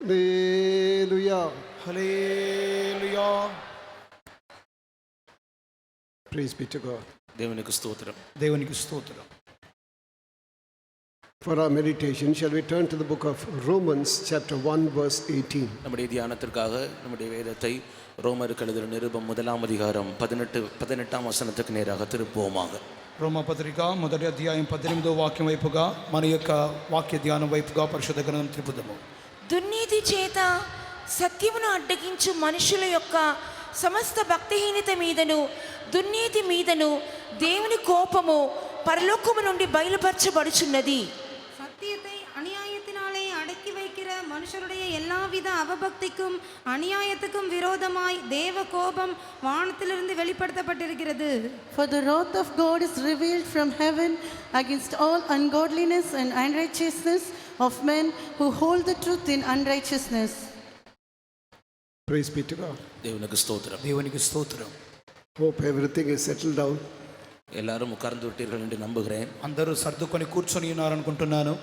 Hallelujah. Hallelujah. Praise be to God. దేవునికి స్తోత్రం. దేవునికి స్తోత్రం. For our meditation, shall we turn to the book of Romans chapter 1 verse 18. நம்முடைய தியானத்திற்காக நம்முடைய வேதத்தை ரோமருக்கு எழுதின நிருபம் 1ஆம் அதிகாரம் 18ஆம் வசனத்துக்கு நேராக திருப்புவோமாக. రోమా పత్రిక మొదటి అధ్యాయం 18వ వాక్యం వైపుగా మన యొక్క వాక్య ధ్యానం వైపుగా పరిశుద్ధ గ్రంథం తిప్పుదాము. దుర్నీతి చేత సత్యమును అడ్డగించు మనుషుల యొక్క సమస్త భక్తిహీనత మీదను దుర్నీతి మీదను దేవుని కోపము పరలోకము నుండి బయలుపరచబడుచున్నది. சத்தியத்தை அநியாயத்தினாலே அடக்கி வைக்கிற மனுஷருடைய எல்லாவித அவபக்திக்கும் அநியாயத்துக்கும் விரோதமாய் தேவ கோபம் வானத்திலிருந்து வெளிப்படுத்தப்பட்டிருக்கிறது. For the wrath of God is revealed from heaven against all ungodliness and unrighteousness of men who hold the truth in unrighteousness. Praise be to God. దేవునికి స్తోత్రం. దేవునికి స్తోత్రం. Hope everything is settled down. எல்லாரும் உட்கார்ந்து விட்டீர்கள் என்று நம்புகிறேன். అందరూ సర్దుకొని కూర్చొని ఉన్నారనుకుంటున్నాను.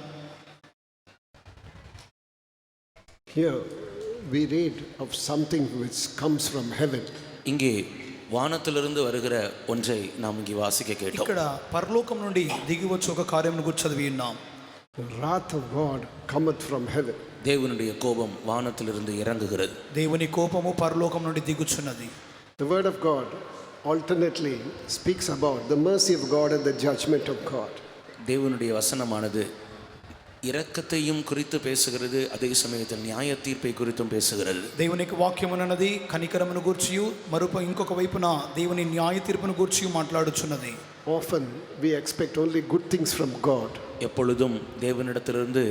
Here we read of something which comes from heaven. இங்கே வானத்திலிருந்து வருகிற ஒன்றை நாம் இங்கே வாசிக்க கேட்டோம். ఇక్కడ పరలోకం నుండి దిగి వచ్చే ఒక కార్యమును గురించి చదివి ఉన్నాం. The wrath of God cometh from heaven. தேவனுடைய கோபம் வானத்திலிருந்து இறங்குகிறது. దేవుని కోపము పరలోకం నుండి దిగుచున్నది. The word of God alternately speaks about the mercy of God and the judgment of God. தேவனுடைய வசனமானது இரக்கத்தையும் குறித்து பேசுகிறது, அதே சமயத்தில் நியாய தீர்ப்பை குறித்தும் பேசுகிறது. దేవుని వాక్యమునది కనికరమును గూర్చియు మరొక ఇంకొక వైపున దేవుని న్యాయ తీర్పును గూర్చియు మాట్లాడుచున్నది. Often we expect only good things from God. எப்பொழுதும் தேவனிடத்திலிருந்து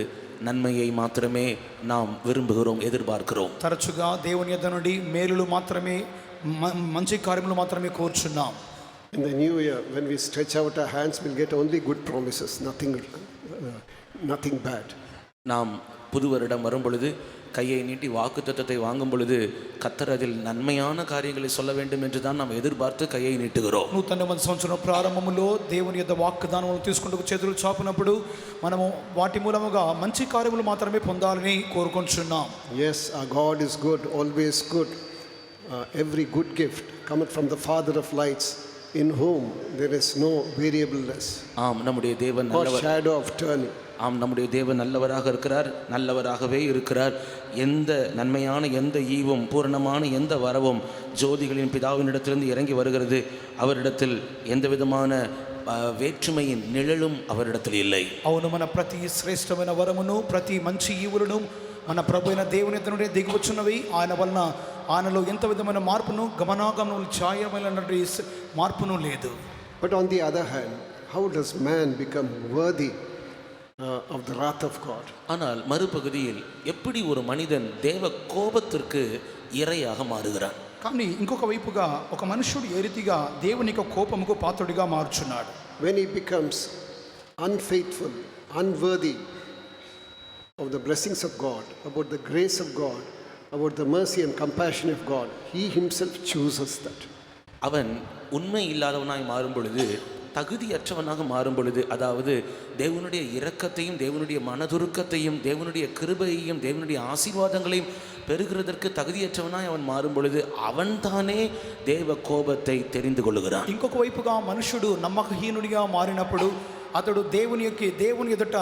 நன்மையை மாத்திரமே நாம் விரும்புகிறோம், எதிர்பார்க்கிறோம். తరచుగా దేవుని యొద్ద నుండి మేలులు మాత్రమే మంచి కార్యములు మాత్రమే కోరుచున్నాం. In the new year, when we stretch out our hands, we'll get only good promises, nothing bad. நாம் புது வருடம் வரும் பொழுது கையை நீட்டி வாக்குத்தத்தத்தை வாங்கும் பொழுது கர்த்தர் அதில் நன்மையான காரியங்களை சொல்ல வேண்டும் என்று தான் நாம் எதிர்பார்த்து கையை நீட்டுகிறோம். నూతన సంవత్సరం ప్రారంభములో దేవుని యొక్క వాగ్దానములను తీసుకుంటూ చేతులు చాపినప్పుడు మనము వాటి మూలముగా మంచి కార్యములు మాత్రమే పొందాలని కోరుకుంటున్నాం. Yes, our God is good, always good. Every good gift cometh from the Father of lights, in whom there is no variableness நம்முடைய தேவன் or shadow of turning. நம்முடைய தேவன் நல்லவராக இருக்கிறார், நல்லவராகவே இருக்கிறார். எந்த நன்மையான எந்த ஈவும் பூரணமான எந்த வரவும் ஜோதிகளின் பிதாவினிடத்திலிருந்து இறங்கி வருகிறது. அவரிடத்தில் எந்த விதமான வேற்றுமையின் நிழலும் அவரிடத்தில் இல்லை. అవును, మన ప్రతి శ్రేష్టమైన వరమును ప్రతి మంచి ఈవులను మన ప్రభు అయిన దేవుని యొద్ద నుండి దిగివచ్చున్నవి. ఆయన వలన ఆయనలో ఎంత విధమైన మార్పును గమనాగమనములు ఛాయమైన మార్పును లేదు. But on the other hand, how does man become worthy of the wrath of God? ஆனால் மறுபகுதியில் எப்படி ஒரு மனிதன் தேவ கோபத்திற்கு இரையாக மாறுகிறான்? కానీ ఇంకొక వైపుగా ఒక మనుషుడు ఏ రీతిగా దేవుని యొక్క కోపముకు పాత్రుడిగా మారుచున్నాడు? When he becomes unfaithful, unworthy of the blessings of God, about the grace of God, about the mercy and compassion of God, he himself chooses that. அவன் உண்மை இல்லாதவனாய் மாறும் பொழுது, தகுதியற்றவனாக மாறும் பொழுது, அதாவது தேவனுடைய இரக்கத்தையும் தேவனுடைய மனதுருக்கத்தையும் தேவனுடைய கிருபையையும் தேவனுடைய ஆசீர்வாதங்களையும் பெறுகிறதற்கு தகுதியற்றவனாய் அவன் மாறும் பொழுது அவன் தானே தேவ கோபத்தை தெரிந்து கொள்ளுகிறான். ఇంకొక వైపుగా మనుషుడు నమ్మకహీనుడిగా మారినప్పుడు అతడు దేవుని ఎదుట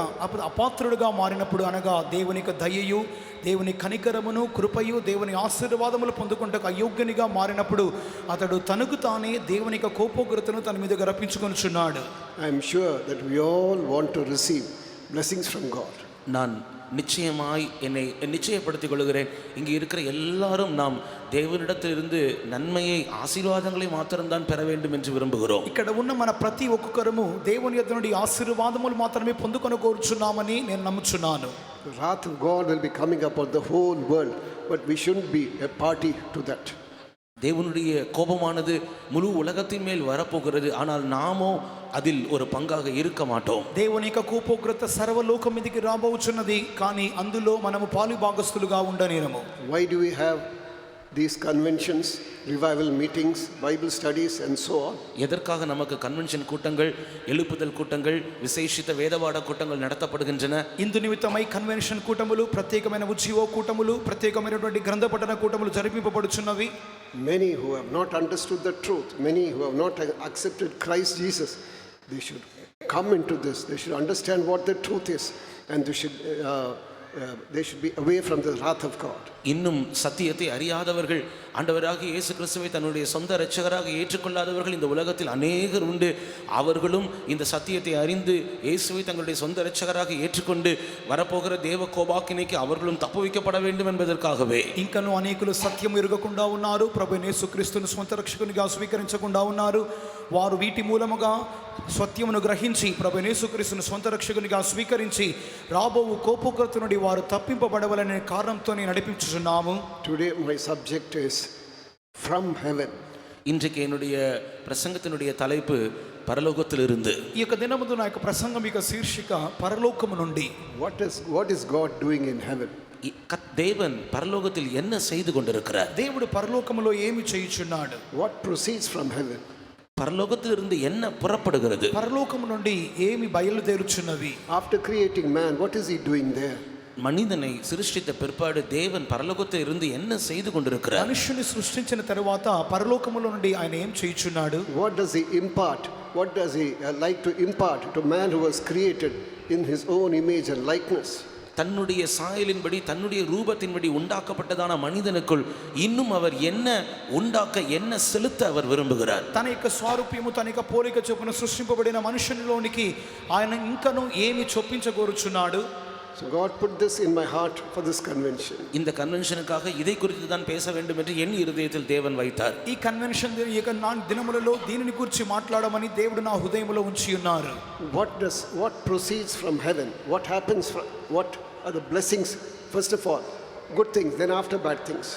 అపాత్రుడుగా మారినప్పుడు, అనగా దేవుని యొక్క దయయు దేవుని కనికరమును కృపయు దేవుని ఆశీర్వాదములు పొందుకుంటకు అయోగ్యునిగా మారినప్పుడు అతడు తనకు తానే దేవుని యొక్క కోపోగ్రతను తన మీదగా రప్పించుకొనుచున్నాడు. I am sure that we all want to receive blessings from God. நான் நிச்சயமாய் என்னை நிச்சயப்படுத்திக் கொள்கிறேன், இங்கே இருக்கிற எல்லாரும் நாம் தேவனிடத்திலிருந்து நன்மையை ஆசீர்வாதங்களை மாத்திரம்தான் பெற வேண்டும் என்று விரும்புகிறோம். ఇక్కడ ఉన్న మన ప్రతి ఒక్కరము దేవుని యొద్ద నుండి ఆశీర్వాదములు మాత్రమే పొందుకొని కోరుచున్నామని నేను నమ్ముచున్నాను. The wrath of God will be coming upon the whole world, but we shouldn't be a party to that. தேவனுடைய கோபமானது முழு உலகத்தின் மேல் வரப்போகிறது, ஆனால் நாமோ அதில் ஒரு பங்காக இருக்க மாட்டோம். దేవుని యొక్క కోపోగ్రత సర్వలోకం మీదకి రాబోచున్నది, కానీ అందులో మనము పాలు భాగస్తులుగా ఉండనేమో. Why do we have these conventions, revival meetings, Bible studies, and so on? எதற்காக நமக்கு கன்வென்ஷன் கூட்டங்கள், எழுப்புதல் கூட்டங்கள், விசேஷித்த வேதபாட கூட்டங்கள் நடத்தப்படுகின்றன? ఇందు నిమిత్తమై కన్వెన్షన్ కూటములు, ప్రత్యేకమైన ఉజ్జీవ కూటములు, ప్రత్యేకమైనటువంటి గ్రంథ పఠన కూటములు జరిపింపబడుచున్నవి. Many who have not understood the truth, many who have not accepted Christ Jesus, they should come into this. They should understand what the truth is, and they should be away from the wrath of God. இன்னும் சத்தியத்தை அறியாதவர்கள், ஆண்டவராகிய இயேசு கிறிஸ்துவை தன்னுடைய சொந்த இரட்சகராக ஏற்றுக்கொள்ளாதவர்கள் இந்த உலகத்தில் அநேகர் உண்டு. அவர்களும் இந்த சத்தியத்தை அறிந்து இயேசுவை தங்களுடைய சொந்த இரட்சகராக ஏற்றுக்கொண்டு வரப்போகிற தேவ கோபாக்கினைக்கு அவர்களும் தப்புவிக்கப்பட வேண்டும் என்பதற்காகவே ఇంకను అనేకులు సత్యం ఎరుగకుండా ఉన్నారు, ప్రభు యేసుక్రీస్తును స్వంత రక్షకునిగా స్వీకరించకుండా ఉన్నారు. వారు వీటి మూలముగా సత్యమును గ్రహించి ప్రభు యేసుక్రీస్తును స్వంత రక్షకునిగా స్వీకరించి రాబోవు కోపకృత నుండి వారు తప్పింపబడవలనే కారణంతో నడిపించుచున్నాము. Today my subject is from heaven. இன்றைக்கு என்னுடைய பிரசங்கத்தினுடைய தலைப்பு பரலோகத்திலிருந்து. ఈ యొక్క దినమున నా యొక్క ప్రసంగం యొక్క శీర్షిక పరలోకము నుండి. What is God doing in heaven? தேவன் பரலோகத்தில் என்ன செய்து கொண்டிருக்கிறார்? దేవుడు పరలోకములో ఏమి చేయుచున్నాడు? What proceeds from heaven? பரலோகத்திலிருந்து என்ன புறப்படுகிறது? పరలోకము నుండి ఏమి బయలుదేరుచున్నవి? After creating man, what is he doing there? மனிதனை சிருஷ்டித்த பிற்பாடு தேவன் பரலோகத்தில் இருந்து என்ன செய்து கொண்டிருக்கிறார்? మనుషుని సృష్టించిన తరువాత పరలోకములో నుండి ఆయన ఏం చేయుచున్నాడు? What does he impart? What does he like to impart to man who was created in his own image and likeness? தன்னுடைய சாயலின்படி, தன்னுடைய ரூபத்தின்படி உண்டாக்கப்பட்டதான மனிதனுக்குள் இன்னும் அவர் என்ன உண்டாக்க, என்ன செலுத்த அவர் விரும்புகிறார்? తన యొక్క స్వరూపము, తన యొక్క పోలిక చొప్పున సృష్టింపబడిన మనుషునిలోనికి ఆయన ఇంకను ఏమి చొప్పించగోరుచున్నాడు? So God put this in my heart for this convention. இந்த கன்வென்ஷனுக்காக இதை குறித்து தான் பேச வேண்டும் என்று என் இருதயத்தில் தேவன் வைத்தார். ఈ కన్వెన్షన్ దినములలో దీనిని గురించి మాట్లాడమని దేవుడు నా హృదయములో ఉంచి ఉన్నారు. What proceeds from heaven? What happens what are the blessings? First of all, good things, then after bad things.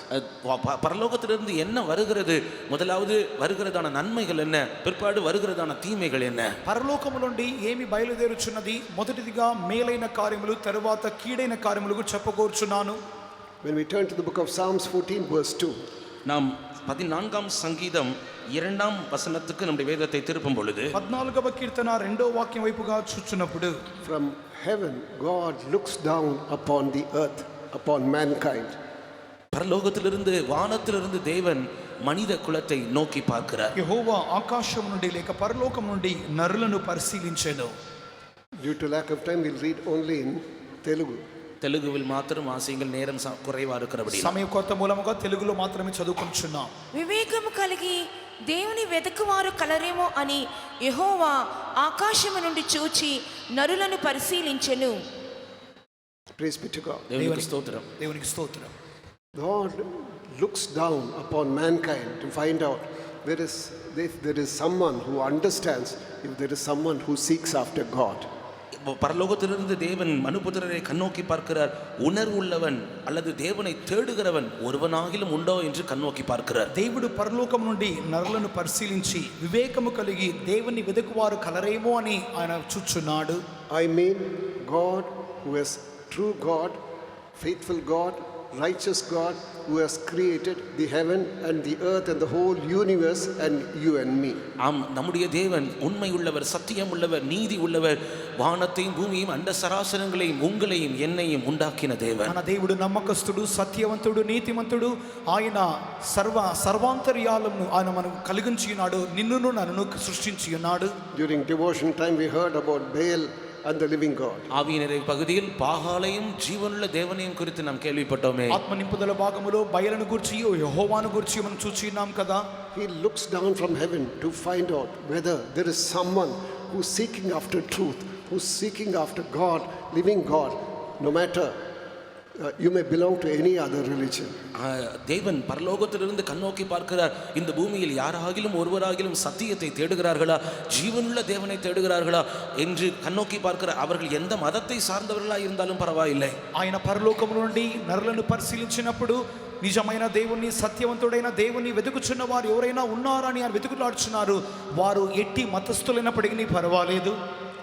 பரலோகத்திலிருந்து என்ன வருகிறது? முதலாவது வருகிறதான நன்மைகள் என்ன, பிற்பாடு வருகிறதான தீமைகள் என்ன? పరలోకము నుండి ఏమి బయలుదేరుచున్నది? మొదటిదిగా మేలైన కార్యములు, తరువాత కీడైన కార్యములు చెప్పగోరుచున్నాను. When we turn to the book of Psalms 14 verse 2, நாம் 14ஆம் சங்கீதம் 2ஆம் வசனத்துக்கு நம்முடைய வேதத்தை திருப்பும் பொழுது 14వ కీర్తన 2వ వాక్యం వైపుగా చూచున్నప్పుడు, from heaven God looks down upon the earth, upon mankind. பரலோகத்திலிருந்து, வானத்திலிருந்து தேவன் மனித குலத்தை நோக்கி பார்க்கிறார். యెహోవా ఆకాశం నుండి లేక పరలోకం నుండి నరులను పరిశీలించెను. Due to lack of time, we'll read only in Telugu. தெலுங்குவில் மாத்திரம் வாசியுங்கள், நேரம் குறைவா இருக்கிறபடி. సమయ కొరత మూలముగా తెలుగులో మాత్రమే చదువుకుంటున్నాం. వివేకము కలిగి దేవుని వెతుకువారు కలరేమో అని యెహోవా ఆకాశము నుండి చూచి నరులను పరిశీలించెను. Praise be to God. தேவனுக்கு ஸ்தோத்திரம். దేవునికి స్తోత్రం. God looks down upon mankind to find out if there is someone who understands, if there is someone who seeks after God. பரலோகத்திலிருந்து தேவன் மனுபுத்திரரை கண்ணோக்கி பார்க்கிறார். உணர்வுள்ளவன் அல்லது தேவனை தேடுகிறவன் ஒருவனாகிலும் உண்டோ என்று கண்ணோக்கி பார்க்கிறார். దేవుడు పరలోకం నుండి నరులను పరిశీలించి వివేకము కలిగి దేవుని వెతుకువారు కలరేమో అని ఆయన చూచున్నాడు. I mean God who is true God, faithful God, righteous God, who has created the heaven and the earth and the whole universe and you and me. ஆம், நம்முடைய தேவன் உண்மை உள்ளவர், சத்தியம் உள்ளவர், நீதி உள்ளவர், வானத்தையும் பூமியையும் அண்ட சராசரங்களையும் உங்களையும் என்னையும் உண்டாக்கின தேவன். మన దేవుడు నమ్మకస్తుడు, సత్యవంతుడు, నీతిమంతుడు. ఆయన సర్వాంతర్యాలను ఆయన మనం కలిగించి ఉన్నాడు. నిన్నును నన్ను సృష్టించి ఉన్నాడు. During devotion time we heard about Baal and the living God. ஆவியினரை பகுதியில் பாகாலையும் ஜீவனுள்ள தேவனையும் குறித்து நாம் கேள்விப்பட்டோமே. ఆత్మ నింపుదల భాగములో బయలును గురించి, యెహోవాను గురించి మనం చూచినాం కదా. He looks down from heaven to find out whether there is someone who's seeking after truth, who's seeking after God, living God, no matter you may belong to any other religion. தேவன் பரலோகத்திலிருந்து கண்ணோக்கி பார்க்கிறார். இந்த பூமியில் யாராகிலும் ஒருவராகிலும் சத்தியத்தை தேடுகிறார்களா, ஜீவனுள்ள தேவனை தேடுகிறார்களா என்று கண்ணோக்கி பார்க்கிறார். அவர்கள் எந்த மதத்தை சார்ந்தவர்களா இருந்தாலும் பரவாயில்லை. ఆయన పరలోకం నుండి నరులను పరిశీలించినప్పుడు నిజమైన దేవుని, సత్యవంతుడైన దేవుని వెతుకుచున్న వారు ఎవరైనా ఉన్నారా అని ఆయన వెతుకులాడుచున్నారు. వారు ఎట్టి మతస్థులైనప్పటికీ పర్వాలేదు.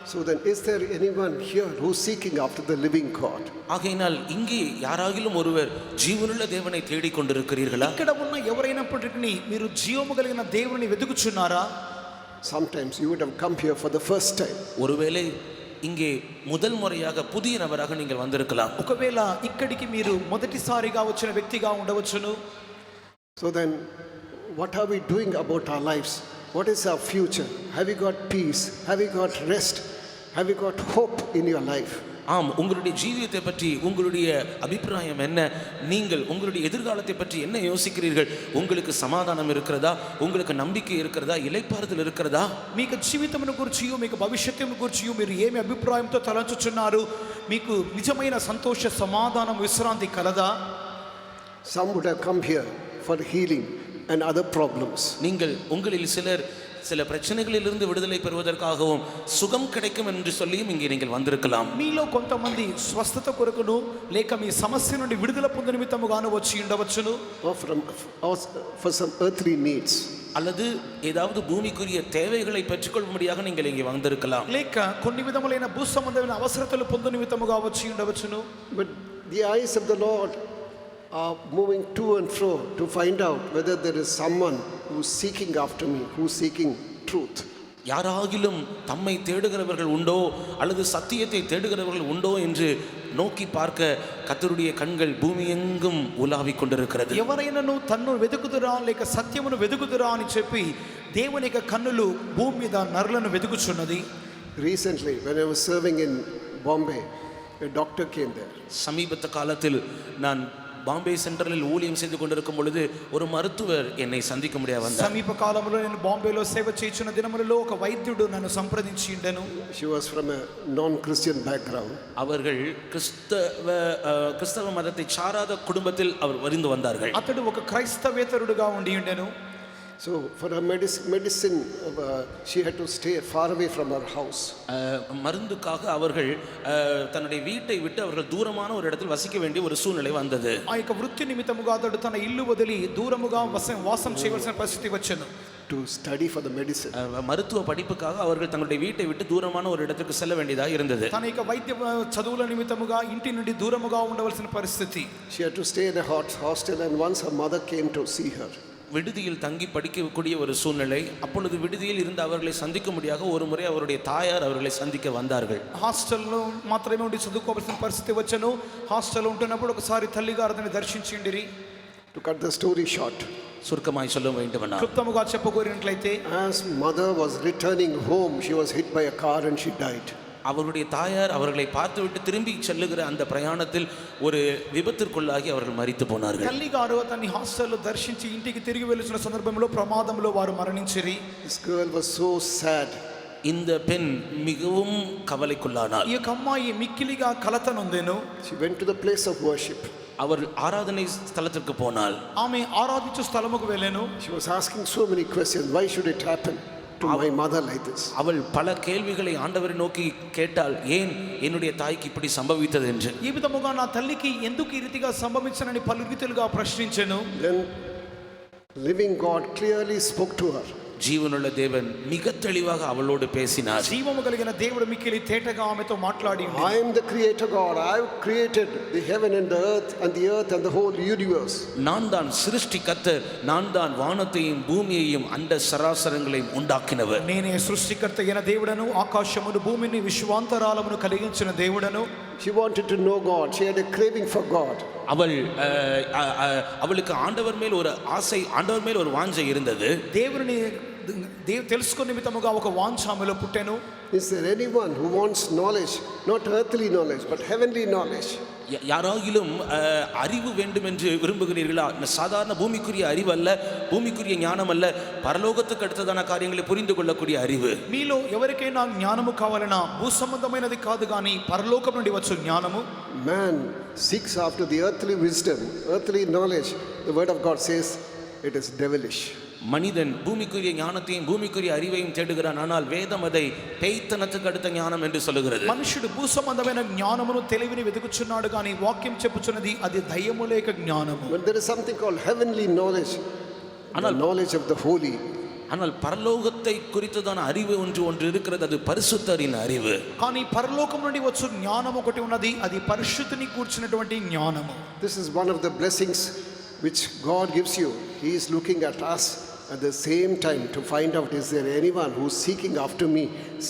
So then, is there anyone here who's seeking after the living God? ஆகையினால் இங்கே யாராகிலும் ஒருவர் ஜீவனுள்ள தேவனை தேடிக் கொண்டிருக்கிறீர்களா? ఇక్కడ ఉన్న ఎవరైనప్పటికీ మీరు జీవము కలిగిన దేవుని వెతుకుచున్నారా? Sometimes you would have come here for the first time. ஒருவேளை இங்கே முதல் முறையாக புதிய நபராக நீங்கள் வந்திருக்கலாம். ఒకవేళ ఇక్కడికి మీరు మొదటిసారిగా వచ్చిన వ్యక్తిగా ఉండవచ్చును. So then, what are we doing about our lives? What is our future? Have you got peace? Have you got rest? Have you got hope in your life? ஆம், உங்களுடைய ஜீவியத்தை பற்றி உங்களுடைய அபிப்பிராயம் என்ன? நீங்கள் உங்களுடைய எதிர்காலத்தை பற்றி என்ன யோசிக்கிறீர்கள்? உங்களுக்கு சமாதானம் இருக்கிறதா? உங்களுக்கு நம்பிக்கை இருக்கிறதா? இளைப்பாறுதல் இருக்கிறதா? మీకు జీవితమును గురించి మీకు భవిష్యత్తును గురించి మీరు ఏమి అభిప్రాయంతో తలంచుచున్నారు? మీకు నిజమైన సంతోష సమాధానం విశ్రాంతి కలదా? Some would have come here for healing and other problems. நீங்கள் உங்களில் சிலர் சில பிரச்சனைகளிலிருந்து விடுதலை பெறுவதற்காகவும் சுகம் கிடைக்கும் என்று சொல்லியும் இங்கே நீங்கள் வந்திருக்கலாம். మీలో కొంతమంది స్వస్థత కొరకును లేక మీ సమస్య నుండి విడుదల పొందు నిమిత్తముగాను వచ్చి ఉండవచ్చును. Or for some earthly needs. அல்லது ஏதாவது பூமிக்குரிய தேவைகளை பெற்றுக்கொள்ளும்படியாக நீங்கள் இங்கே வந்திருக்கலாம். లేక కొన్ని విధములైన భూ సంబంధమైన అవసరతలు పొందు నిమిత్తముగా వచ్చి ఉండవచ్చును. But the eyes of the Lord are moving to and fro to find out whether there is someone who's seeking after me, who's seeking truth. யாராகிலும் தம்மை தேடுகிறவர்கள் உண்டோ அல்லது சத்தியத்தை தேடுகிறவர்கள் உண்டோ என்று நோக்கி பார்க்க கர்த்தருடைய கண்கள் பூமி எங்கும் உலாவிக் கொண்டிருக்கிறது. ఎవరైనాను తన్ను వెతుకుదురా లేక సత్యమును వెతుకుదురా అని చెప్పి దేవుని యొక్క కన్నులు భూమి మీద నరులను వెతుకుచున్నది. Recently, when I was serving in Bombay, a doctor came there. சமீபத்த காலத்தில் நான் பாம்பே சென்ட்ரலில் ஊழியம் செய்து கொண்டிருக்கும் பொழுது ஒரு மருத்துவர் என்னை சந்திக்க முடியாது வந்தார். సమీప కాలంలో నేను బాంబేలో సేవ చేయుచున్న దినములలో ఒక వైద్యుడు నన్ను సంప్రదించి ఉండెను. She was from a non-Christian background. அவர்கள் கிறிஸ்தவ மதத்தை சாராத குடும்பத்தில் அவர் வரிந்து வந்தார்கள். అతడు ఒక క్రైస్తవేతరుడుగా ఉండి ఉండెను. So for her medicine, she had to stay far away from her house. மருந்துக்காக அவர்கள் தன்னுடைய வீட்டை விட்டு அவர்கள் தூரமான ஒரு இடத்தில் வசிக்க வேண்டிய ஒரு சூழ்நிலை வந்தது. ఆ యొక్క వృత్తి నిమిత్తముగా అతడు తన ఇల్లు వదిలి దూరముగా వాసం చేయవలసిన పరిస్థితి వచ్చెను. To study for the medicine. மருத்துவ படிப்புக்காக அவர்கள் தங்களுடைய வீட்டை விட்டு தூரமான ஒரு இடத்துக்கு செல்ல வேண்டியதாக இருந்தது. తన యొక్క వైద్య చదువుల నిమిత్తముగా ఇంటి నుండి దూరముగా ఉండవలసిన పరిస్థితి. She had to stay in a hostel, and once her mother came to see her. விடுதியில் தங்கி படிக்கக்கூடிய ஒரு சூழ்நிலை. அப்பொழுது விடுதியில் இருந்து அவர்களை சந்திக்க முடியாத ஒரு முறை அவருடைய தாயார் அவர்களை சந்திக்க வந்தார்கள். హాస్టల్లో మాత్రమే ఉండి చదువుకోవాల్సిన పరిస్థితి వచ్చెను. హాస్టల్లో ఉంటున్నప్పుడు ఒకసారి తల్లిగారు అతన్ని దర్శించిండిరి. To cut the story short, சுருக்கமாய் சொல்ல வேண்டுமென்றால் క్లుప్తముగా చెప్పగోరినట్లయితే as mother was returning home, she was hit by a car and she died. அவருடைய தாயார் அவர்களை பார்த்துவிட்டு திரும்பி செல்லுகிற அந்த பிரயாணத்தில் ஒரு விபத்திற்குள்ளாகி அவர்கள் மரித்து போனார்கள். తల్లిగారు అతన్ని హాస్టల్లో దర్శించి ఇంటికి తిరిగి వెళ్ళుచున్న సందర్భంలో ప్రమాదంలో వారు మరణించిరి. This girl was so sad. இந்த பெண் மிகவும் கவலைக்குள்ளானார். ఈ యొక్క అమ్మాయి మిక్కిలిగా కలత నొందెను. She went to the place of worship. அவர் ஆராதனை ஸ்தலத்திற்கு போனாள். ఆమె ఆరాధించు స్థలముకు వెళ్ళెను. She was asking so many questions. Why should it happen to my mother like this? அவள் பல கேள்விகளை ஆண்டவரை நோக்கி கேட்டாள். ஏன் என்னுடைய தாய்க்கு இப்படி சம்பவித்தது என்று. ఈ విధముగా నా తల్లికి ఎందుకు ఈ రీతిగా సంభవించనని పలు రీతిలుగా ప్రశ్నించెను. Then living God clearly spoke to her. ஜீவனுள்ள தேவன் மிக தெளிவாக அவளோடு பேசினார். జీవము కలిగిన దేవుడు మిక్కిలి తేటగా ఆమెతో మాట్లాడి I am the creator God. I have created the heaven and the earth and the whole universe. நான் தான் சிருஷ்டிகர்த்தர், நான் தான் வானத்தையும் பூமியையும் அண்ட சராசரங்களையும் உண்டாக்கினவர். నేనే సృష్టికర్త అయిన దేవుడను ఆకాశమును భూమిని విశ్వాంతరాలమును కలిగించిన దేవుడను. She wanted to know God. She had a craving for God. அவளுக்கு ஆண்டவர் மேல் ஒரு ஆசை, ஆண்டவர் மேல் ஒரு வாஞ்சை இருந்தது. దేవుని తెలుసుకునే నిమిత్తముగా ఒక వాంఛ ఆమెలో పుట్టెను. Is there anyone who wants knowledge, not earthly knowledge but heavenly knowledge? யாராகிலும் அறிவு வேண்டும் என்று விரும்புகிறீர்களா? சாதாரண பூமிக்குரிய அறிவு அல்ல, பூமிக்குரிய ஞானம் அல்ல, பரலோகத்துக்கு அடுத்ததான காரியங்களை புரிந்து கொள்ளக்கூடிய அறிவு. మీలో ఎవరికైనా జ్ఞానము కావాలన్నా భూ సంబంధమైనది కాదు కానీ పరలోకం నుండి వచ్చు జ్ఞానము. Man seeks after the earthly wisdom, earthly knowledge. The word of God says it is devilish. மனிதன் பூமிக்குரிய ஞானத்தையும் பூமிக்குரிய அறிவையும் தேடுகிறான், ஆனால் வேதம் அதை பேய்த்தனத்துக்கு அடுத்த ஞானம் என்று சொல்லுகிறது. మనుషుడు భూ సంబంధమైన జ్ఞానమును తెలివిని వెతుకుచున్నాడు కానీ వాక్యం చెప్పుచున్నది అది దయ్యము లేక జ్ఞానము. But there is something called heavenly knowledge, the knowledge of the holy. ஆனால் பரலோகத்தை குறித்ததான அறிவு ஒன்று இருக்கிறது, அது பரிசுத்தரின் அறிவு. కానీ పరలోకం నుండి వచ్చు జ్ఞానం ఒకటి ఉన్నది, అది పరిశుద్ధిని కూర్చున్నటువంటి జ్ఞానము. This is one of the blessings which God gives you. He is looking at us at the same time to find out, is there anyone who's seeking after me,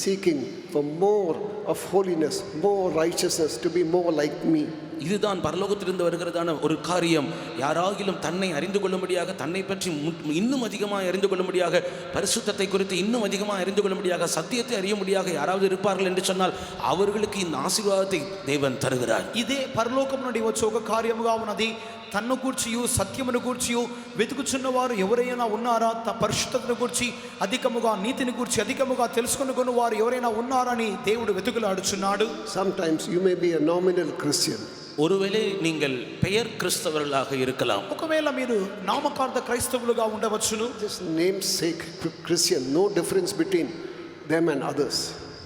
seeking for more of holiness, more righteousness, to be more like me. இதுதான் பரலோகத்திலிருந்து வருகிறதான ஒரு காரியம். யாராகிலும் தன்னை அறிந்து கொள்ளும்படியாக, தன்னை பற்றி இன்னும் அதிகமாக அறிந்து கொள்ளும்படியாக, பரிசுத்தத்தை குறித்து இன்னும் அதிகமாக அறிந்து கொள்ளும்படியாக, சத்தியத்தை அறியும்படியாக யாராவது இருப்பார்கள் என்று சொன்னால் அவர்களுக்கு இந்த ஆசீர்வாதத்தை தேவன் தருகிறார். ఇదే పరలోకం నుండి వచ్చే ఒక కార్యముగా ఉన్నది. తన్ను గూర్చియు సత్యమును గూర్చియు వెతుకుచున్నవారు ఎవరైనా ఉన్నారా, పరిశుద్ధతను గూర్చి అధికముగా, నీతిని గూర్చి అధికముగా తెలుసుకొనుకున్న వారు ఎవరైనా ఉన్నారని దేవుడు వెతుకులాడుచున్నాడు. Sometimes you may be a nominal Christian. ஒருவேளை நீங்கள் பெயர் கிறிஸ்தவர்களாக இருக்கலாம். ఒకవేళ మీరు నామకార్థ క్రైస్తవులుగా ఉండవచ్చును. Just namesake Christian, no difference between them and others.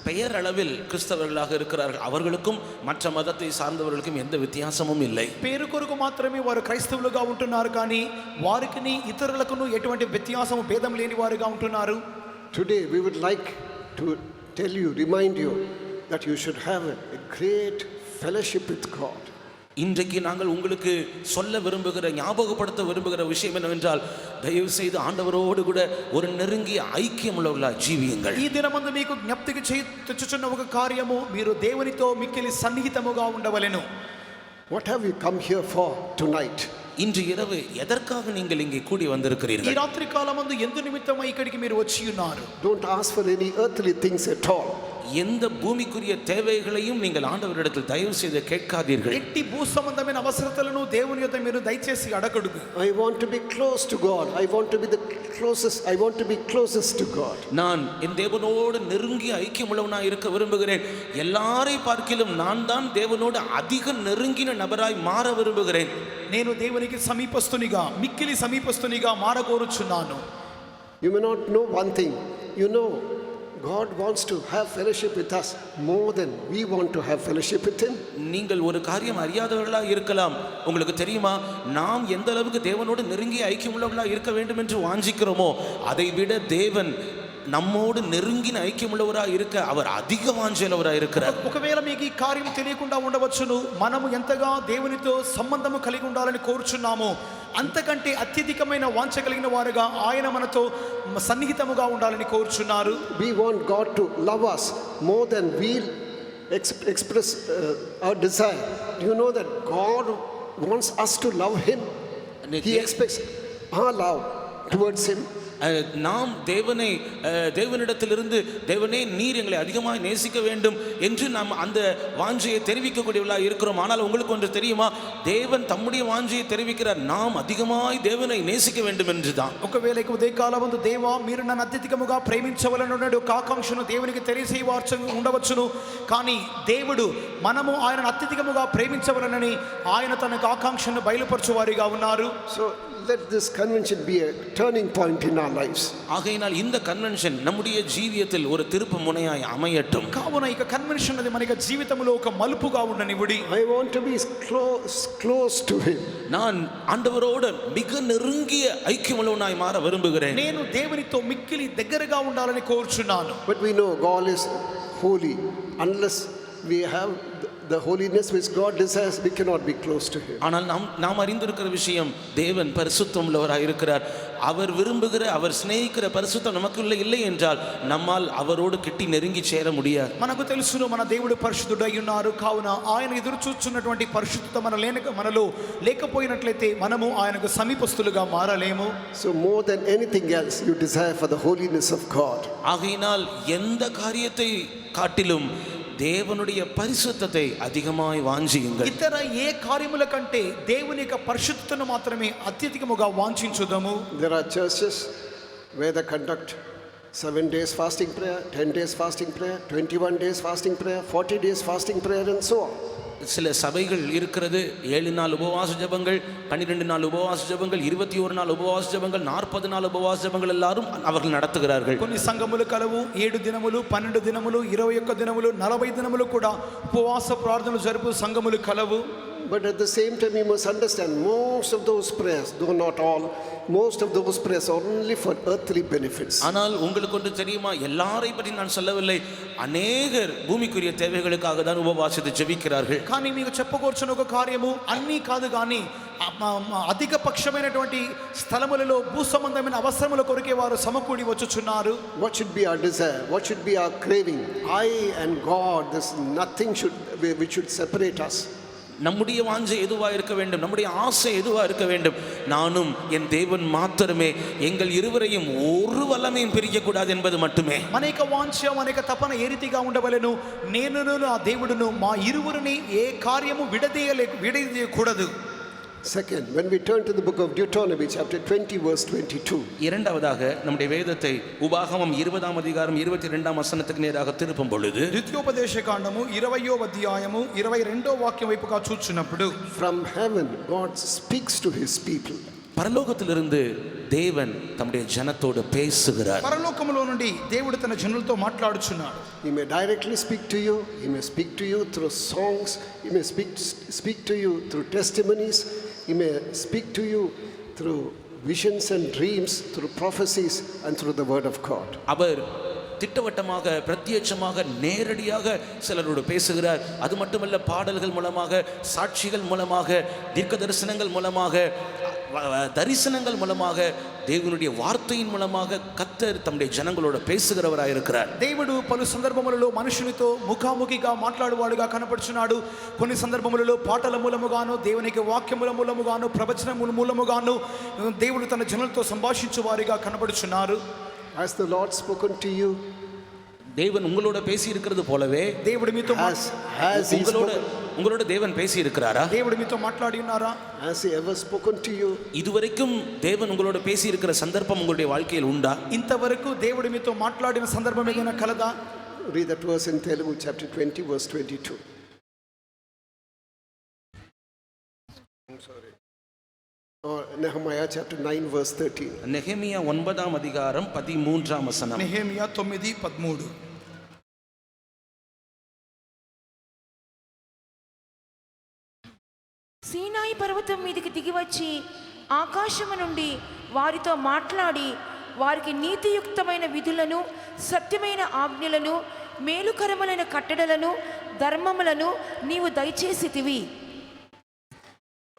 பெயர் அளவில் கிறிஸ்தவர்களாக இருக்கிறார்கள், அவர்களுக்கும் மற்ற மதத்தை சார்ந்தவர்களுக்கும் எந்த வித்தியாசமும் இல்லை. పేరు కొరకు మాత్రమే వారు క్రైస్తవులుగా ఉంటున్నారు, కానీ వారికిని ఇతరులకును ఎటువంటి వ్యత్యాసము భేదం లేని వారుగా ఉంటున్నారు. Today we would like to tell you, remind you that you should have a great fellowship with God. இன்றைக்கு நாங்கள் உங்களுக்கு சொல்ல விரும்புகிற, ஞாபகப்படுத்த விரும்புகிற விஷயம் என்னவென்றால், தயவு செய்து ஆண்டவரோடு கூட ஒரு நெருங்கிய ஐக்கியம் உள்ளவர்களாக ஜீவியுங்கள். ఈ దినమందు మీకు జ్ఞప్తికి తెచ్చుచున్న ఒక కార్యము, మీరు దేవునితో మిక్కిలి సన్నిహితముగా ఉండవలెను. What have you come here for tonight? இன்று இரவு எதற்காக நீங்கள் இங்கே கூடி ఈ வந்திருக்கிறீர்கள்? రాత్రి కాలమందు ఎందు నిమిత్తమై ఇక్కడికి మీరు వచ్చి ఉన్నారు. Don't ask for any earthly things at all. எந்த பூமிக்குரிய தேவைகளையும் நீங்கள் ஆண்டவரிடத்தில் தயவு செய்து கேட்காதீர்கள். ఎట్టి భూ సంబంధమైన అవసరతలను దేవుని యొద్ద మీరు దయచేసి అడగడుగు. I want to be close to God. I want to be the closest. I want to be closest to God. நான் என் தேவனோடு நெருங்கிய ஐக்கியம் உள்ளவனாய் இருக்க விரும்புகிறேன். எல்லாரை பார்க்கிலும் நான் தான் தேவனோடு அதிக நெருங்கின நபராய் மாற விரும்புகிறேன். నేను దేవునికి సమీపస్తునిగా, మిక్కిలి సమీపస్తునిగా మారగోరుచున్నాను. You may not know one thing. You know, God wants to have fellowship with us more than we want to have fellowship with Him. நீங்கள் ஒரு காரியம் அறியாதவர்களாக இருக்கலாம். உங்களுக்கு தெரியுமா, நாம் எந்த அளவுக்கு தேவனோடு நெருங்கிய ஐக்கியம் உள்ளவர்களாக இருக்க வேண்டும் என்று வாஞ்சிக்கிறோமோ, அதை விட தேவன் நம்மோடு நெருங்கின ఐక్యముள்ளவராக இருக்க அவர் அதிக వాంఛలవరాக இருக்கிறார். ఒకవేళ మీకు ఈ కార్యం తెలియకుండా ఉండవచ్చును. మనము ఎంతగా దేవునితో సంబంధము కలిగి ఉండాలని కోరుచున్నామో, అంతకంటే అత్యధికమైన వాంఛ కలిగిన వారుగా ఆయన మనతో సన్నిహితముగా ఉండాలని కోరుచున్నారు. We want God to love us more than we express our desire. You know that God wants us to love Him. He expects our love towards Him. நாம் தேவனிடத்திலிருந்து, தேவனே நீர் எங்களை அதிகமாக நேசிக்க வேண்டும் என்று நாம் அந்த வாஞ்சையை தெரிவிக்கக்கூடியவர்களாக இருக்கிறோம். ஆனால் உங்களுக்கு ஒன்று தெரியுமா, தேவன் தம்முடைய வாஞ்சையை தெரிவிக்கிறார், நாம் அதிகமாய் தேவனை நேசிக்க வேண்டும் என்று தான். ఒకవేళ ఉదయకాలమందు దేవా మీరు నన్ను అత్యధికముగా ప్రేమించవలననే ఒక ఆకాంక్షను దేవునికి తెలియజేయవచ్చు ఉండవచ్చును. కానీ దేవుడు మనము ఆయనను అత్యధికముగా ప్రేమించవలనని ఆయన తన ఆకాంక్షను బయలుపరచువారిగా ఉన్నారు. So let this convention be a turning point in our lives. ஆகையினால் இந்த கன்வென்ஷன் நம்முடைய ஜீவியத்தில் ஒரு திருப்பு முனையாய் அமையட்டும். కావున ఇక కన్వెన్షన్ అనేది మనకి జీవితంలో ఒక మలుపుగా ఉండనివ్వండి. I want to be close to Him. நான் ஆண்டவரோடு மிக நெருங்கிய ஐக்கியமுள்ளவனாய் மாற விரும்புகிறேன். నేను దేవునితో మిక్కిలి దగ్గరగా ఉండాలని కోరుచున్నాను. But we know God is holy. Unless we have the holiness which God desires, we cannot be close to Him. ஆனால் நாம் அறிந்திருக்கிற விஷயம், தேவன் பரிசுத்தம் உள்ளவராக இருக்கிறார். அவர் விரும்புகிற, அவர் சிநேகிக்கிற பரிசுத்தம் நமக்குள்ள இல்லை என்றால் நம்மால் அவரோடு கிட்டி நெருங்கி சேர முடியாது. మనకు తెలుసును మన దేవుడు పరిశుద్ధుడై ఉన్నారు. కావున ఆయన ఎదురు చూస్తున్నటువంటి పరిశుద్ధత మనలో లేకపోయినట్లయితే మనము ఆయనకు సమీపస్తులుగా మారలేము. So more than anything else, you desire for the holiness of God. ஆகையினால் எந்த காரியத்தை காட்டிலும் தேவனுடைய பரிசுத்தத்தை அதிகமாய் வாஞ்சியுங்கள். ఇతర ఏ కార్యముల కంటే దేవుని యొక్క పరిశుద్ధతను మాత్రమే అత్యధికముగా వాంఛించుదాము. There are churches where they conduct 7 days fasting prayer, 10 days fasting prayer, 21 days fasting prayer, 40 days fasting prayer and so on. சில சபைகள் இருக்கிறது, 7 நாள் உபவாச ஜெபங்கள், 12 நாள் உபவாச ஜெபங்கள், 21 நாள் உபவாச ஜெபங்கள், 40 நாள் உபவாச ஜெபங்கள் எல்லாரும் அவர்கள் நடத்துகிறார்கள். కొన్ని సంఘములు కలవు 7 దినములు, 12 దినములు, 21 దినములు, 40 దినములు కూడా ఉపవాస ప్రార్థనలు జరుపు సంఘములు కలవు. But at the same time, you must understand most of those prayers, though not all, most of those prayers are only for earthly benefits. ஆனால் உங்களுக்கு ஒன்று தெரியுமா, எல்லாரை பற்றி நான் சொல்லவில்லை. அநேகர் பூமிக்குரிய தேவைகளுக்காக தான் உபவாசித்து ஜெபிக்கிறார்கள். కానీ మీకు చెప్పకూర్చున్న ఒక కార్యము అన్నీ కాదు, కానీ అధిక పక్షమైనటువంటి స్థలములలో భూ సంబంధమైన అవసరముల కొరకే వారు సమకూడి వచ్చుచున్నారు. What should be our desire? What should be our craving? I and God, there's nothing which should separate us. நம்முடைய வாஞ்சை எதுவா இருக்க வேண்டும், நம்முடைய ஆசை எதுவா இருக்க வேண்டும்? நானும் என் தேவன் மாத்திரமே, எங்கள் இருவரையும் ஒரு வல்லமையும் பிரிக்கக்கூடாது என்பது மட்டுமே. అనేక వాంఛ అనేక తపన ఏ రీతిగా ఉండవలెను, నేనును ఆ దేవుడును మా ఇరువురిని ఏ కార్యము విడదీయకూడదు. Second, when we turn to the book of Deuteronomy chapter 20 verse 22. இரண்டாவதாக நம்முடைய வேதத்தை உபாகமம் 20ஆம் அதிகாரம் 22ஆம் வசனத்துக்கு நேராக திருப்பும் பொழுது, ద్వితీయోపదేశ కాండము 20వ అధ్యాయము 22వ వాక్యం వైపుగా చూచున్నప్పుడు, From heaven God speaks to his people. பரலோகத்திலிருந்து தேவன் தம்முடைய ஜனத்தோடு பேசுகிறார். పరలోకములో నుండి దేవుడు తన జనులతో మాట్లాడుచున్నాడు. He may directly speak to you, he may speak to you through songs, he may speak to you through testimonies, he may speak to you through visions and dreams, through prophecies and through the word of God. அவர் திட்டவட்டமாக பிரத்யட்சமாக நேரடியாக சிலரோடு பேசுகிறார். அது மட்டுமல்ல, பாடல்கள் மூலமாக, சாட்சிகள் மூலமாக, தீர்க்க தரிசனங்கள் மூலமாக, தரிசனங்கள் மூலமாக, దేవునుடைய వార్తயின் మూలமாக కర్తర్ తమ్ముடைய జనங்களோட பேசுகிறவராய் இருக்கிறார். దేవుడు పలు సందర్భములలో మనుషునితో ముఖాముఖిగా మాట్లాడువాడుగా కనపడుచున్నాడు. కొన్ని సందర్భములలో పాటల మూలముగాను, దేవునికి వాక్యముల మూలముగాను, ప్రవచనముల మూలముగాను దేవుడు తన జనులతో సంభాషించు వారిగా కనపడుచున్నారు. Has the Lord spoken to you? தேவன் உங்களோட பேசி இருக்கிறது போலவே దేవుడు మీతో உங்களோட தேவன் பேசி இருக்கிறாரா? దేవుడు మీతో మాట్లాడి ఉన్నారా? Has he ever spoken to you? இதுவரைக்கும் தேவன் உங்களோட பேசி இருக்கிற சந்தர்ப்பம் உங்களுடைய வாழ்க்கையில் உண்டா? ఇంతవరకు దేవుడు మీతో మాట్లాడిన సందర్భం ఏదైనా కలదా? Read that verse in Telugu chapter 20 verse 22. I'm sorry. Or Nehemiah chapter 9 verse 13. நெகேமியா 9ஆம் அதிகாரம் 13ஆம் வசனம். నెహెమియా 9:13. సీనాయి పర్వతం మీదకి దిగివచ్చి ఆకాశము నుండి వారితో మాట్లాడి వారికి నీతియుక్తమైన విధులను, సత్యమైన ఆజ్ఞలను, మేలుకరములైన కట్టడలను, ధర్మములను నీవు దయచేసితివి.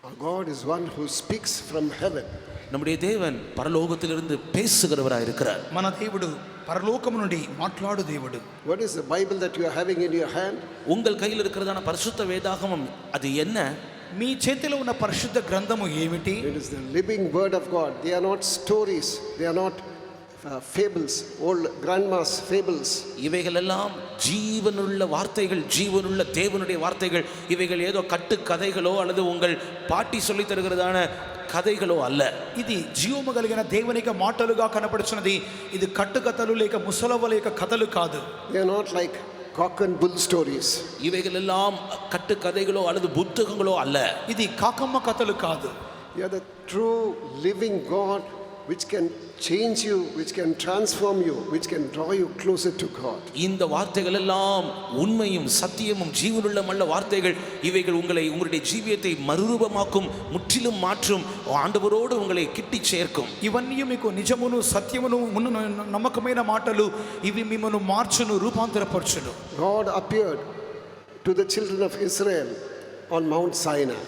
Our God is one who speaks from heaven. நம்முடைய தேவன் பரலோகத்திலிருந்து பேசுகிறவராய் இருக்கிறார். మన దేవుడు పరలోకము నుండి మాట్లాడు దేవుడు. What is the Bible that you are having in your hand? உங்கள் கையில் இருக்கிறதான பரிசுத்த வேதாகமம் அது என்ன? మీ చేతిలో ఉన్న పరిశుద్ధ గ్రంథము ఏమిటి? It is the living word of God. They are not stories, they are not fables, old grandma's fables. இவைகள் எல்லாம் ஜீவனுள்ள வார்த்தைகள், ஜீவனுள்ள தேவனுடைய வார்த்தைகள். இவைகள் ஏதோ கட்டு கதைகளோ அல்லது உங்கள் பாட்டி சொல்லி தருகிறதான కథలు అల్ల. ఇది జీవము కలిగిన దేవునికి మాటలుగా కనపడుచున్నది. ఇది కట్టుకథలు లేక ముసలవ లేక కథలు కాదు. They are not like cock and bull stories. இவைகள் எல்லாம் கட்டு கதைகளோ அல்லது புத்தகங்களோ அல்ல. ఇది కాకమ్మ కథలు కాదు. You are the true living God which can change you, which can transform you, which can draw you closer to God. இந்த வார்த்தைகள் எல்லாம் உண்மையும் சத்தியமும் ஜீவனுள்ள வார்த்தைகள். இவைகள் உங்களுடைய ஜீவியத்தை மறுரூபமாக்கும், முற்றிலும் மாற்றும், ஆண்டவரோடு உங்களை கிட்டி சேர்க்கும். ఇవన్నీ మీకు నిజమును సత్యమును నమ్మకమైన మాటలు. ఇవి మిమ్మల్ని మార్చును, రూపాంతరపరచును. God appeared to the children of Israel on Mount Sinai.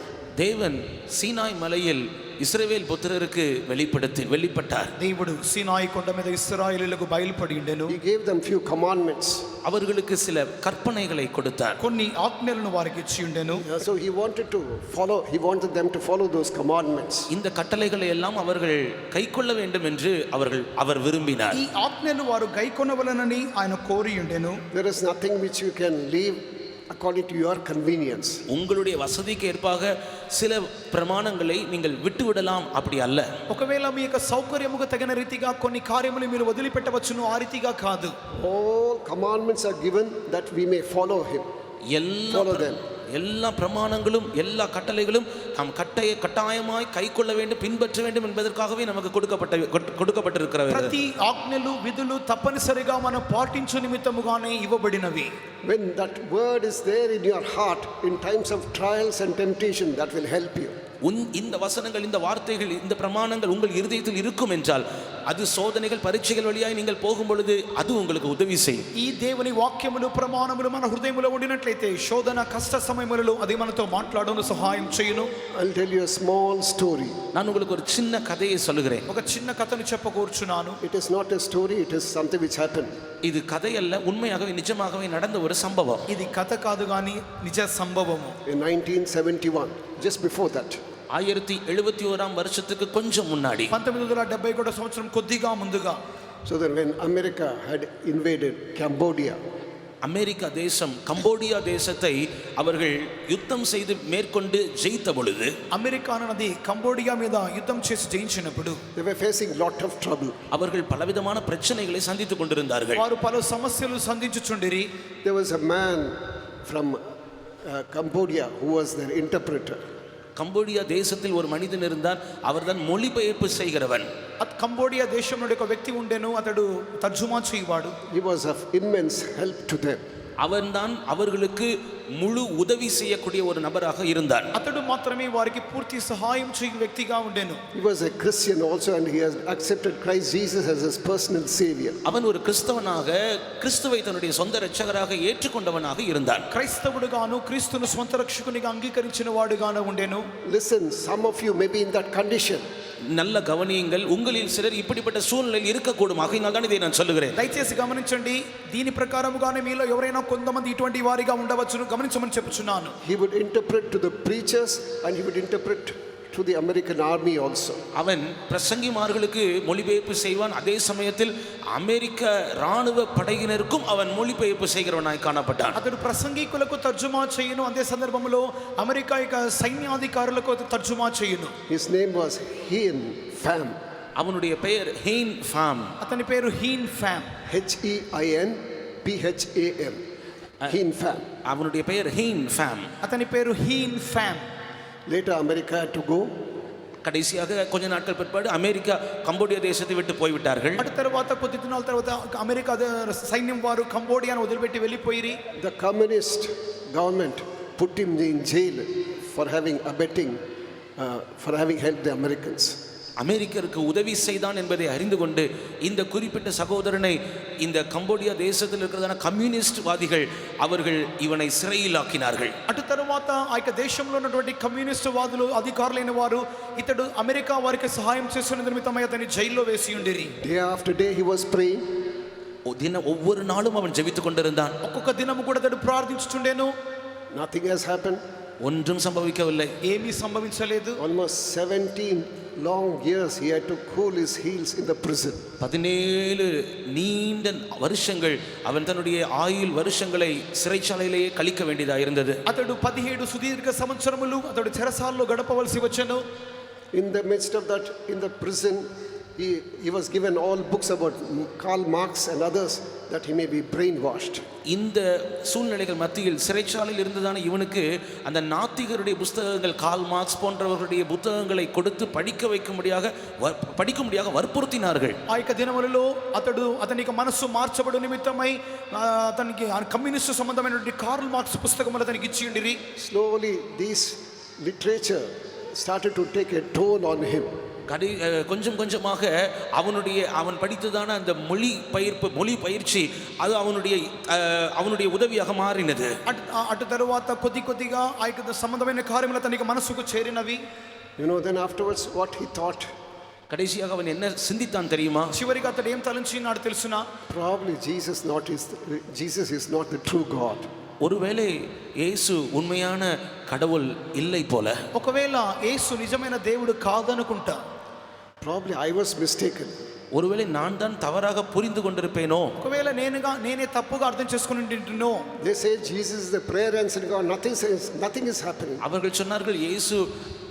தேவன் சீனாய் மலையில் இஸ்ரவேல் புத்திரருக்கு வெளிப்பட்டார். దేవుడు సీనాయి కొండ మీద ఇశ్రాయేలీయులకు బయలుపడి ఉండెను. He gave them few commandments. அவர்களுக்கு சில கற்பனைகளை கொடுத்தார். కొన్ని ఆజ్ఞలను వారికి ఇచ్చి ఉండెను. So he wanted them to follow those commandments. இந்த கட்டளைகளை எல்லாம் அவர்கள் கைக்கொள்ள வேண்டும் என்று அவர் விரும்பினார். ఈ ఆజ్ఞలు వారు గైకొనవలెనని ఆయన కోరి ఉండెను. There is nothing which you can leave according to your convenience. உங்களுடைய வசதிக்கு ஏற்பாக சில பிரமாணங்களை நீங்கள் விட்டுவிடலாம், அப்படி அல்ல. ఒకవేళ మీ యొక్క సౌకర్యముకు తగిన రీతిగా కొన్ని కార్యములు మీరు వదిలిపెట్టవచ్చును, ఆ రీతిగా కాదు. All commandments are given that we may follow him. Follow them. எல்லா பிரமாணங்களும் எல்லா கட்டளைகளும் நாம் கட்டாயமாய் கைக்கொள்ள வேண்டும், பின்பற்ற வேண்டும் என்பதற்காகவே நமக்கு கொடுக்கப்பட்டிருக்கிறது. ప్రతి ఆజ్ఞలు విధులు తప్పనిసరిగా మనం పాటించు నిమిత్తముగానే ఇవ్వబడినవి. When that word is there in your heart in times of trials and temptation, that will help you. இந்த வசனங்கள், இந்த வார்த்தைகள், இந்த பிரமாணங்கள் உங்கள் இருதயத்தில் இருக்கும் என்றால் அது சோதனைகள் பரீட்சைகள் வழியாய் நீங்கள் போகும் பொழுது அது உங்களுக்கு உதவி செய்யும். ఈ దేవుని వాక్యములు ప్రమాణములు మన హృదయములో ఉండినట్లయితే శోధన కష్ట సమయములలో అది మనతో మాట్లాడను సహాయం చేయును. I'll tell you a small story. நான் உங்களுக்கு ஒரு சின்ன கதையை சொல்லுகிறேன். ఒక చిన్న కథను చెప్పకూర్చున్నాను. It is not a story, it is something which happened. இது கதை அல்ல, உண்மையாகவே நிஜமாகவே நடந்த ஒரு சம்பவம். ఇది కథ కాదు గాని నిజ సంభవము. In 1971, just before that, 1971 வருஷத்துக்கு கொஞ்சம் முன்னாடி 1971 సంవత్సరం కొద్దిగా ముందుగా, so that when America had invaded Cambodia, America தேசம் கம்போடியா தேசத்தை அவர்கள் யுத்தம் செய்து மேற்கொண்டு ஜெயித்த பொழுது, అమెరికా అన్నది కంబోడియా మీద యుద్ధం చేసి జయించినప్పుడు they were facing lot of trouble. அவர்கள் பலவிதமான பிரச்சனைகளை சந்தித்துக் கொண்டிருந்தார்கள். వారు పలు సమస్యలు సంధించుచుండిరి. There was a man from Cambodia who was their interpreter. Cambodia தேசத்தில் ஒரு மனிதன் இருந்தார், அவர்தான் மொழிபெயர்ப்பு செய்கிறவன். కంబోడియా దేశం నుండి ఒక వ్యక్తి ఉండెను, అతడు తర్జుమా చేయవాడు. He was of immense help to them. அவன்தான் அவர்களுக்கு முழு உதவி செய்யக்கூடிய ஒரு நபராக இருந்தார். అతడు మాత్రమే వారికి పూర్తి సహాయం చేయు వ్యక్తిగా ఉండెను. He was a Christian also and he has accepted Christ Jesus as his personal savior. அவன் ஒரு கிறிஸ்தவனாக கிறிஸ்துவை தன்னுடைய சொந்த இரட்சகராக ஏற்றுக்கொண்டவனாக இருந்தான். క్రైస్తవుడుగాను క్రీస్తును స్వంత రక్షకునిగా అంగీకరించిన వాడుగాను ఉండెను. Listen, some of you may be in that condition. நல்ல கவனியுங்கள், உங்களில் சிலர் இப்படிப்பட்ட சூழ்நிலையில் இருக்கக்கூடும். ஆகையினால் தான் இதை நான் சொல்லுகிறேன். దయచేసి గమనించండి, దీని ప్రకారముగానే మీలో ఎవరైనా కొంతమంది ఇటువంటి వారిగా ఉండవచ్చును, గమనించమని చెప్పుచున్నాను. He would interpret to the preachers and he would interpret to the American army also. அவன் பிரசங்கிமார்களுக்கு மொழிபெயர்ப்பு செய்வான், அதே சமயத்தில் அமெரிக்க ராணுவ படையினருக்கும் அவன் மொழிபெயர்ப்பு செய்கிறவனாய் காணப்பட்டான். అతడు ప్రసంగికులకు తర్జుమా చేయును, అదే సందర్భంలో అమెరికా యొక్క సైన్యాధికారులకు తర్జుమా చేయును. His name was Hein Pham. அவனுடைய பெயர் ஹெயின் ஃபாம். అతని పేరు హీన్ ఫ్యామ్. HeinPham. Hein Pham. அவனுடைய பெயர் ஹெயின் ஃபாம். అతని పేరు హీన్ ఫ్యామ్. Later America had to go. கடைசியாக கொஞ்ச நாட்கள் பிற்பாடு அமெரிக்கா கம்போடியா தேசத்தை விட்டு போய்விட்டார்கள். అటు తర్వాత కొద్ది దినాల తర్వాత అమెరికా సైన్యం వారు కంబోడియాను వదిలిపెట్టి వెళ్ళిపోయిరి. The communist government put him in jail for having helped the Americans. அமெரிக்கருக்கு உதவி செய்தான் என்பதை அறிந்து கொண்டு இந்த குறிப்பிட்ட சகோதரனை இந்த கம்போடியா தேசத்தில் இருக்கிறதான கம்யூனிஸ்ட் வாதிகள் அவர்கள் இவனை சிறையில் ஆக்கினார்கள். అటు తర్వాత ఆ యొక్క దేశంలో ఉన్నటువంటి కమ్యూనిస్ట్ వాదులు అధికారులైన వారు ఇతడు అమెరికా వారికి సహాయం చేస్తున్న నిమిత్తమై అతన్ని జైల్లో వేసి ఉండిరి. Day after day he was praying. ஒவ்வொரு நாளும் அவன் ஜெபித்துக் கொண்டிருந்தான். ఒక్కొక్క దినము కూడా అతడు ప్రార్థించుచుండెను. Nothing has happened. ஒன்றும் சம்பவிக்கவில்லை. ఏమీ సంభవించలేదు. Almost 17 long years he had to cool his heels in the prison. 17 நீண்ட வருஷங்கள் அவன் தன்னுடைய ஆயுள் வருஷங்களை சிறைச்சாலையிலேயே கழிக்க வேண்டியதாக இருந்தது. అతడు 17 సుదీర్ఘ సంవత్సరములు అతడు చెరసాలలో గడపవలసి వచ్చెను. In the midst of that, in the prison, he was given all books about Karl Marx and others that he may be brainwashed. இந்த சூழ்நிலைகள் மத்தியில் சிறைச்சாலையில் இருந்ததான இவனுக்கு அந்த நாத்திகருடைய புத்தகங்கள், கால் மார்க்ஸ் போன்றவர்களுடைய புத்தகங்களை கொடுத்து படிக்கும்படியாக வற்புறுத்தினார்கள். ఆ యొక్క దినములలో అతనికి మనస్సు మార్చబడు నిమిత్తమై అతనికి కమ్యూనిస్ట్ సంబంధమైనటువంటి కార్ల్ మార్క్స్ పుస్తకములు అతనికి ఇచ్చి ఉండిరి. Slowly this literature started to take a toll on him. கொஞ்சம் கொஞ்சமாக அவன் படித்ததான அந்த மொழி பயிற்சி அது அவனுடைய உதவியாக மாறினது. అటు తరువాత కొద్దిగా ఆ యొక్క సంబంధమైన కార్యములు అతనికి మనసుకు చేరినవి. Then afterwards what he thought, கடைசியாக அவன் என்ன சிந்தித்தான் தெரியுமா? చివరిగా అతడు ఏం తలంచినాడు తెలుసునా? probably Jesus is not the true God. ஒருவேளை இயேசு உண்மையான கடவுள் இல்லை போல. ఒకవేళ యేసు నిజమైన దేవుడు కాదనుకుంటా. Probably I was mistaken. ஒருவேளை நான் தான் தவறாக புரிந்து கொண்டிருப்பேனோ. ఒకవేళ నేనే తప్పుగా అర్థం చేసుకుంటున్నానో. They say Jesus is the prayer answering God. Nothing is happening. அவர்கள் சொன்னார்கள் இயேசு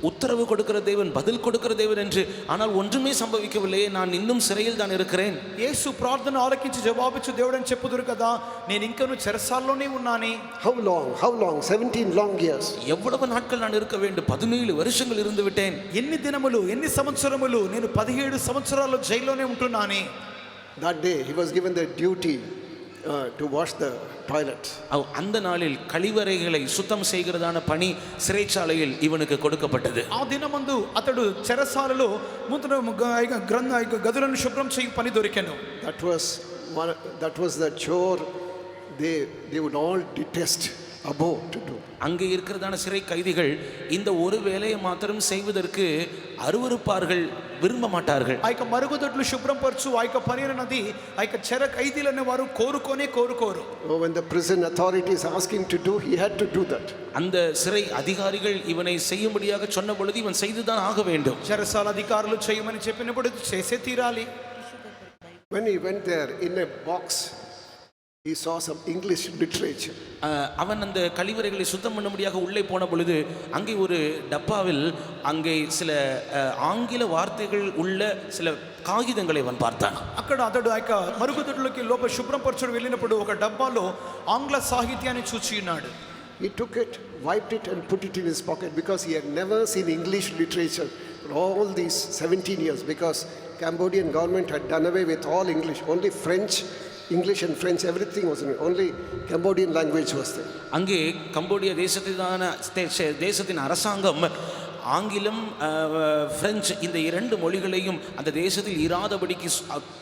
உத்தரவு கொடுக்கிற தேவன், பதில் கொடுக்கிற தேவன் என்று. ஆனால் ஒன்றுமே சம்பவிக்கவில்லையே, நான் இன்னும் சிறையில் தான் இருக்கிறேன். యేసు ప్రార్థన ఆలకించి జవాబిచ్చు దేవుడని చెప్పుదురు కదా, నేను ఇంకను చెరసాల్లోనే ఉన్నానే. How long? How long? 17 long years. எவ்வளவு நாட்கள் நான் இருக்க வேண்டும்? 17 வருஷங்கள் இருந்து விட்டேன். ఎన్ని దినములు, ఎన్ని సంవత్సరములు? నేను 17 సంవత్సరాలు జైల్లోనే ఉంటున్నానే. That day he was given the duty to wash the toilets. அந்த நாளில் கழிவறைகளை சுத்தம் செய்கிறதான பணி சிறைச்சாலையில் இவனுக்கு கொடுக்கப்பட்டது. ఆ దినమందు అతడు చెరసాలలో గదులను శుభ్రం చేయి పని దొరికెను. That was the chore they would all detest above to do. அங்கே இருக்கிறதான சிறை கைதிகள் இந்த ஒரு வேலையை மாத்திரம் செய்வதற்கு அருவருப்பார்கள், விரும்ப மாட்டார்கள். ఆ యొక్క మరుగుదొడ్లు శుభ్రం పరచు ఆ యొక్క పని అన్నది ఆ యొక్క చెర ఖైదీలనే వారు కోరుకోరు. When the prison authorities asked him to do, he had to do that. அந்த சிறை அதிகாரிகள் இவனை செய்யும்படியாக சொன்ன பொழுது இவன் செய்துதான் ஆக வேண்டும். చెరసాల అధికారులు చేయమని చెప్పినప్పుడు చేసే తీరాలి. When he went there, in a box he saw some English literature. அவன் அந்த கழிவறைகளை சுத்தம் பண்ணும்படியாக உள்ளே போன பொழுது அங்கே ஒரு டப்பாவில் அங்கே சில ஆங்கில வார்த்தைகள் உள்ள சில కాగితంகளை அவன் பார்த்தான். అక్కడ అతడు ఆ యొక్క మరుగుదొడ్లోకి లోపల శుభ్రం పరచడం వెళ్ళినప్పుడు ఒక డబ్బాలో ఆంగ్ల సాహిత్యాన్ని చూచి ఉన్నాడు. He took it, wiped it and put it in his pocket because he had never seen English literature for all these 17 years, because Cambodian government had done away with all English. Only English and French, everything was in it. Only Cambodian language was there. அங்கே Cambodia தேசத்தின் அரசாங்கம் ஆங்கிலம், French இந்த இரண்டு மொழிகளையும் அந்த தேசத்தில் இராதபடிக்கு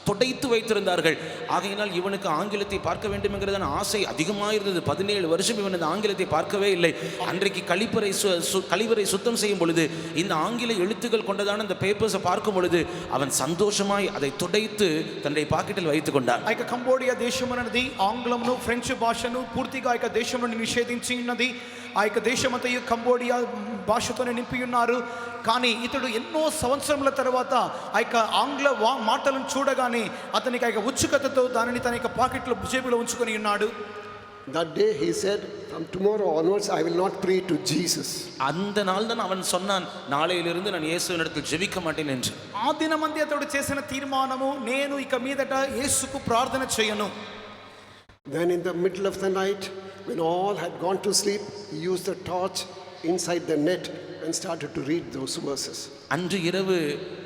துடைத்து வைத்திருந்தார்கள். ஆகையினால் இவனுக்கு ஆங்கிலத்தை பார்க்க வேண்டும் என்கிறதான ஆசை அதிகமாக இருந்தது. 17 வருஷம் இவன் அந்த ஆங்கிலத்தை பார்க்கவே இல்லை. அன்றைக்கு கழிவறை சுத்தம் செய்யும் பொழுது இந்த ஆங்கில எழுத்துக்கள் கொண்டதான அந்த பேப்பர்ஸை பார்க்கும் பொழுது அவன் சந்தோஷமாய் அதை துடைத்து தன்னுடைய பாக்கெட்டில் வைத்துக் கொண்டான். ఆ యొక్క కంబోడియా దేశం అనేది ఆంగ్లంను ఫ్రెంచ్ భాషను పూర్తిగా ఆ యొక్క దేశం నుండి నిషేధించి ఉన్నది. ఆ యొక్క దేశమంతయు కంబోడియా భాషతోనే నింపి ఉన్నారు. కానీ ఇతడు ఎన్నో సంవత్సరముల తర్వాత ఆ యొక్క ఆంగ్ల మాటలను చూడగానే అతనికి ఆ యొక్క ఉత్సుకతతో దానిని తన యొక్క పాకెట్లో జేబులో ఉంచుకొని ఉన్నాడు. That day he said, from tomorrow onwards I will not pray to Jesus. அந்த நாள் தான் அவன் சொன்னான், நாளையிலிருந்து நான் இயேசுவினிடத்தில் ஜெபிக்க மாட்டேன் என்று. ఆ దినమంది అతడు చేసిన తీర్మానము, నేను ఇక మీదట యేసుకు ప్రార్థన చేయను. Then in the middle of the night, when all had gone to sleep, he used the torch inside the net and started to read those verses. அன்று இரவு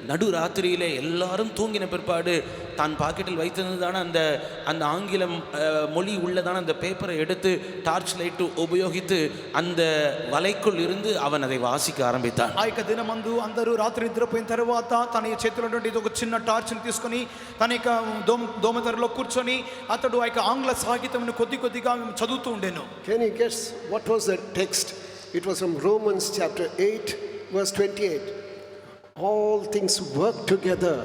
நடுராத்திரியிலே எல்லாரும் தூங்கின பிற்பாடு தான் பாக்கெட்டில் வைத்திருந்ததான அந்த ஆங்கிலம் மொழி உள்ளதான அந்த பேப்பரை எடுத்து டார்ச் லைட் உபயோகித்து அந்த வலைக்குள் இருந்து அவன் அதை வாசிக்க ஆரம்பித்தான். ఆ యొక్క దినమందు అందరూ రాత్రి నిద్రపోయిన తర్వాత తన చేతిలో నుండి ఒక చిన్న టార్చ్ని తీసుకొని తన యొక్క దోమతెరలో కూర్చొని అతడు ఆ యొక్క ఆంగ్ల సాహిత్యంను కొద్దిగా చదువుతూ ఉండేను. Can you guess what was the text? It was from Romans chapter 8 verse 28. All things work together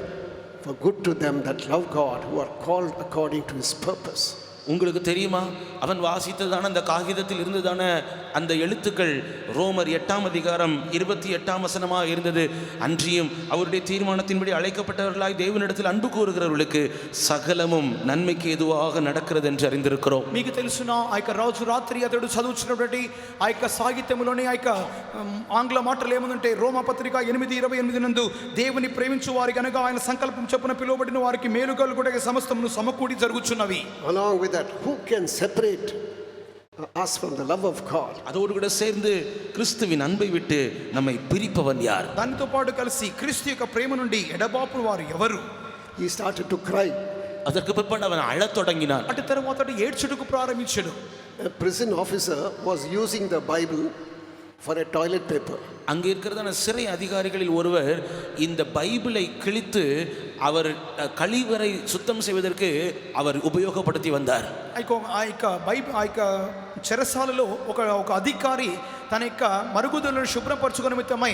for good to them that love God, who are called according to his purpose. உங்களுக்கு தெரியுமா, அவன் வாசித்ததான அந்த காகிதத்தில் இருந்ததான அந்த எழுத்துக்கள் ரோமர் 8ஆம் அதிகாரம் 28ஆம் வசனமாக இருந்தது. அன்றியும் அவருடைய தீர்மானத்தின்படி அழைக்கப்பட்டவர்களாய் தேவனிடத்தில் அன்பு கூறுகிறவர்களுக்கு சகலமும் நன்மைக்கு எதுவாக நடக்கிறது என்று அறிந்திருக்கிறோம். మీకు తెలుసున ఆ యొక్క రోజు రాత్రి అతడు చదువుతున్నటువంటి ఆ యొక్క సాహిత్యంలోని ఆ యొక్క ఆంగ్ల మాటలు ఏముందంటే రోమా పత్రిక 8:28 నందు దేవుని ప్రేమించు వారికి అనగా ఆయన సంకల్పం చొప్పున పిలువబడిన వారికి మేలుగలు కూడా సమస్తమును సమకూడి జరుగుచున్నవి. Along with that, who can separate us from the love of God? அதோடு கூட சேர்ந்து கிறிஸ்துவின் அன்பை விட்டு நம்மை பிரிப்பவன் யார்? దానితో పాటు కలిసి క్రీస్తు యొక్క ప్రేమ నుండి ఎడబాపు వారు ఎవరు? He started to cry. அதற்கு பிற்பாடு அவன் அழத் தொடங்கினான். అటు తర్వాత ఏడ్చుటకు ప్రారంభించాడు. A prison officer was using the Bible for a toilet paper. அங்கே இருக்கிறதான சிறை அதிகாரிகளில் ஒருவர் இந்த பைபிளை கிழித்து அவர் கழிவறை சுத்தம் செய்வதற்கு அவர் உபயோகப்படுத்தி வந்தார். ఆ యొక్క చెరసాలలో ఒక అధికారి తన యొక్క మరుగుదొడ్లను శుభ్రపరచుకునే నిమిత్తమై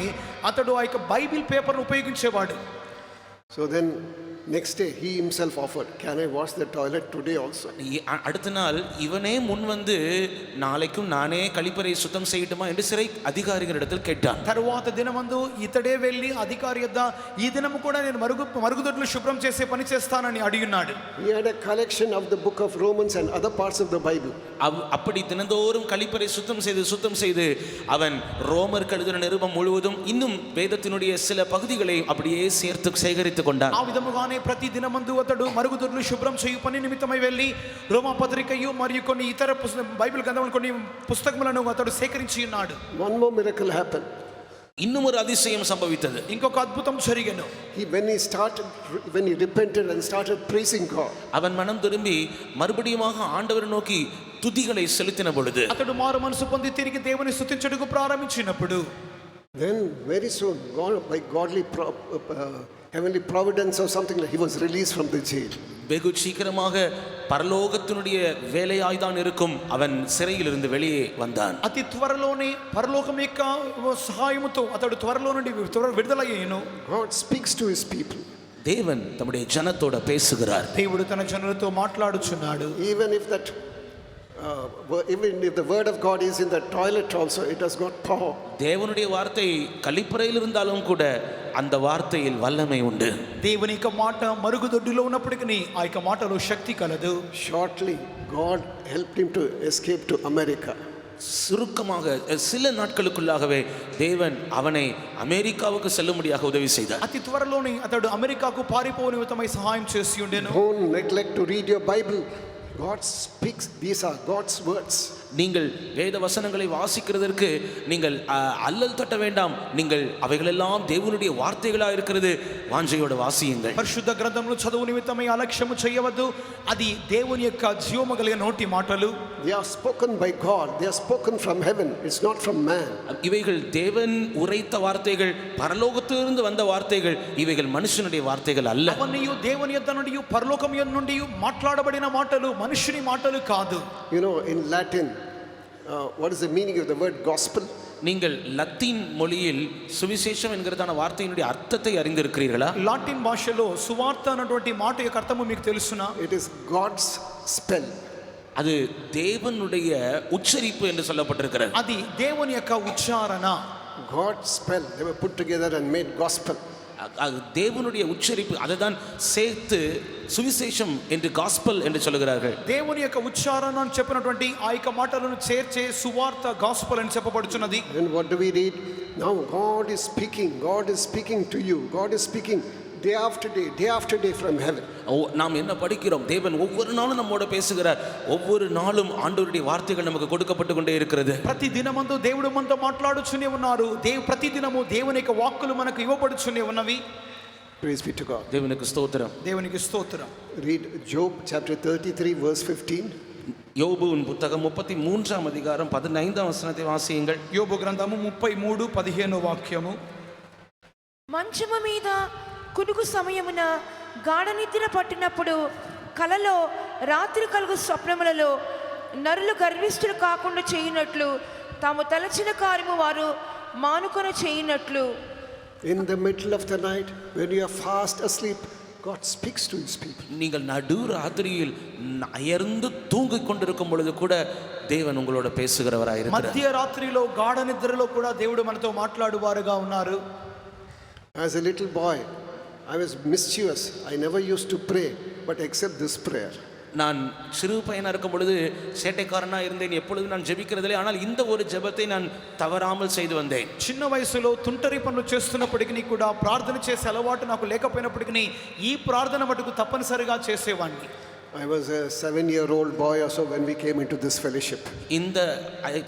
అతడు ఆ యొక్క బైబిల్ పేపర్ను ఉపయోగించేవాడు. So then Next day, he himself offered, "Can I wash the toilet today also?" அடுத்த நாள் இவனே முன் வந்து நாளைக்கும் நானே கழிப்பறை சுத்தம் செய்யட்டுமா என்று சிறை அதிகாரிகளிடத்தில் கேட்டான். తరువాత దినమందు ఇతడే వెళ్ళి అధికారి యొద్ద ఈ దినము కూడా నేను మరుగుదొడ్లు శుభ్రం చేసే పని చేస్తానని అడిగినాడు. He had a collection of the book of Romans and other parts of the Bible. அப்படி தினந்தோறும் கழிப்பறை சுத்தம் செய்து அவன் ரோமருக்கு எழுதின நிருபம் முழுவதும் இன்னும் வேதத்தினுடைய சில பகுதிகளை அப்படியே சேர்த்து சேகரித்து கொண்டான். ఆ విధముగానే ప్రతి దినమందు అతడు మరుగుదొడ్లు శుభ్రం చేయు పని నిమిత్తమై వెళ్ళి రోమా పత్రికయు మరియు కొన్ని ఇతర బైబిల్ గ్రంథములను కొన్ని పుస్తకములను అతడు సేకరించి ఉన్నాడు. One more miracle happened. இன்னும் ஒரு அதிசயம் சம்பவித்தது. ఇంకొక అద్భుతం జరిగెను. When he repented and started praising God, அவன் மனம் திரும்பி மறுபடியுமாக ஆண்டவரை நோக்கி துதிகளை செலுத்தின பொழுது అతడు మారు మనసు పొంది తిరిగి దేవుని స్తుతించుటకు ప్రారంభించినప్పుడు then very soon, God, by godly heavenly providence or something, like, he was released from the jail. வெகு சீக்கிரமாக பரலோகத்தினுடைய வேலையாய்தான் இருக்கும் அவன் சிறையிலிருந்து வெளியே வந்தான். అతి త్వరలోనే పరలోకం యొక్క సహాయముతో అతడు త్వరలో నుండి విడుదలయ్యాను. God speaks to his people. தேவன் தம்முடைய ஜனத்தோட பேசுகிறார். దేవుడు తన జనులతో మాట్లాడుచున్నాడు. Even if the word of God is in the toilet also, it has got power. தேவனுடைய வார்த்தை கழிப்பறையில் இருந்தாலும் கூட அந்த வார்த்தையில் வல்லமை உண்டு. దేవుని యొక్క మాట మరుగుదొడ్డిలో ఉన్నప్పటికీ ఆ యొక్క మాటలో శక్తి కలదు. Shortly, God helped him to escape to America. சுருக்கமாக சில நாட்களுக்குள்ளாகவே தேவன் அவனை அமெரிக்காவுக்கு செல்லும்படியாக உதவி செய்தார். అతి త్వరలోనే అతడు అమెరికాకు పారిపోవు నిమిత్తమై సహాయం చేసి ఉండెను. Don't neglect to read your Bible. God speaks. These are God's words. நீங்கள் வேத வசனங்களை வாசிக்கிறதற்கு நீங்கள் அல்லல் தட்ட வேண்டாம். நீங்கள் அவைகளெல்லாம் தேவனுடைய வார்த்தைகளாக இருக்கிறது. வாஞ்சையோட வாசியுங்கள். పరిశుద్ధ గ్రంథమును చదువు నిమిత్తమై అలక్ష్యము చేయవద్దు. అది దేవుని యొక్క జీవము కలిగిన నోటి మాటలు. They are spoken by God. They are spoken from heaven. It's not from man. இவைகள் தேவன் உரைத்த வார்த்தைகள், பரலோகத்திலிருந்து வந்த வார்த்தைகள். இவைகள் மனுஷனுடைய வார்த்தைகள் அல்ல. అవన్నీ దేవుని యొద్ద నుండి పరలోకం యొద్ద నుండి మాట్లాడబడిన మాటలు, మనుషుని మాటలు కాదు. You know, in Latin, what is the meaning of the word gospel? நீங்கள் லத்தீன் மொழியில் சுவிசேஷம் என்கிறதான வார்த்தையினுடைய அர்த்தத்தை அறிந்திருக்கிறீர்களா? లాటిన్ భాషలో సువార్త అన్నటువంటి మాట యొక్క అర్థము మీకు తెలుసునా? It is God's spell. அது தேவனுடைய உச்சரிப்பு என்று சொல்லப்பட்டிருக்கிறது. అది దేవుని యొక్క ఉచ్చారణ. God's spell. They were put together and made gospel. அது தேவனுடைய உச்சரிப்பு. அதை தான் சேர்த்து சுவிசேஷம் என்று காஸ்பல் என்று சொல்லுகிறார்கள். దేవుని యొక్క ఉచ్చారణ అని చెప్పినటువంటి ఆ యొక్క మాటలను చేర్చే సువార్త గాస్పల్ అని చెప్పబడుచున్నది. And what do we read? Now God is speaking. God is speaking to you. God is speaking day after day from heaven. நாம் என்ன படிக்கிறோம்? தேவன் ஒவ்வொரு நாளும் நம்மோட பேசுகிறார். ஒவ்வொரு நாளும் ஆண்டவருடைய வார்த்தைகள் நமக்கு கொடுக்கப்பட்டு கொண்டே இருக்கிறது. ప్రతి దినమందు దేవుడు మనతో మాట్లాడుచునే ఉన్నారు. ప్రతి దినము దేవుని యొక్క వాక్కులు మనకు ఇవ్వబడుచునే ఉన్నవి. Praise be to God. தேவனுக்கு ஸ்தோத்திரம். దేవునికి స్తోత్రం. Read Job chapter 33 verse 15. யோபுவின் புத்தகம் 33ஆம் அதிகாரம் 15ஆம் வசனத்தை வாசியுங்கள். యోబు గ్రంథము 33:15 వాక్యము. మంచము మీద కునుకు సమయమున గాఢ నిద్ర పట్టినప్పుడు కలలో రాత్రి కలుగు స్వప్నములలో నరులు గర్విష్ఠులు కాకుండా చేయనట్లు తాము తలచిన కార్యము వారు మానుకొన చేయనట్లు. In the middle of the night, when you are fast asleep, God speaks to his people. நீங்கள் நடு ராத்திரியில் அயர்ந்து தூங்கிக் கொண்டிருக்கும் பொழுது கூட தேவன் உங்களோட பேசுகிறவராக இருக்கிறார். మధ్య రాత్రిలో గాఢ నిద్రలో కూడా దేవుడు మనతో మాట్లాడువారుగా ఉన్నారు. As a little boy, I was mischievous. I never used to pray, but except this prayer. நான் சிறு பையனாக இருக்கும் பொழுது சேட்டைக்காரனாக இருந்தேன். எப்பொழுதும் நான் ஜெபிக்கிறதில்லை. ஆனால் இந்த ஒரு ஜெபத்தை நான் தவறாமல் செய்து வந்தேன். చిన్న వయసులో తుంటరి పనులు చేస్తున్నప్పటికీ కూడా ప్రార్థన చేసే అలవాటు నాకు లేకపోయినప్పటికీ ఈ ప్రార్థన మటుకు తప్పనిసరిగా చేసేవాడిని. I was a 7-year-old boy also when we came into this fellowship. இந்த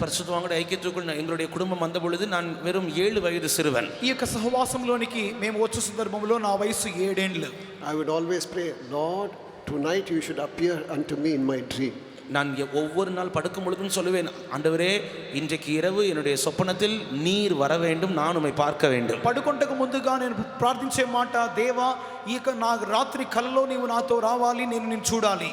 பரிசுத்தவான்களுடைய ஐக்கியத்துக்குள் எங்களுடைய குடும்பம் வந்த பொழுது நான் வெறும் 7 வயது சிறுவன். ఈ యొక్క సహవాసంలోనికి మేము వచ్చే సందర్భంలో నా వయసు 7 ఏండ్లు. I would always pray, Lord, tonight you should appear unto me in my dream. நான் ஒவ்வொரு நாள் படுக்கும் பொழுதும் சொல்லுவேன், ஆண்டவரே இன்றைக்கு இரவு என்னுடைய சொப்பனத்தில் நீர் வர வேண்டும், நான் உம்மை பார்க்க வேண்டும். పడుకొంటకు ముందుగా నేను ప్రార్థించే మాట, దేవా ఈ యొక్క నా రాత్రి కలలో నీవు నాతో రావాలి, నేను నిన్ను చూడాలి.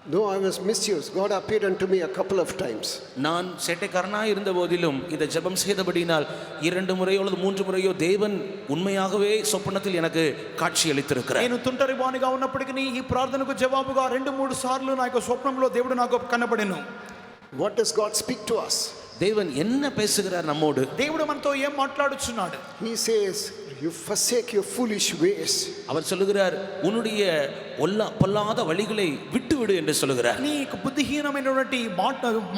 Though I was mischievous, God appeared unto me a couple of times. நான் சேட்டைக்காரனாய் இருந்த போதிலும் இதை ஜெபம் செய்தபடினால் 2 முறையோ அல்லது 3 முறையோ தேவன் உண்மையாகவே சொப்பனத்தில் எனக்கு காட்சி அளித்திருக்கிறார். నేను తుంటరివానిగా ఉన్నప్పటికీ ఈ ప్రార్థనకు జవాబుగా 2-3 సార్లు నా యొక్క స్వప్నంలో దేవుడు నాకు కనబడెను. What does God speak to us? தேவன் என்ன பேசுகிறார் நம்மோடு? దేవుడు మనతో ఏం మాట్లాడుచున్నాడు? He says, you forsake your foolish ways. அவர் சொல்லுகிறார், உன்னுடைய பொல்லாத வழிகளை விட்டுவிடு என்று சொல்லுகிறார். నీ బుద్ధిహీనమైనటువంటి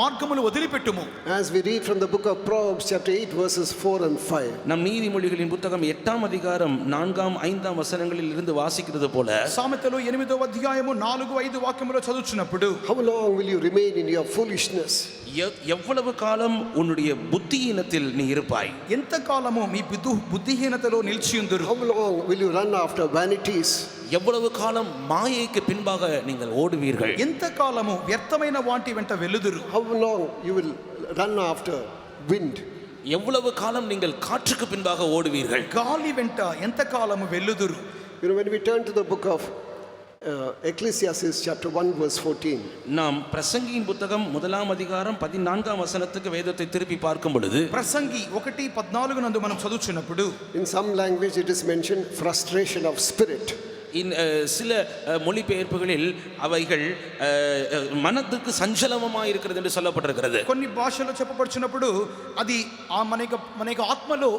మార్గములు వదిలిపెట్టుము. As we read from the book of Proverbs chapter 8 verses 4 and 5. நம் நீதிமொழிகளின் புத்தகம் 8ஆம் அதிகாரம் 4ஆம் 5ஆம் வசனங்களில் இருந்து வாசிக்கிறது போல సామెతలు 8వ అధ్యాయము 4-5 వాక్యములో చదువుచున్నప్పుడు, How long will you remain in your foolishness? எவ்வளவு காலம் உன்னுடைய புத்தியீனத்தில் நீ இருப்பாய்? ఎంత కాలము మీ బుద్ధిహీనతలో నిలిచియుందురు? How long will you run after vanities? எவ்வளவு காலம் மாயைக்கு பின்பாக நீங்கள் ஓடுவீர்கள்? ఎంత కాలము వ్యర్థమైన వాటి వెంట వెలుదురు? How long you will run after wind? எவ்வளவு காலம் நீங்கள் காற்றுக்கு பின்பாக ஓடுவீர்கள்? గాలి వెంట ఎంత కాలము వెలుదురు? You know, when we turn to the book of Ecclesiastes chapter 1 verse 14. நாம் பிரசங்கியின் புத்தகம் 1ஆம் அதிகாரம் 14ஆம் வசனத்துக்கு வேதத்தை திருப்பி பார்க்கும் பொழுது, ప్రసంగి 1:14 నందు మనం చదువుచున్నప్పుడు, In some language it is mentioned frustration of spirit. சில மொழிபெயர்ப்புகளில் அவைகள் மனதுக்கு சஞ்சலமாக இருக்கிறது என்று சொல்லப்பட்டிருக்கிறது. కొన్ని భాషల్లో చెప్పబడుచున్నప్పుడు అది మన ఆత్మలో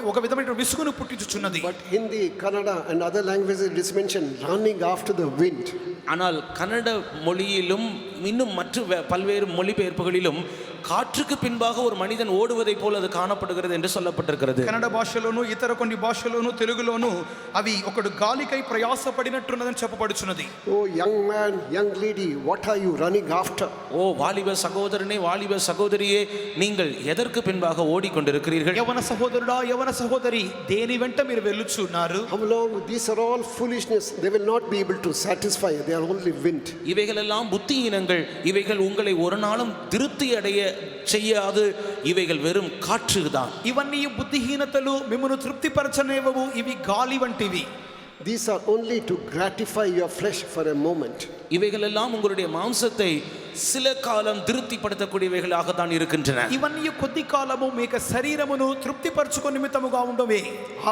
ఒక విధమైన విసుగును పుట్టించుచున్నది. But Hindi, Kannada and other languages it is mentioned running after the wind. ஆனால் கன்னட மொழியிலும் இன்னும் மற்ற பல்வேறு மொழிபெயர்ப்புகளிலும் காற்றுக்கு பின்பாக ஒரு மனிதன் ஓடுவதை போல அது காணப்படுகிறது என்று சொல்லப்பட்டிருக்கிறது. కన్నడ భాషలోను ఇతర కొన్ని భాషల్లోను తెలుగులోను అవి ఒకడు గాలికై ప్రయాసపడినట్టున్నదని చెప్పబడుచున్నది. Oh young man, young lady, what are you running after? ஓ வாலிப சகோதரனே, வாலிப சகோதரியே, நீங்கள் எதற்கு பின்பாக ஓடிக்கொண்டிருக்கிறீர்கள்? యవన సహోదరుడా, యవన సహోదరి, దేని వెంట మీరు వెళ్ళుచున్నారు? How long? These are all foolishness. They will not be able to satisfy. They are only wind. இவைகளெல்லாம் புத்தியீனங்கள். இவைகள் உங்களை ஒரு நாளும் திருப்தி அடைய செய்யாது. இவைகள் வெறும் காற்று தான். ఇవన్నీ బుద్ధిహీనతలు, మిమ్మును తృప్తిపరచనేవవు. ఇవి గాలి వంటివి. These are only to gratify your flesh for a moment. இவைகளெல்லாம் உங்களுடைய மாம்சத்தை சில காலம் திருப்திப்படுத்தக்கூடியவைகளாக தான் இருக்கின்றன. ఇవన్నీ కొద్ది కాలము మీ యొక్క శరీరమును తృప్తిపరచుకొని నిమిత్తముగా ఉండవే.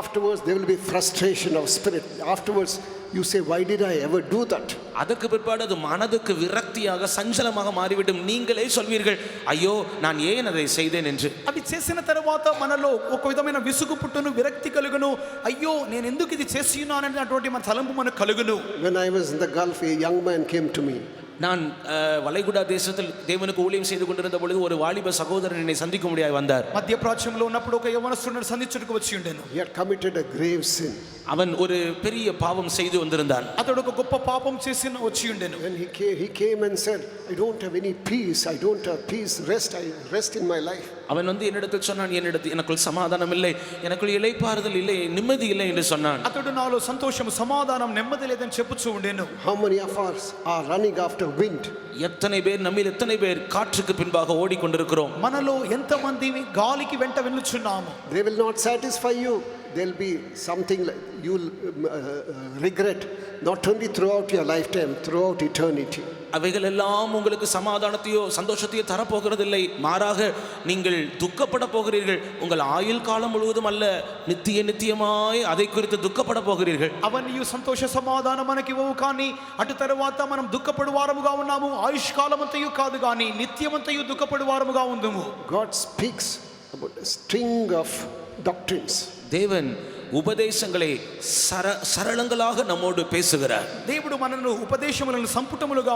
Afterwards there will be frustration of spirit. Afterwards you say, why did I ever do that? அதற்கு பிற்பாடு அது மனதுக்கு விரக்தியாக சஞ்சலமாக மாறிவிடும். நீங்களே சொல்வீர்கள், ஐயோ நான் ஏன் அதை செய்தேன் என்று. అది చేసిన తర్వాత మనలో ఒక విధమైన విసుగు పుట్టును, విరక్తి కలుగును. అయ్యో నేను ఎందుకు ఇది చేసి ఉన్నానని అటువంటి మన తలంపు మనకు కలుగును. When I was in the Gulf, a young man came to me. நான் வளைகுடா தேசத்தில் தேவனுக்கு ஊழியம் செய்து கொண்டிருந்த பொழுது ஒரு வாலிப சகோதரன் என்னை சந்திக்க முடியாது வந்தார். మధ్యప్రాచ్యంలో ఉన్నప్పుడు ఒక యవనస్తుడిని సంధించుటకు వచ్చి ఉండెను. He had committed a grave sin. அவன் ஒரு பெரிய பாவம் செய்து வந்திருந்தான். అతడు ఒక గొప్ప పాపం చేసి వచ్చి ఉండెను. When he came and said, I don't have any peace. I don't have peace. I rest in my life. அவன் வந்து என்னிடத்தில் சொன்னான், எனக்குள் சமாதானம் இல்லை, எனக்குள் இளைப்பாறுதல் இல்லை, நிம்மதி இல்லை என்று சொன்னான். అతడు నాలో సంతోషం, సమాధానం, నెమ్మది లేదని చెప్పుచూ ఉండెను. How many of us are running after wind? எத்தனை பேர் நம்மில் எத்தனை பேர் காற்றுக்கு பின்பாக ஓடிக்கொண்டிருக்கிறோம்? మనలో ఎంతమంది గాలికి వెంట వెళ్ళుచున్నాము? They will not satisfy you. There'll be something like you'll regret, not only throughout your lifetime, throughout eternity. அவைகள் எல்லாம் உங்களுக்கு சமாதானத்தையோ சந்தோஷத்தையோ தரப்போகிறதில்லை. மாறாக நீங்கள் துக்கப்பட போகிறீர்கள். உங்கள் ஆயுள் காலம் முழுவதும் அல்ல, நித்தியமாய் அதை குறித்து துக்கப்பட போகிறீர்கள். అవన్నీ సంతోష సమాధానం మనకి ఇవ్వవు, కానీ అటు తర్వాత మనం దుఃఖపడు వారముగా ఉన్నాము. ఆయుష్ కాలమంతయు కాదు, కానీ నిత్యమంతయు దుఃఖపడు వారముగా ఉందుము. God speaks about a string of doctrines. தேவன் உபதேசங்களை சரளங்களாக நம்மோடு பேசுகிறார். దేవుడు మనను ఉపదేశములను సంపుటములుగా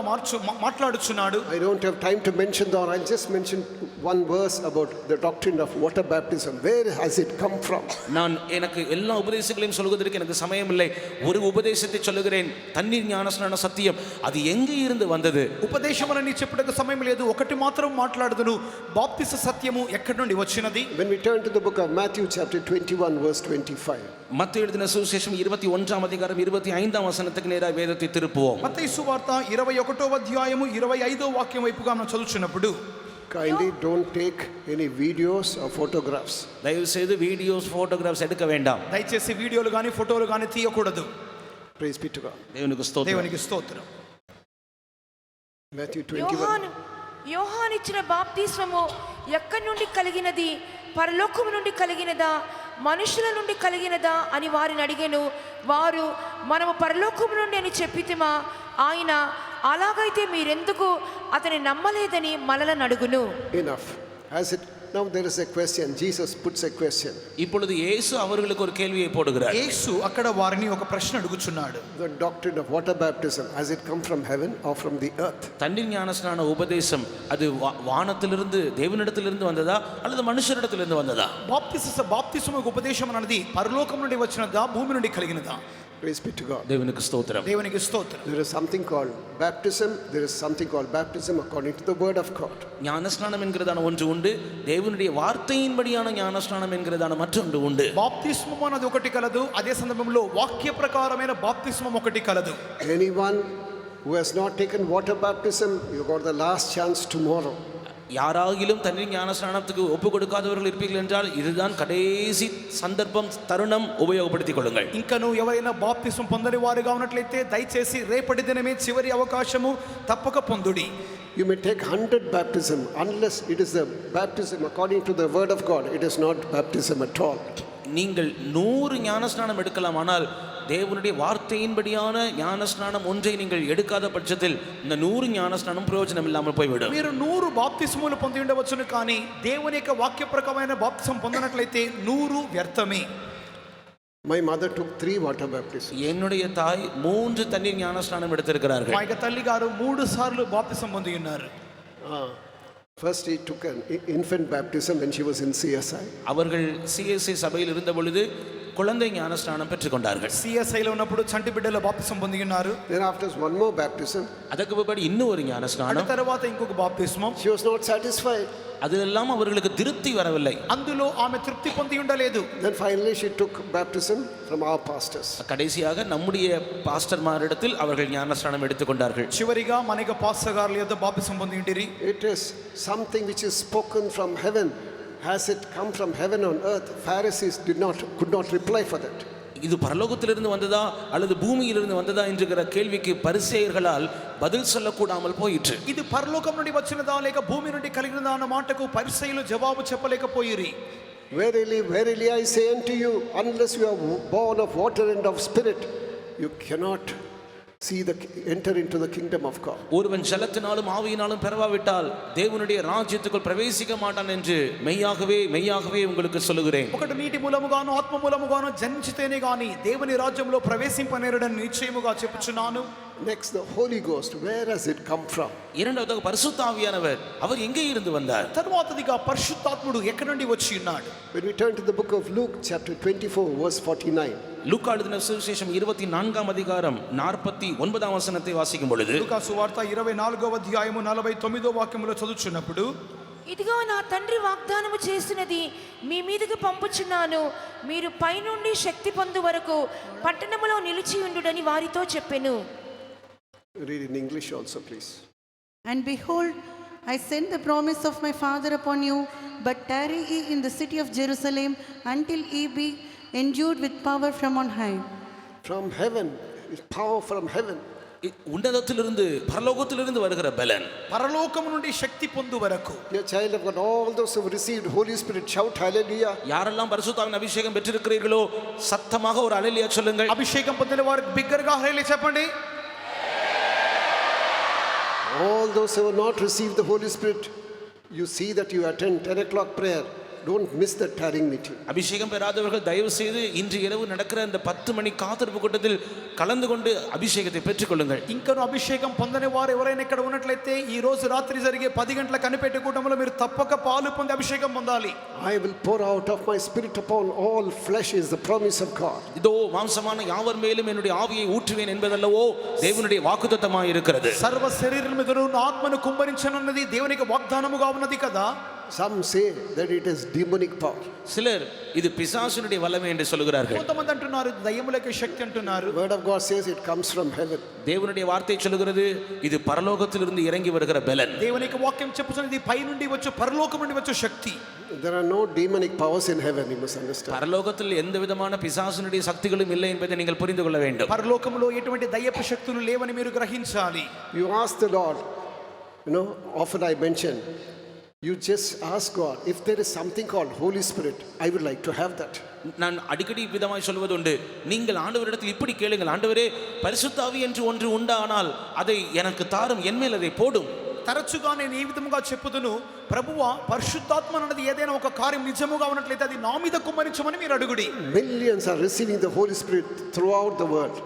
మాట్లాడుచున్నాడు. I don't have time to mention that. I'll just mention one verse about the doctrine of water baptism. Where has it come from? நான் எனக்கு எல்லா உபதேசங்களையும் சொல்வதற்கு எனக்கு சமயம் இல்லை. ஒரு உபதேசத்தை சொல்லுகிறேன், தண்ணீர் ஞானஸ்நான சத்தியம். அது எங்கே இருந்து வந்தது? ఉపదేశములని చెప్పుటకు సమయం లేదు, ఒకటి మాత్రం మాట్లాడుదును. బాప్తిస సత్యము ఎక్కడి నుండి వచ్చినది? When we turn to the book of Matthew chapter 21 verse 25. மத்தேயு எழுதின சுவிசேஷம் 21ஆம் அதிகாரம் 25ஆம் வசனத்துக்கு நேராக வேதத்தை திருப்புவோம். మత్తయి సువార్త 21వ అధ్యాయము 25వ వాక్యం వైపుగా మనం చదువుచున్నప్పుడు, Kindly don't take any videos or photographs. தயவு செய்து வீடியோஸ் போட்டோகிராஃப்ஸ் எடுக்க வேண்டாம். దయచేసి వీడియోలు కానీ ఫోటోలు కానీ తీయకూడదు. Praise be to God. தேவனுக்கு ஸ்தோத்திரம். దేవునికి స్తోత్రం. Matthew 21. యోహాను ఇచ్చిన బాప్తిస్మము ఎక్కడి నుండి కలిగినది, పరలోకము నుండి కలిగినదా, మనుషుల నుండి కలిగినదా అని వారిని అడిగాను. వారు మనము పరలోకము నుండి అని చెప్పితిమా. ఆయన అలాగైతే మీరెందుకు అతని నమ్మలేదని మనలను అడుగును. Enough. Now there is a question. Jesus puts a question. இப்பொழுது இயேசு அவர்களுக்கு ஒரு கேள்வியை போடுகிறார். యేసు అక్కడ వారిని ఒక ప్రశ్న అడుగుచున్నాడు. The doctrine of water baptism, has it come from heaven or from the earth? தண்ணீர் ஞானஸ்நான உபதேசம் அது வானத்திலிருந்து தேவனிடத்திலிருந்து வந்ததா அல்லது மனுஷரிடத்திலிருந்து வந்ததா? బాప్తిస్మ ఉపదేశం అన్నది పరలోకం నుండి వచ్చినదా, భూమి నుండి కలిగినదా? Praise be to God. దేవునికి స్తోత్రం. దేవునికి స్తోత్రం. There is something called baptism. There is something called baptism according to the word of God. ஞானஸ்நானம் என்கிறதான ஒன்று உண்டு, தேவனுடைய வார்த்தையின்படியான ஞானஸ்நானம் என்கிறதான மற்றொன்று உண்டு. బాప్తిస్మం అన్నది ఒకటి కలదు, అదే సందర్భంలో వాక్య ప్రకారమైన బాప్తిస్మం ఒకటి కలదు. Anyone who has not taken water baptism, you got the last chance tomorrow. யாராகிலும் தண்ணீர் ஞானஸ்நானத்துக்கு ஒப்பு கொடுக்காதவர்கள் இருப்பீர்கள் என்றால் இதுதான் கடைசி சந்தர்ப்பம், தருணம், உபயோகப்படுத்திக் கொள்ளுங்கள். ఇంకను ఎవరైనా బాప్తిస్మం పొందని వారుగా ఉన్నట్లయితే దయచేసి రేపటి దినమే చివరి అవకాశము, తప్పక పొందుడి. You may take 100 baptism, unless it is the baptism according to the word of God, it is not baptism at all. நீங்கள் 100 ஞானஸ்நானம் எடுக்கலாம், ஆனால் தேவனுடைய வார்த்தையின்படியான ஞானஸ்நானம் ஒன்றை நீங்கள் எடுக்காத பட்சத்தில் இந்த 100 ஞானஸ்நானம் பிரயோஜனம் இல்லாமல் போய்விடும். మీరు 100 బాప్తిస్మములు పొంది ఉండవచ్చును, కానీ దేవుని యొక్క వాక్య ప్రకారమైన బాప్తిసం పొందనట్లయితే 100 వ్యర్థమే. My mother took 3 water baptisms. என்னுடைய தாய் 3 தண்ணீர் ஞானஸ்நானம் எடுத்திருக்கிறார்கள். మా యొక్క తల్లి గారు 3 సార్లు బాప్తిసం పొంది ఉన్నారు. First he took an infant baptism when she was in CSI. அவர்கள் சிஎஸ்ஐ சபையில் இருந்த பொழுது குழந்தை ஞானஸ்நானம் பெற்றுக்கொண்டார்கள். సిఎస్ఐలో ఉన్నప్పుడు చంటి బిడ్డల బాప్తిసం పొంది ఉన్నారు. Then after one more baptism. அதற்கு பிற்பாடு இன்னும் ஒரு ஞானஸ்நானம். తర్వాత ఇంకొక బాప్తిస్మం. She was not satisfied. அதெல்லாம் அவர்களுக்கு திருப்தி வரவில்லை. అందులో ఆమె తృప్తి పొంది ఉండలేదు. Then finally she took baptism from our pastors. கடைசியாக நம்முடைய பாஸ்டர்மாரிடத்தில் அவர்கள் ஞானஸ்நானம் எடுத்துக்கொண்டார்கள். చివరిగా మనక పాస్టర్ గారి యొద్ద బాప్తిసం పొంది ఉండిరి. It is something which is spoken from heaven. Has it come from heaven on earth? Pharisees could not reply for that. இது பரலோகத்திலிருந்து வந்ததா அல்லது பூமியிலிருந்து வந்ததா என்கிற கேள்விக்கு பரிசேயர்களால் பதில் சொல்லக்கூடாமல் போயிற்று. ఇది పరలోకం నుండి వచ్చినదా లేక భూమి నుండి కలిగినదా అన్న మాటకు పరిసయ్యులు జవాబు చెప్పలేకపోయిరి. Verily, verily I say unto you, unless you are born of water and of spirit, you cannot enter into the kingdom of God. ஒருவன் ஜலத்தினாலும் ஆவியினாலும் பிறவாவிட்டால் தேவனுடைய ராஜ்யத்துக்குள் பிரவேசிக்க மாட்டான் என்று மெய்யாகவே மெய்யாகவே உங்களுக்கு சொல்லுகிறேன். ఒకటి నీటి మూలముగాను ఆత్మ మూలముగాను జన్మించితేనే గాని దేవుని రాజ్యంలో ప్రవేశింపనేరడని నిశ్చయముగా చెప్పుచున్నాను. Next, the Holy Ghost, where has it come from? இரண்டாவதாக பரிசுத்த ஆவியானவர் அவர் எங்கே இருந்து வந்தார்? తరువాతదిగా పరిశుద్ధాత్ముడు ఎక్కడి నుండి వచ్చి ఉన్నాడు? When we turn to the book of Luke chapter 24 verse 49. லூக்கா எழுதின சுவிசேஷம் 24ஆம் அதிகாரம் 49ஆம் வசனத்தை வாசிக்கும் பொழுது, లూకా సువార్త 24వ అధ్యాయము 49వ వాక్యములో చదువుచున్నప్పుడు, ఇదిగో నా తండ్రి వాగ్దానము చేసినది మీ మీదకి పంపుచున్నాను, మీరు పైనుండి శక్తి పొందు వరకు పట్టణములో నిలిచి ఉండుడని వారితో చెప్పెను. Read in English also, please. And behold, I send the promise of my Father upon you, but tarry ye in the city of Jerusalem until ye be endued with power from on high. From heaven, is power from heaven. உன்னதத்திலிருந்து பரலோகத்திலிருந்து வருகிற பலன், పరలోకము నుండి శక్తి పొందు వరకు. Dear child of God, all those who have received Holy Spirit, shout hallelujah. யாரெல்லாம் பரிசுத்தாவின் அபிஷேகம் பெற்றிருக்கிறீர்களோ சத்தமாக ஒரு அல்லேலூயா சொல்லுங்கள். అభిషేకం పొందిన వారు బిగ్గరగా హల్లెలూయా చెప్పండి. All those who have not received the Holy Spirit, you see that you attend 10 o'clock prayer. Don't miss that tarrying meeting. அபிஷேகம் பெறாதவர்கள் தயவு செய்து இன்று இரவு நடக்கிற அந்த 10 மணி காத்திருப்பு கூட்டத்தில் கலந்து கொண்டு அபிஷேகத்தை பெற்றுக்கொள்ளுங்கள். ఇంకను అభిషేకం పొందని వారు ఎవరైనా ఇక్కడ ఉన్నట్లయితే ఈ రోజు రాత్రి జరిగే 10 గంటల కనిపెట్టే కూటంలో మీరు తప్పక పాలు పొంది అభిషేకం పొందాలి. I will pour out of my spirit upon all flesh is the promise of God. இதோ மாம்சமான யாவர் மேலும் என்னுடைய ஆவியை ஊற்றுவேன் என்பதல்லவோ தேவனுடைய வாக்குத்தத்தமாய் இருக்கிறது. సర్వ శరీరం మీదను నా ఆత్మను కుమ్మరించనున్నది దేవునికి వాగ్దానముగా ఉన్నది కదా. Some say that it is demonic power. சிலர் இது பிசாசுனுடைய வல்லமை என்று சொல்கிறார்கள். కొంతమంది అంటున్నారు దయ్యములకి శక్తి అంటున్నారు. Word of God says it comes from heaven. தேவனுடைய வார்த்தை சொல்கிறது இது பரலோகத்திலிருந்து இறங்கி வருகிற பலன். దేవునికి వాక్యం చెప్పుచున్నది పై నుండి వచ్చు పరలోకం నుండి వచ్చు శక్తి. There are no demonic powers in heaven, you must understand. பரலோகத்தில் எந்த விதமான பிசாசுனுடைய சக்திகளும் இல்லை என்பதை நீங்கள் புரிந்து கொள்ள வேண்டும். పరలోకములో ఎటువంటి దయ్యపు శక్తులు లేవని మీరు గ్రహించాలి. You ask the Lord, You know, often I mention, you just ask God, if there is something called Holy Spirit, I would like to have that. நான் அடிக்கடி விதமாய் சொல்வதுண்டு, நீங்கள் ஆண்டவரிடத்தில் இப்படி கேளுங்கள், ஆண்டவரே பரிசுத்த ஆவி என்று ஒன்று உண்டானால் அதை எனக்கு தாரும், என்மேல் அதை போடும். తరచుగా నేను ఈ విధముగా చెప్పుదును, ప్రభువా పరిశుద్ధాత్మ అన్నది ఏదైనా ఒక కార్యం నిజముగా ఉన్నట్లయితే అది నా మీద కుమ్మరించమని మీరు అడుగుడి. Millions are receiving the Holy Spirit throughout the world.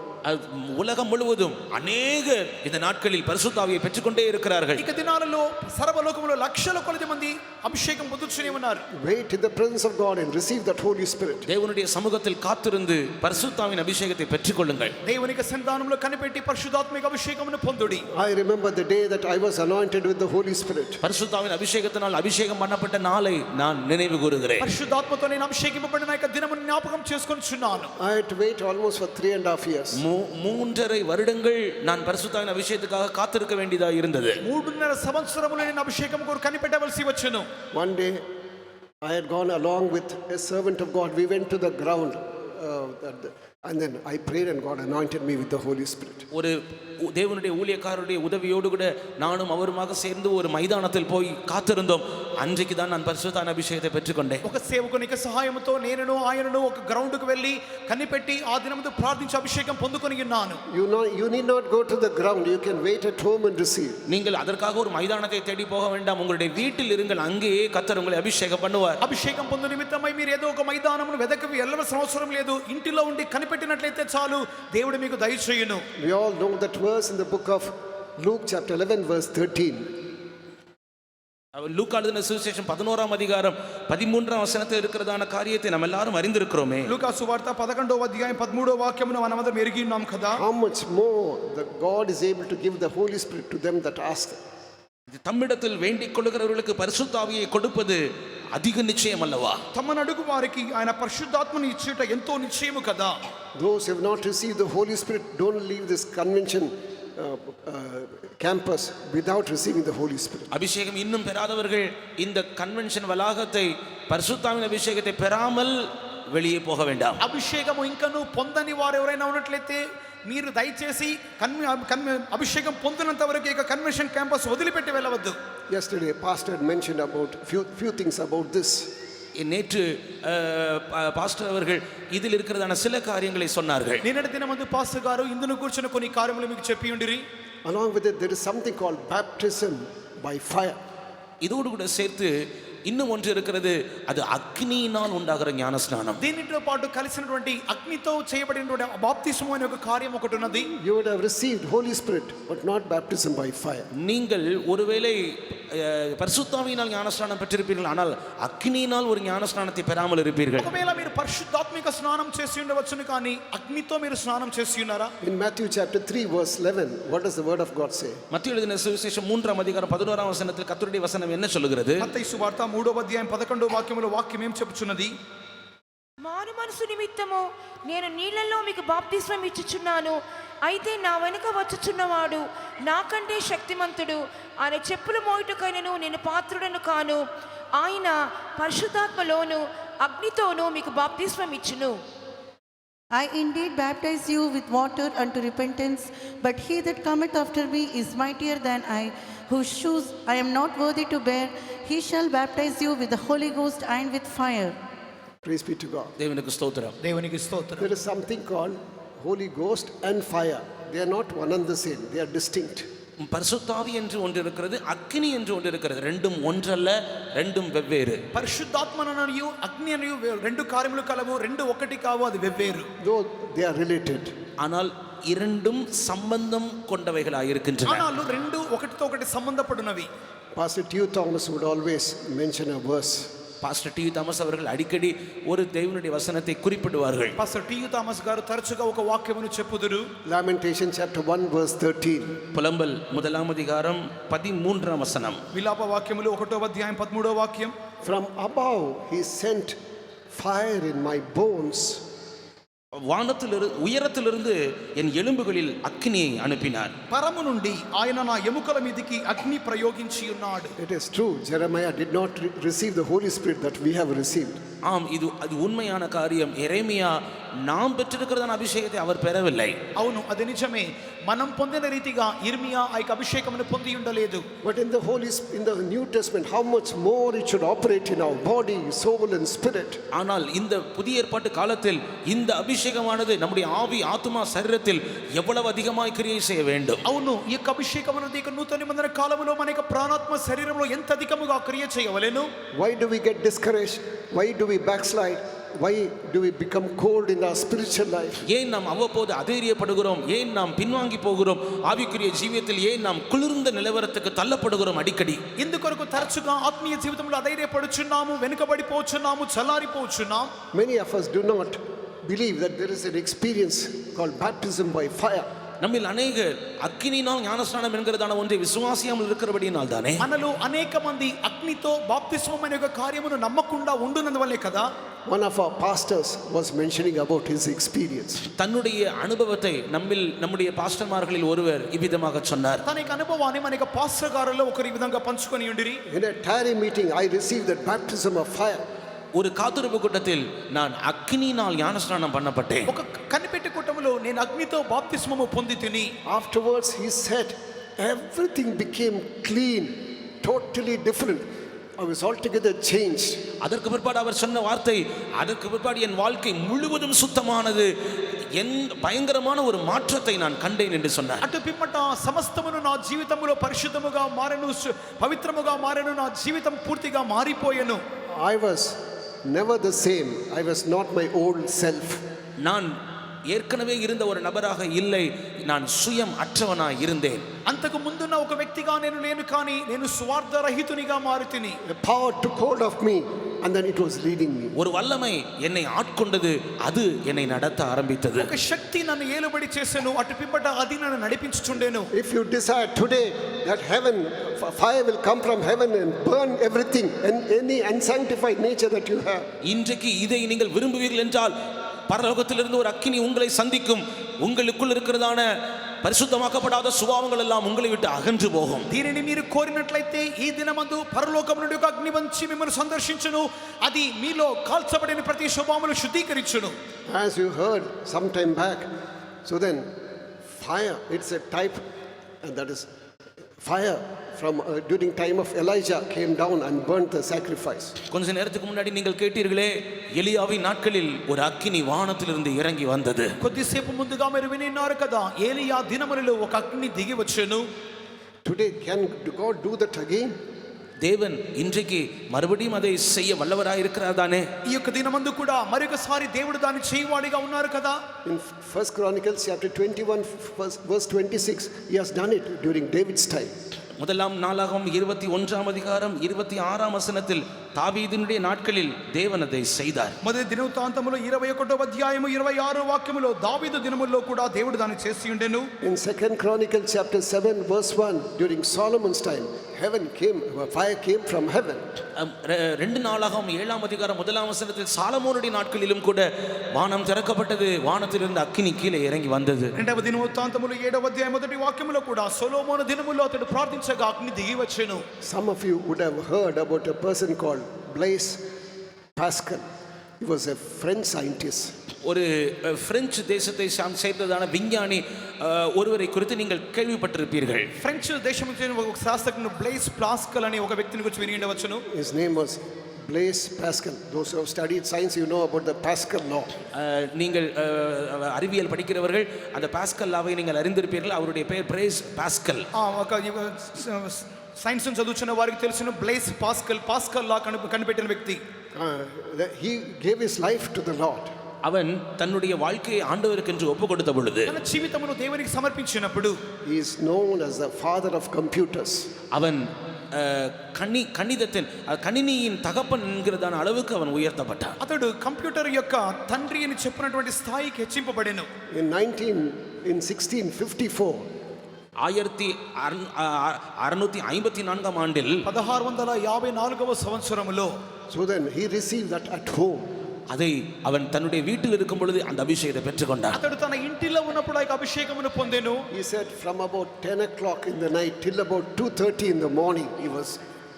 உலகம் முழுவதும் அநேகர் இந்த நாட்களில் பரிசுத்த ஆவியை பெற்றுக்கொண்டே இருக்கிறார்கள். ఇక దినాలలో సర్వలోకములో లక్షల కొలది మంది అభిషేకం పొందుతూనే ఉన్నారు. Wait in the presence of God and receive that Holy Spirit. தேவனுடைய சமூகத்தில் காத்திருந்து பரிசுத்த ஆவியின் அபிஷேகத்தை பெற்றுக்கொள்ளுங்கள். దేవునికి సన్నిధానంలో కనిపెట్టి పరిశుద్ధాత్మిక అభిషేకమును పొందుడి. I remember the day that I was anointed with the Holy Spirit. பரிசுத்த ஆவியின் அபிஷேகத்தினால் அபிஷேகம் பண்ணப்பட்ட நாளை நான் நினைவு கூறுகிறேன். పరిశుద్ధాత్మతో నేను అభిషేకింపబడిన యొక్క దినమును జ్ఞాపకం చేసుకొనుచున్నాను. I had to wait almost for 3.5 years. 3.5 வருடங்கள் நான் பரிசுத்த ஆவியின் அபிஷேகத்துக்காக காத்திருக்க வேண்டியதா இருந்தது. 3.5 సంవత్సరములు నేను అభిషేకం కొరకు కనిపెట్టవలసి వచ్చెను. One day I had gone along with a servant of God. We went to the ground and then I prayed and God anointed me with the Holy Spirit. ஒரு தேவனுடைய ஊழியக்காரருடைய உதவியோடு கூட நானும் அவருமாக சேர்ந்து ஒரு மைதானத்தில் போய் காத்திருந்தோம். அன்றைக்கு தான் நான் பரிசுத்த ஆவியின் அபிஷேகத்தை பெற்றுக்கொண்டேன். ఒక సేవకునికి సహాయముతో నేనును ఆయనను ఒక గ్రౌండ్ కు వెళ్లి కనిపెట్టి ఆ దినముతో ప్రార్థించి అభిషేకం పొందుకొని ఉన్నాను. You need not go to the ground. You can wait at home and receive. நீங்கள் அதற்காக ஒரு மைதானத்தை தேடி போக வேண்டாம். உங்களுடைய வீட்டில் இருங்கள், அங்கேயே கர்த்தர் உங்களை அபிஷேகம் பண்ணுவார். అభిషేకం పొందు నిమిత్తమై మీరు ఏదో ఒక మైదానమును వెదకి వెళ్ళవలసిన అవసరం లేదు. ఇంటిలో ఉండి కనిపెట్టినట్లయితే చాలు, దేవుడు మీకు దయచేయును. We all know that verse in the book of Luke chapter 11 verse 13. லூக்கா எழுதின சுவிசேஷம் 11ஆம் அதிகாரம் 13ஆம் வசனத்தில் இருக்கிறதான காரியத்தை நாம் எல்லாரும் அறிந்திருக்கிறோமே. లూకా సువార్త 11వ అధ్యాయం 13వ వాక్యమును మనమందరం ఎరిగి ఉన్నాం కదా. How much more that God is able to give the Holy Spirit to them that ask. தம்மிடத்தில் வேண்டிக் கொள்ளுகிறவர்களுக்கு பரிசுத்த ஆவியை கொடுப்பது அதிக நிச்சயம் அல்லவா? తమను అడుగు వారికి ఆయన పరిశుద్ధాత్మను ఇచ్చుట ఎంతో నిశ్చయము కదా. Those who have not received the Holy Spirit don't leave this convention campus without receiving the Holy Spirit. அபிஷேகம் இன்னும் பெறாதவர்கள் இந்த கன்வென்ஷன் வளாகத்தை பரிசுத்த ஆவியின் அபிஷேகத்தை பெறாமல் வெளியே போக வேண்டாம். అభిషేకము ఇంకను పొందని వారు ఎవరైనా ఉన్నట్లయితే మీరు దయచేసి అభిషేకం పొందినంత వరకు ఇక కన్వెన్షన్ క్యాంపస్ వదిలిపెట్టి వెళ్ళవద్దు. Yesterday pastor had mentioned about few things about this. நேற்று பாஸ்டர் அவர்கள் இதில் இருக்கிறதான சில காரியங்களை சொன்னார்கள். నిన్నటి దినమందు పాస్టర్ గారు ఇందును కూర్చున్న కొన్ని కార్యములు మీకు చెప్పి ఉండిరి. Along with it there is something called baptism by fire. இதோடு கூட சேர்த்து இன்னும் ஒன்று இருக்கிறது, அது అగ్నిயினால் உண்டாகிற ஞானஸ்நானம். దీనితో పాటు కలిసినటువంటి అగ్నితో చేయబడినటువంటి బాప్తిస్మం అనే ఒక కార్యం ఒకటి ఉన్నది. You would have received Holy Spirit but not baptism by fire. நீங்கள் ஒருவேளை பரிசுத்த ஆவியினால் ஞானஸ்நானம் பெற்றிருப்பீர்கள், ஆனால் అగ్నిயினால் ஒரு ஞானஸ்நானத்தை பெறாமல் இருப்பீர்கள். ఒకవేళ మీరు పరిశుద్ధాత్మిక స్నానం చేసి ఉండవచ్చును, కానీ అగ్నితో మీరు స్నానం చేసి ఉన్నారా? In Matthew chapter 3 verse 11, what does the word of God say? மத்தேயு எழுதின சுவிசேஷம் 3ஆம் அதிகாரம் 11ஆம் வசனத்தில் கர்த்தருடைய வசனம் என்ன சொல்லுகிறது? మత్తయి సువార్త 3వ అధ్యాయం 11వ వాక్యములో వాక్యం ఏం చెప్పుచున్నది? మారు మనసు నిమిత్తము నేను నీళ్ళల్లో మీకు బాప్తిస్మం ఇచ్చుచున్నాను, అయితే నా వెనుక వచ్చుచున్నవాడు నాకంటే శక్తిమంతుడు, ఆయన చెప్పులు మోయుటకైనను నేను పాత్రుడను కాను, ఆయన పరిశుద్ధాత్మలోను అగ్నితోనూ మీకు బాప్తిస్మం ఇచ్చును. I indeed baptize you with water unto repentance, but he that cometh after me is mightier than I, whose shoes I am not worthy to bear. He shall baptize you with the Holy Ghost and with fire. Praise be to God. தேவனுக்கு ஸ்தோத்திரம். దేవునికి స్తోత్రం. There is something called Holy Ghost and fire. They are not one and the same. They are distinct. பரிசுத்த ஆவி என்று ஒன்று இருக்கிறது, அக்னி என்று ஒன்று இருக்கிறது. ரெண்டும் ஒன்றல்ல, ரெண்டும் வெவ்வேறு. పరిశుద్ధాత్మననియు అగ్ని అనియు రెండు కార్యములు కలవు, రెండు ఒకటి కావు, అది వెవ్వేరు. Though they are related. ஆனால் இரண்டும் சம்பந்தம் கொண்டவைகளாக இருக்கின்றன. ఆనాలు రెండు ఒకటితో ఒకటి సంబంధపడినవి. Pastor T.U. Thomas would always mention a verse. Pastor T Thomas அவர்கள் அடிக்கடி ஒரு தேவனுடைய வசனத்தை குறிப்பிடுவார்கள். పాస్టర్ టి.యు. థామస్ గారు తరచుగా ఒక వాక్యమును చెప్పుదురు. Lamentation chapter 1 verse 13. புலம்பல் 1ஆம் அதிகாரம் 13ஆம் வசனம். విలాప వాక్యములు 1వ అధ్యాయం 13వ వాక్యం. From above he sent fire in my bones. வானத்திலிருந்து உயரத்திலிருந்து என் எலும்புகளில் அக்னியை அனுப்பினார். పరము నుండి ఆయన నా ఎముకల మీదికి అగ్ని ప్రయోగించి ఉన్నాడు. It is true, Jeremiah did not receive the Holy Spirit that we have received. ஆம், அது உண்மையான காரியம். எரேமியா நாம் பெற்றிருக்கிறதான அபிஷேகத்தை அவர் பெறவில்லை. అవును అది నిజమే, మనం పొందిన రీతిగా ఇర్మియా ఆ యొక్క అభిషేకమును పొంది ఉండలేదు. But in the New Testament, how much more it should operate in our body, soul and spirit. ஆனால் இந்த புதிய ஏற்பாட்டு காலத்தில் இந்த அபிஷேகமானது நம்முடைய ஆவி, ஆத்துமா, சரீரத்தில் எவ்வளவு அதிகமாய் கிரியை செய்ய வேண்டும். అవును, ఈ యొక్క అభిషేకం అనేది ఇక నూతన నిబంధన కాలంలో మన యొక్క ప్రాణాత్మ శరీరంలో ఎంత అధికముగా క్రియ చేయవలెను. Why do we get discouraged? Why do we backslide? Why do we become cold in our spiritual life? ஏன் நாம் அவ்வப்போது அதேரியப்படுகிறோம்? ஏன் நாம் பின்வாங்கி போகிறோம்? ஆவிக்குரிய ஜீவியத்தில் ஏன் நாம் குளிர்ந்த நிலவரத்துக்கு தள்ளப்படுகிறோம் அடிக்கடி? ఎందుకొరకు తరచుగా ఆత్మీయ జీవితంలో అధైర్యపడుచున్నాము, వెనుకబడిపోచున్నాము, చల్లారిపోచున్నాం. Many of us do not believe that there is an experience called baptism by fire. நம்மில் அநேகர் அக்கினினால் ஞானஸ்நானம் என்கிறதான ஒன்றை விசுவாசியாமல் இருக்கிறபடியினால் தானே మనలో అనేక మంది అగ్నితో బాప్తిస్మం అనే ఒక కార్యమును నమ్మకుండా ఉండునందువల్లే కదా. One of our pastors was mentioning about his experience. தன்னுடைய அனுபவத்தை நம்முடைய பாஸ்டர்மார்களில் ஒருவர் இவ்விதமாக சொன்னார். తన యొక్క అనుభవాన్ని మన యొక్క పాస్టర్ గారులో ఒకరి విధంగా పంచుకొని ఉండిరి. In a tarry meeting, I received that baptism of fire. ஒரு காத்துருப்பு கூட்டத்தில் நான் அக்கினியினால் ஞானஸ்நானம் பண்ணப்பட்டேன். ఒక కనిపెట్టి కూటములో నేను అగ్నితో బాప్తిస్మము పొంది తిని. Afterwards he said everything became clean, totally different. I was altogether changed. அதற்கு பிற்பாடு அவர் சொன்ன வார்த்தை, அதற்கு பிற்பாடு என் வாழ்க்கை முழுவதும் சுத்தமானது, என் பயங்கரமான ஒரு மாற்றத்தை நான் கண்டேன் என்று சொன்னார். అటు పిమ్మట సమస్తమును నా జీవితములో పరిశుద్ధముగా మారెను, పవిత్రముగా మారెను, నా జీవితం పూర్తిగా మారిపోయెను. I was never the same. I was not my old self. நான் ஏற்கனவே இருந்த ஒரு நபராக இல்லை, நான் சுயம் அற்றவனாய் இருந்தேன். అంతకు ముందున్న ఒక వ్యక్తిగా నేను లేను, కానీ నేను స్వార్థ రహితునిగా మారుతిని. The power took hold of me and then it was leading me. ஒரு வல்லமை என்னை ஆட்கொண்டது, அது என்னை நடத்த ஆரம்பித்தது. ఒక శక్తి నన్ను ఏలుబడి చేసెను, అటు పిమ్మట అది నన్ను నడిపించుచుండెను. If you desire today that heaven, fire will come from heaven and burn everything and any unsanctified nature that you have. இன்றைக்கு இதை நீங்கள் விரும்புவீர்கள் என்றால் பரலோகத்திலிருந்து ஒரு அக்கினி உங்களை சந்திக்கும். உங்களுக்குள் இருக்கிறதான పరిశుద్ధమాக்கப்படாத சுபாவங்கள் எல்லாம் உங்களை விட்டு அகன்று போகும். దీనిని మీరు కోరినట్లయితే ఈ దినమందు పరలోకము నుండి ఒక అగ్ని వచ్చి మిమ్మల్ని సందర్శించును, అది మీలో కాల్చబడిన ప్రతి స్వభావమును శుద్ధీకరించును. As you heard some time back, so then fire, it's a type, and that is fire from during time of Elijah came down and burnt the sacrifice. கொஞ்ச நேரத்துக்கு முன்னாடி நீங்கள் கேட்டீர்களே, எலியாவின் நாட்களில் ஒரு அக்கினி வானத்திலிருந்து இறங்கி வந்தது. కొద్దిసేపు ముందుగా మీరు వినిన్నారు కదా, ఏలియా దినములలో ఒక అగ్ని దిగి వచ్చెను. Today can God do that again? தேவன் இன்றைக்கு மறுபடியும் அதை செய்ய வல்லவராய் இருக்கிறார் தானே. ఈ యొక్క దినమందు కూడా మరొకసారి దేవుడు దాన్ని చేయవాడిగా ఉన్నారు కదా. In 1 Chronicles chapter 21 verse 26, he has done it during David's time. முதலாம் நாளாகமம் 21ஆம் அதிகாரம் 26ஆம் வசனத்தில் தாவீதினுடைய நாட்களில் தேவன் அதை செய்தார். మొదటి దినవృత్తాంతములో 21వ అధ్యాయము 26వ వాక్యములో దావీదు దినముల్లో కూడా దేవుడు దాన్ని చేసి ఉండెను. In 2 Chronicles chapter 7 verse 1, during Solomon's time, fire came from heaven. ரெண்டு நாளாகமம் 7ஆம் அதிகாரம் 1ஆம் வசனத்தில் சாலமோனுடைய நாட்களிலும் கூட வானம் திறக்கப்பட்டது, வானத்திலிருந்து அக்கினி கீழே இறங்கி வந்தது. రెండవ దినవృత్తాంతములో 7వ అధ్యాయం మొదటి వాక్యములో కూడా సొలొమోను దినములో అతడు ప్రార్థించగా అగ్ని దిగి వచ్చెను. Some of you would have heard about a person called Blaise Pascal. He was a French scientist. ஒரு பிரெஞ்சு தேசத்தை சேர்ந்ததான விஞ்ஞானி ஒருவரை குறித்து நீங்கள் கேள்விப்பட்டிருப்பீர்கள். ఫ్రెంచ్ దేశం చెందిన ఒక శాస్త్రజ్ఞుడు బ్లైస్ పాస్కల్ అనే ఒక వ్యక్తిని గురించి విని ఉండవచ్చును. His name was Blaise Pascal. Those who have studied science, you know about the Pascal law. நீங்கள் அறிவியல் படிக்கிறவர்கள் அந்த பாஸ்கல் லாவை நீங்கள் அறிந்திருப்பீர்கள். அவருடைய பெயர் பிளேஸ் பாஸ்கல். ఒక సైన్స్ చదువుతున్న వారికి తెలుసును బ్లైస్ పాస్కల్ లా కనిపెట్టిన వ్యక్తి. He gave his life to the Lord. அவன் தன்னுடைய வாழ்க்கையை ஆண்டவருக்கு என்று ஒப்பு கொடுத்த பொழுது తన జీవితమును దేవునికి సమర్పించినప్పుడు He is known as the father of computers. அவன் கணினியின் தகப்பன் என்கிறதான அளவுக்கு அவன் உயர்த்தப்பட்டான். అతడు కంప్యూటర్ యొక్క తండ్రి అని చెప్పినటువంటి స్థాయికి హెచ్చింపబడెను. In 1654 1654ஆம் ஆண்டில் 1654వ సంవత్సరములో so then he received that at home. அதை அவன் தன்னுடைய வீட்டில் இருக்கும் பொழுது அந்த அபிஷேகத்தை பெற்றுக்கொண்டான். అతడు తన ఇంటిలో ఉన్నప్పుడు ఆ అభిషేకమును పొందెను. He said from about 10 o'clock in the night till about 2:30 in the morning he was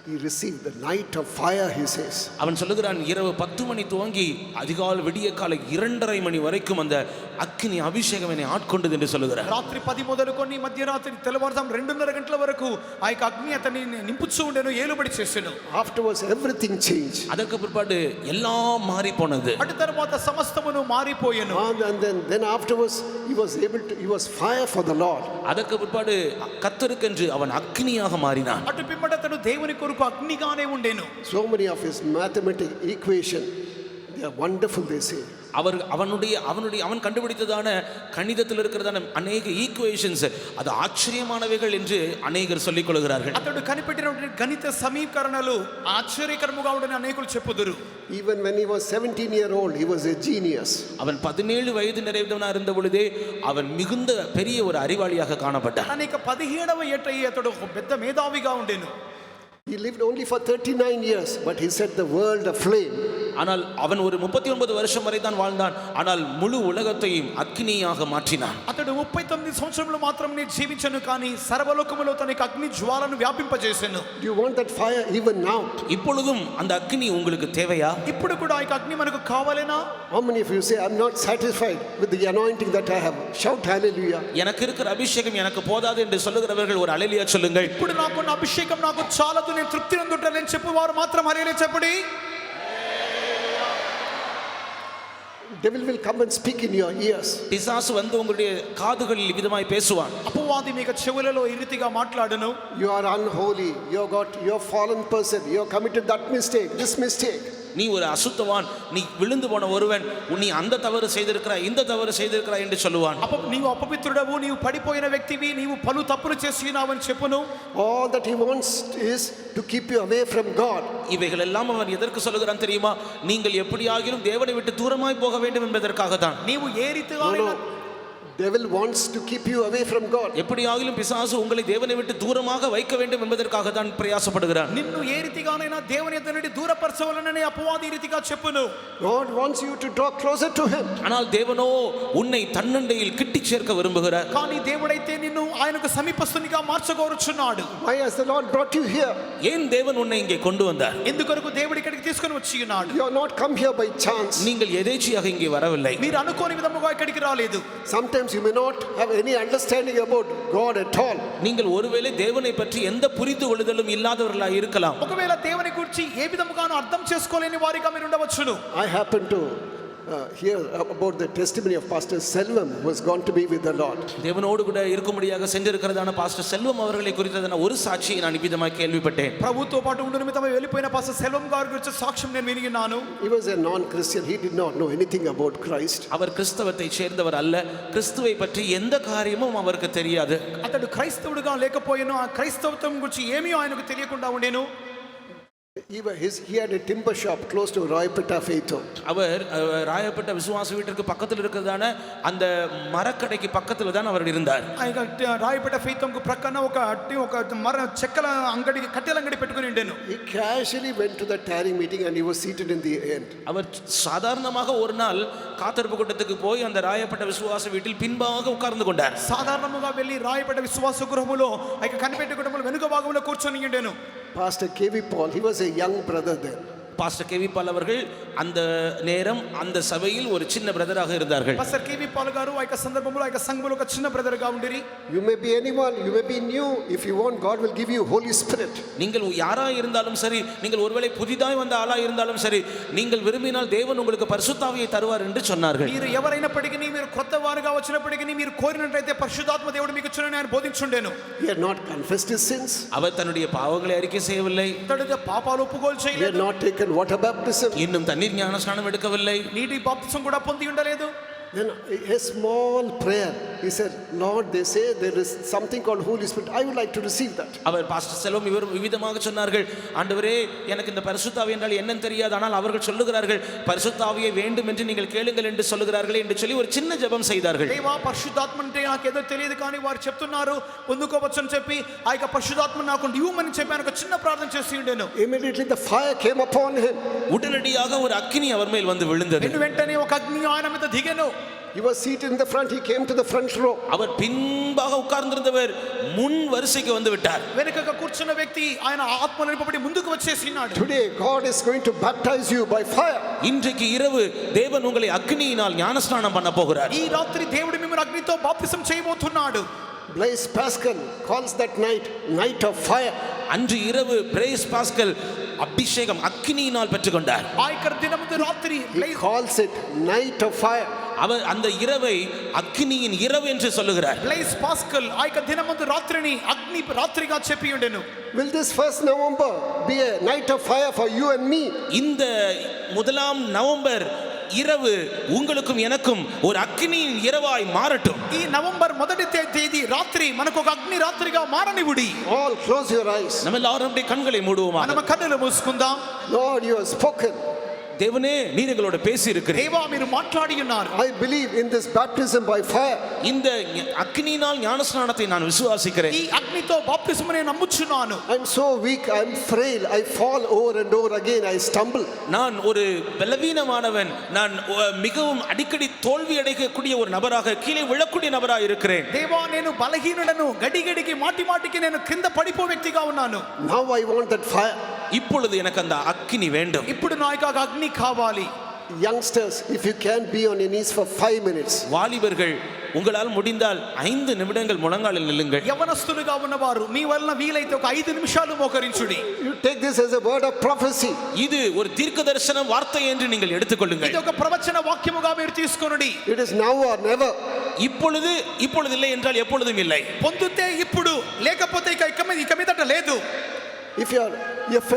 he received the night of fire, he says. அவன் சொல்லுகிறான், இரவு 10 மணி துவங்கி அதிகாலை விடிய காலை 2:30 மணி வரைக்கும் அந்த అగ్ని అభిషేకం என்னை ఆட்కొండது என்று சொல்லுகிறார். రాత్రి 10 మొదలుకొని మధ్యరాత్రి తెల్లవారుజాము 2:30 గంటల వరకు ఆ యొక్క అగ్ని అతన్ని నింపుచూ ఉండెను, ఏలుబడి చేసెను. Afterwards, everything changed. அதற்கு பிற்பாடு எல்லாம் மாறி போனது. అటు తర్వాత సమస్తమును మారిపోయెను. And then afterwards, he was fire for the Lord. அதற்கு பிற்பாடு கர்த்தருக்கென்று அவன் அக்னியாக மாறினான். అటు పిమ్మట అతడు దేవుని కొరకు అగ్నిగానే ఉండెను. So many of his mathematical equation, they are wonderful, they say. அவன் கண்டுபிடித்ததான கணிதத்தில் இருக்கிறதான அநேக ஈக்குவேஷன்ஸ் அது ஆச்சரியமானவைகள் என்று அநேகர் சொல்லிக் கொள்கிறார்கள். అతడు కనిపెట్టిన గణిత సమీకరణలు ఆశ్చర్యకరముగా ఉండని అనేకులు చెప్పుదురు. Even when he was 17-year-old, he was a genius. அவன் 17 வயது நிறைந்தவனாக இருந்த பொழுதே அவன் மிகுந்த பெரிய ஒரு அறிவாளியாக காணப்பட்டான். అనేక 17వ ఏట అతడు ఒక పెద్ద మేధావిగా ఉండెను. He lived only for 39 years, but he set the world aflame. ஆனால் அவன் ஒரு 39 வருஷம் வரை தான் வாழ்ந்தான். ஆனால் முழு உலகத்தையும் அக்னியாக மாற்றினான். అతడు 39 సంవత్సరములు మాత్రమే జీవించను, కానీ సర్వలోకములో తనకి అగ్ని జ్వాలను వ్యాపింపజేసెను. Do you want that fire even now? இப்பொழுதும் அந்த அக்னி உங்களுக்கு தேவையா? ఇప్పుడు కూడా ఆ అగ్ని మనకు కావాలేనా? How many of you say, I'm not satisfied with the anointing that I have? Shout hallelujah. எனக்கு இருக்கிற அபிஷேகம் எனக்கு போதாது என்று சொல்லுகிறவர்கள் ஒரு அல்லேலூயா சொல்லுங்கள். ఇప్పుడు నాకున్న అభిషేకం నాకు చాలదు, నేను తృప్తి నందుటలేని చెప్పువారు మాత్రం హల్లెలూయా చెప్పండి. Devil will come and speak in your ears. பிசாசு வந்து உங்களுடைய காதுகளில் விதமாய் பேசுவான். అపవాది మీకు చెవులలో ఈ రీతిగా మాట్లాడును. You are unholy. You're fallen person. You have committed that mistake, this mistake. நீ ஒரு அசுத்தவான், நீ விழுந்து போன ஒருவன், நீ அந்த தவறு செய்திருக்கிறாய், இந்த தவறு செய்திருக்கிறாய் என்று சொல்லுவான். నీవు అపవిత్రుడవు, నీవు పడిపోయిన వ్యక్తివి, నీవు పలు తప్పులు చేసినావని చెప్పును. All that he wants is to keep you away from God. இவைகள் எல்லாம் அவன் எதற்கு சொல்லுகிறான் தெரியுமா? நீங்கள் எப்படியாகிலும் தேவனை விட்டு தூரமாய் போக வேண்டும் என்பதற்காக தான். నీవు ఏ రీతిగా Devil wants to keep you away from God. எப்படியாகிலும் பிசாசு உங்களை தேவனை விட்டு தூரமாக வைக்க வேண்டும் என்பதற்காக தான் பிரயாசப்படுகிறான். నిన్ను ఏ రీతిగానైనా దేవుని యొద్ద నుండి దూరపరచవలనని అపవాది ఈ రీతిగా చెప్పును. God wants you to draw closer to him. ஆனால் தேவனோ உன்னை தன்னண்டையில் கிட்டி சேர்க்க விரும்புகிறார். కానీ దేవుడైతే నిన్ను ఆయనకు సమీపస్తునిగా మార్చగోరుచున్నాడు. Why has the Lord brought you here? ஏன் தேவன் உன்னை இங்கே கொண்டு வந்தார்? ఎందుకొరకు దేవుడు ఇక్కడికి తీసుకొని వచ్చి ఉన్నాడు? You are not come here by chance. நீங்கள் எதேச்சையாக இங்கே வரவில்லை. మీరు అనుకోని విధముగా ఇక్కడికి రాలేదు. Sometimes you may not have any understanding about God at all. நீங்கள் ஒருவேளை தேவனை பற்றி எந்த புரிந்து கொள்ளுதலும் இல்லாதவர்களாக இருக்கலாம். ఒకవేళ దేవుని గురించి ఏ విధముగానూ అర్థం చేసుకోలేని వారిగా మీరు ఉండవచ్చును. I happen to hear about the testimony of Pastor Selvam, who has gone to be with the Lord. தேவனோடு கூட இருக்கும்படியாக சென்றிருக்கிறதான பாஸ்டர் செல்வம் அவர்களை குறித்ததான ஒரு சாட்சியை நான் விதமாக கேள்விப்பட்டேன். ప్రభుతో పాటు ఉండు నిమిత్తమై వెళ్ళిపోయిన పాస్టర్ సెల్వం గారి గురించి సాక్ష్యం నేను వినిగినాను. He was a non-Christian. He did not know anything about Christ. அவர் கிறிஸ்தவத்தை சேர்ந்தவர் அல்ல. கிறிஸ்துவை பற்றி எந்த காரியமும் அவருக்கு தெரியாது. అతడు క్రైస్తవుడిగా లేకపోయాను. ఆ క్రైస్తవత్వం గురించి ఏమీ ఆయనకు తెలియకుండా ఉండేను. He had a timber shop close to Rayapetta Faith Home. அவர் ராயப்பட்ட விசுவாச வீட்டிற்கு பக்கத்தில் இருக்கிறதான அந்த மரக்கடைக்கு பக்கத்தில் தான் அவர் இருந்தார். రాయపేట ఫెయిత్ హోమ్ కు ప్రక్కన ఒక మర చెక్కల అంగడి కట్టెల అంగడి పెట్టుకొని ఉండేను. He casually went to the tarrying meeting and he was seated in the end. அவர் சாதாரணமாக ஒரு நாள் காத்திருப்பு கூட்டத்துக்கு போய் அந்த ராயப்பட்ட விசுவாச வீட்டில் பின்பாக உட்கார்ந்து கொண்டார். సాధారణంగా వెళ్ళి రాయపేట విశ్వాస గృహములో ఆ కనిపెట్టే కుటుంబంలో వెనుక భాగంలో కూర్చొని ఉండేను. Pastor K.V. Paul, he was a young brother then. Pastor K V Paul அவர்கள் அந்த நேரம் அந்த சபையில் ஒரு சின்ன பிரதராக இருந்தார்கள். பாஸ்டர் கேவி பால் గారు ఆ సందర్భంలో ఆ సంఘములో ఒక చిన్న బ్రదర్ గా ఉండిరి. You may be anyone, you may be new. If you want, God will give you Holy Spirit. நீங்கள் யாராக இருந்தாலும் சரி, நீங்கள் ஒருவேளை புதிதாய் வந்த ஆளாக இருந்தாலும் சரி, நீங்கள் விரும்பினால் தேவன் உங்களுக்கு பரிசுத்தாவியை தருவார் என்று சொன்னார்கள். మీరు ఎవరైనప్పటికీ మీరు కొత్త వారుగా వచ్చినప్పటికీ మీరు కోరినట్లయితే పరిశుద్ధాత్మ దేవుడు మీకు ఇచ్చునని ఆయన బోధించుండెను. He had not confessed his sins. அவர் தன்னுடைய பாவங்களை அறிக்கை செய்யவில்லை. తన పాపాలు ఒప్పుకోలు చేయలేదు. He had not taken water baptism. இன்னும் தண்ணீர் ஞானஸ்நானம் எடுக்கவில்லை. నీటి బాప్తిసం కూడా పొంది ఉండలేదు. Then a small prayer. He said, Lord, they say there is something called Holy Spirit. I would like to receive that. அவர் பாஸ்டர் செல்வம் இவர் விவிதமாக சொன்னார்கள், ஆண்டவரே எனக்கு இந்த பரிசுத்தாவி என்றால் என்னன்னு தெரியாது, ஆனால் அவர்கள் சொல்லுகிறார்கள் பரிசுத்தாவியை வேண்டும் என்று நீங்கள் கேளுங்கள் என்று சொல்லுகிறார்கள் என்று சொல்லி ஒரு சின்ன ஜெபம் செய்தார்கள். దేవా పరిశుద్ధాత్మ అంటే నాకేదో తెలియదు కానీ వారు చెప్తున్నారు పొందుకోవచ్చు అని చెప్పి ఆ యొక్క పరిశుద్ధాత్మ నాకు ఇవ్వమని చెప్పి ఆయన ఒక చిన్న ప్రార్థన చేసి ఉండేను. Immediately the fire came upon him. உடனடியாக ஒரு அக்கினி அவர் மேல் வந்து விழுந்தது. వెంటనే ఒక అగ్ని ఆయన మీద దిగెను. He was seated in the front. He came to the front row. அவர் பின்பாக உட்கார்ந்திருந்தவர் முன் வரிசைக்கு வந்து விட்டார். వెనుకగా కూర్చున్న వ్యక్తి ఆయన ఆత్మ నింపబడి ముందుకు వచ్చేసినాడు. Today God is going to baptize you by fire. இன்றைக்கு இரவு தேவன் உங்களை அக்னியினால் ஞானஸ்நானம் பண்ண போகிறார். ఈ రాత్రి దేవుడు మిమ్మల్ని అగ్నితో బాప్తిసం చేయబోతున్నాడు. Blaise Pascal calls that night night of fire. அன்று இரவு பிளேஸ் பாஸ்கல் அபிஷேகம் அக்னியினால் பெற்றுக்கொண்டார். ఆ యొక్క దినమున రాత్రి He calls it night of fire. அவர் அந்த இரவை అగ్నిயின் இரவு என்று சொல்லுகிறார். బ్లైస్ పాస్కల్ ఆ యొక్క దినమున రాత్రిని అగ్ని రాత్రిగా చెప్పి ఉండెను. Will this 1st November be a night of fire for you and me? இந்த 1 நவம்பர் இரவு உங்களுக்கும் எனக்கும் ஒரு அக்னியின் இரவாய் மாறட்டும். ఈ నవంబర్ మొదటి తేదీ రాత్రి మనకు ఒక అగ్ని రాత్రిగా మారనివుడి. All close your eyes. நம்ம எல்லாரும் நம்முடைய கண்களை மூடுவோமா? మనం కన్నులు మూసుకుందాం. Lord, you have spoken. தேவனே நீர் எங்களோட பேசி இருக்கிறீர். దేవా మీరు మాట్లాడి ఉన్నారు. I believe in this baptism by fire. இந்த அக்னியினால் ஞானஸ்நானத்தை நான் விசுவாசிக்கிறேன். ఈ అగ్నితో బాప్తిసము నేను నమ్ముచున్నాను. I'm so weak, I'm frail, I fall over and over again, I stumble. நான் ஒரு பலவீனமானவன், நான் மிகவும் அடிக்கடி தோல்வி அடையக்கூடிய ஒரு நபராக, கீழே விழக்கூடிய நபராக இருக்கிறேன். దేవా నేను బలహీనుడను, గడిగడికి మాటికి నేను కింద పడిపో వ్యక్తిగా ఉన్నాను. Now I want that fire. இப்பொழுது எனக்கு அந்த அக்னி வேண்டும். ఇప్పుడు నాకు ఆ అగ్ని కావాలి. Youngsters, if you can be on your knees for 5 minutes. வாலிபர்கள் உங்களால் முடிந்தால் 5 நிமிடங்கள் முழங்காலில் நில்லுங்கள். యవనస్తులుగా ఉన్నవారు మీ వలన వీలైతే ఒక 5 నిమిషాలు మోకరించుడి. You take this as a word of prophecy. இது ஒரு தீர்க்கதரிசன வார்த்தை என்று நீங்கள் எடுத்துக்கொள்ளுங்கள். ఇది ఒక ప్రవచన వాక్యముగా మీరు తీసుకొనుడి. It is now or never. இப்பொழுது இல்லை என்றால் எப்பொழுதும் இல்லை. పొందుతే ఇప్పుడు, లేకపోతే ఇక మీదట లేదు. If you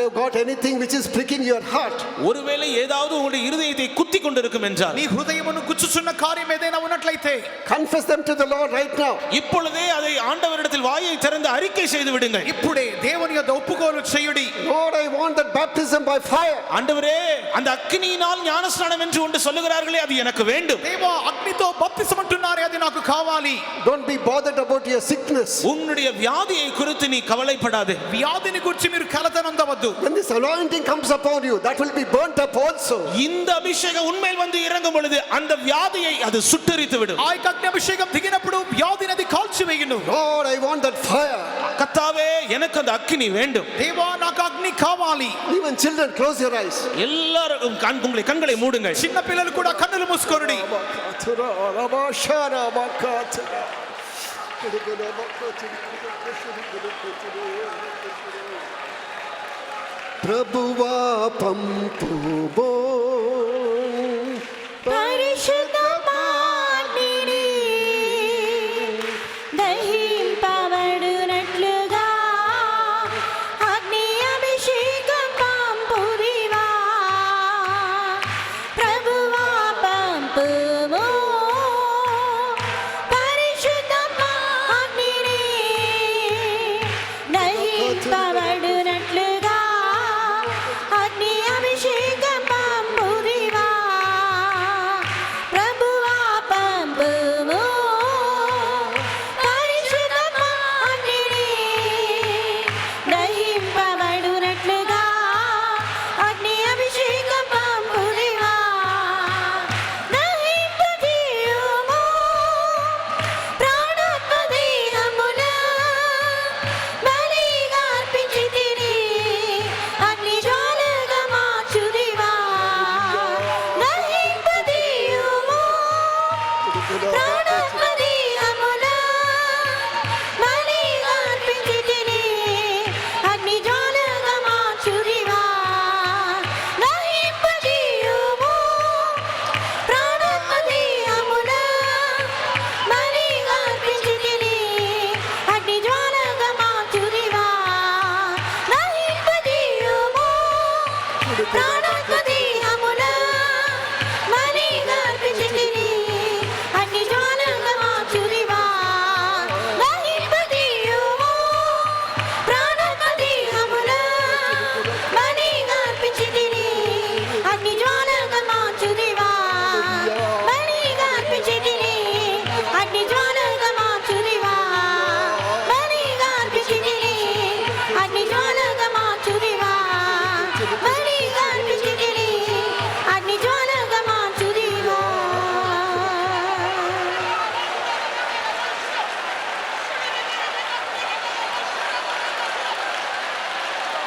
have got anything which is pricking your heart, ஒருவேளை ஏதாவது உங்களுடைய இருதயத்தை குத்தி கொண்டிருக்கும் என்றால், మీ హృదయమును గుచ్చుచున్న కార్యం ఏదైనా ఉన్నట్లయితే confess them to the Lord right now. இப்பொழுதே அதை ஆண்டவரிடத்தில் வாயை திறந்து அறிக்கை செய்து விடுங்கள். ఇప్పుడే దేవుని యొద్ద ఒప్పుకోలు చేయుడి. Lord, I want that baptism by fire. ஆண்டவரே, அந்த அக்கினியினால் ஞானஸ்நானம் என்று ஒன்று சொல்லுகிறார்களே, அது எனக்கு வேண்டும். దేవా అగ్నితో బాప్తిసం అంటున్నారే, అది నాకు కావాలి. Don't be bothered about your sickness. உன்னுடைய வியாதியை குறித்து நீ கவலைப்படாதே. వ్యాధిని గురించి మీరు కలత నొందవద్దు. When this anointing comes upon you, that will be burnt up also. இந்த அபிஷேகம் உன்மேல் வந்து இறங்கும் பொழுது அந்த வியாதியை அது சுட்டெரித்து விடும். ఆ యొక్క అగ్ని అభిషేకం దిగినప్పుడు వ్యాధిని అది కాల్చివేయును. Lord, I want that fire. கர்த்தாவே, எனக்கு அந்த அக்கினி வேண்டும். దేవా నాకు అగ్ని కావాలి. Even children, close your eyes. எல்லாரும் உங்களுடைய கண்களை மூடுங்கள். చిన్న పిల్లలు కూడా కన్నులు మూసుకోండి. ప్రభువా పంపుబో పరిశుద్ధమాగ్నిని దహింపబడునట్లుగా అగ్ని అభిషేకం పంపుదివా. ప్రభువా పంపుము పరిశుద్ధమాగ్నిని దహింపబడునట్లుగా అగ్ని అభిషేకం పంపు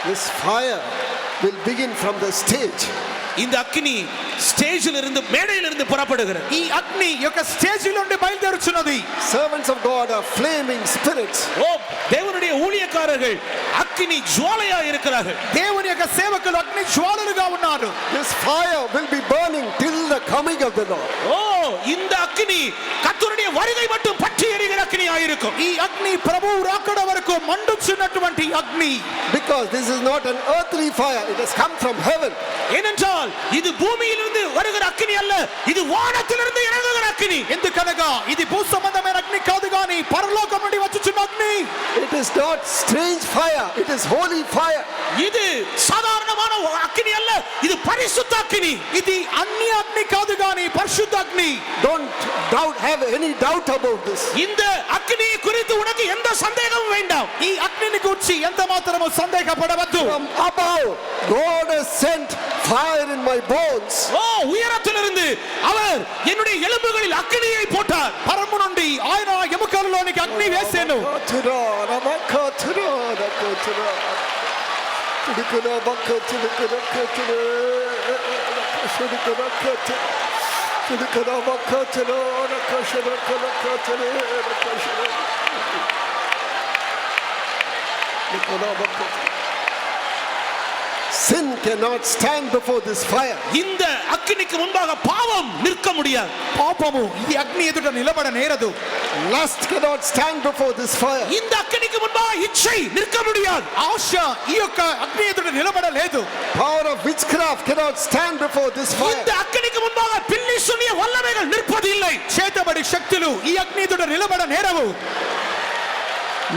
This fire will begin from the stage. இந்த அக்கினி ஸ்டேஜில் இருந்து மேடையில் இருந்து புறப்படுகிறது. ఈ అగ్ని యొక్క స్టేజ్ నుండి బయలుదేరుచున్నది. Servants of God are flaming spirits. ஓ தேவனுடைய ஊழியக்காரர்கள் அக்கினி ஜுவாலையா இருக்கிறார்கள். దేవుని యొక్క సేవకులు అగ్ని జ్వాలలుగా ఉన్నారు. This fire will be burning till the coming of the Lord. ஓ இந்த அக்கினி கர்த்தருடைய வருகை மட்டும் பற்றி எரிகிற அக்கினியா இருக்கும். ఈ అగ్ని ప్రభువు రాకడ వరకు మండుచున్నటువంటి అగ్ని. Because this is not an earthly fire, it has come from heaven. ஏனென்றால் இது பூமியிலிருந்து வருகிற அக்கினி அல்ல, இது வானத்திலிருந்து இறங்குகிற அக்கினி. ఎందుకనగా ఇది భూ సంబంధమైన అగ్ని కాదు గాని పరలోకం నుండి వచ్చుచున్న అగ్ని. It is not strange fire, it is holy fire. இது சாதாரணமான அக்கினி அல்ல, இது பரிசுத்த அக்கினி. ఇది అన్య అగ్ని కాదు గాని పరిశుద్ధ అగ్ని. Don't have any doubt about this. இந்த அக்கினியை குறித்து உனக்கு எந்த சந்தேகமும் வேண்டாம். ఈ అగ్నిని గురించి ఎంత మాత్రము సందేహపడవద్దు. From above, God has sent fire in my bones. ஓ உயரத்திலிருந்து அவர் என்னுடைய எலும்புகளில் அக்கினியை போட்டார். పరము నుండి ఆయన ఎముకలలోనికి అగ్ని వేసెను. Sin cannot stand before this fire. இந்த அக்கினிக்கு முன்பாக பாவம் நிற்க முடியாது. పాపము ఈ అగ్ని ఎదుట నిలబడ నేరదు. Lust cannot stand before this fire. இந்த அக்கினிக்கு முன்பாக இச்சை நிற்க முடியாது. ఆశ ఈ యొక్క అగ్ని ఎదుట నిలబడలేదు. Power of witchcraft cannot stand before this fire. இந்த அக்கினிக்கு முன்பாக பில்லி சூனிய வல்லமைகள் நிற்பதில்லை. చేతబడి శక్తులు ఈ అగ్ని ఎదుట నిలబడ నేరవు.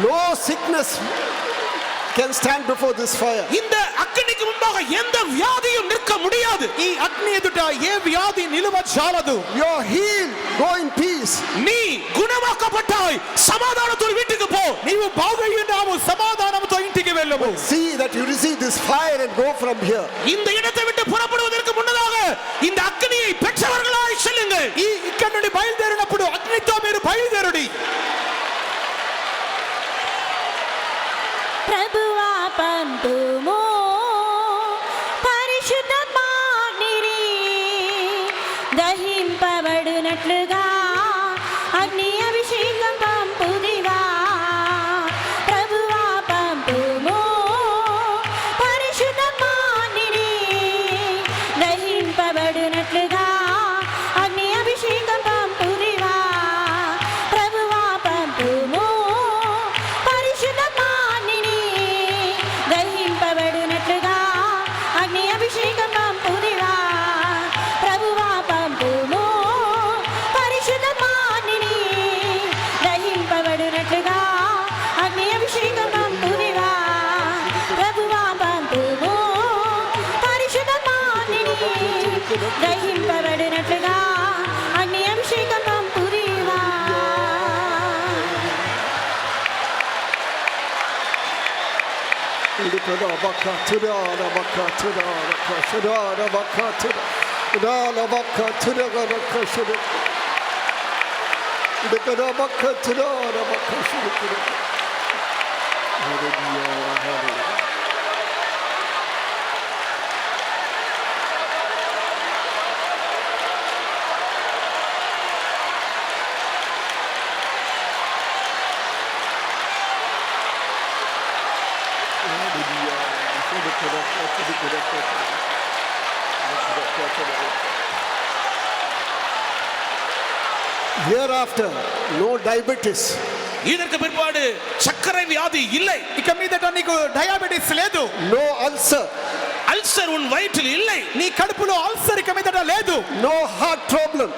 No sickness can stand before this fire. இந்த அக்கினிக்கு முன்பாக எந்த வியாதியும் நிற்க முடியாது. ఈ అగ్ని ఎదుట ఏ వ్యాధి నిలువ చాలదు. You are healed, go in peace. நீ குணமாக்கப்பட்டாய், சமாதானத்தோடு வீட்டுக்கு போ. నీవు బాగయ్యున్నావు, సమాధానముతో ఇంటికి వెళ్ళవు. See that you receive this fire and go from here. இந்த இடத்தை விட்டு புறப்படுவதற்கு முன்னதாக இந்த அக்கினியை பெற்றவர்களாய் செல்லுங்கள். ఈ ఇక్కడ నుండి బయలుదేరినప్పుడు అగ్నితో మీరు బయలుదేరుడి. ప్రభువా పంపుము పరిశుద్ధాత్మాగ్నిని దహింపబడునట్లుగా అగ్ని అభిషేకం పంపుదివా. ప్రభువా పంపుము పరిశుద్ధాత్మాగ్నిని దహింపబడునట్లుగా అగ్ని అభిషేకం పంపుదివా. ప్రభువా పంపుము పరిశుద్ధాత్మాగ్నిని దహింపబడునట్లుగా అగ్ని అభిషేకం పంపుదివా. ప్రభువా పంపుము పరిశుద్ధాత్మాగ్నిని దహింపబడునట్లుగా అగ్ని అభిషేకం పంపుదివా. ప్రభువా పంపుము పరిశుద్ధాత్మాగ్నిని దహింపబడునట్లుగా అగ్ని అభిషేకం పంపుదివా. Hereafter, no diabetes, இதற்கு பிற்பாடு சர்க்கரை வியாதி இல்லை. ఇక మీదట నీకు డయాబెటిస్ లేదు. no ulcer, அல்சர் உன் வயிற்றில் இல்லை. నీ కడుపులో అల్సర్ ఇక మీదట లేదు. no heart problem.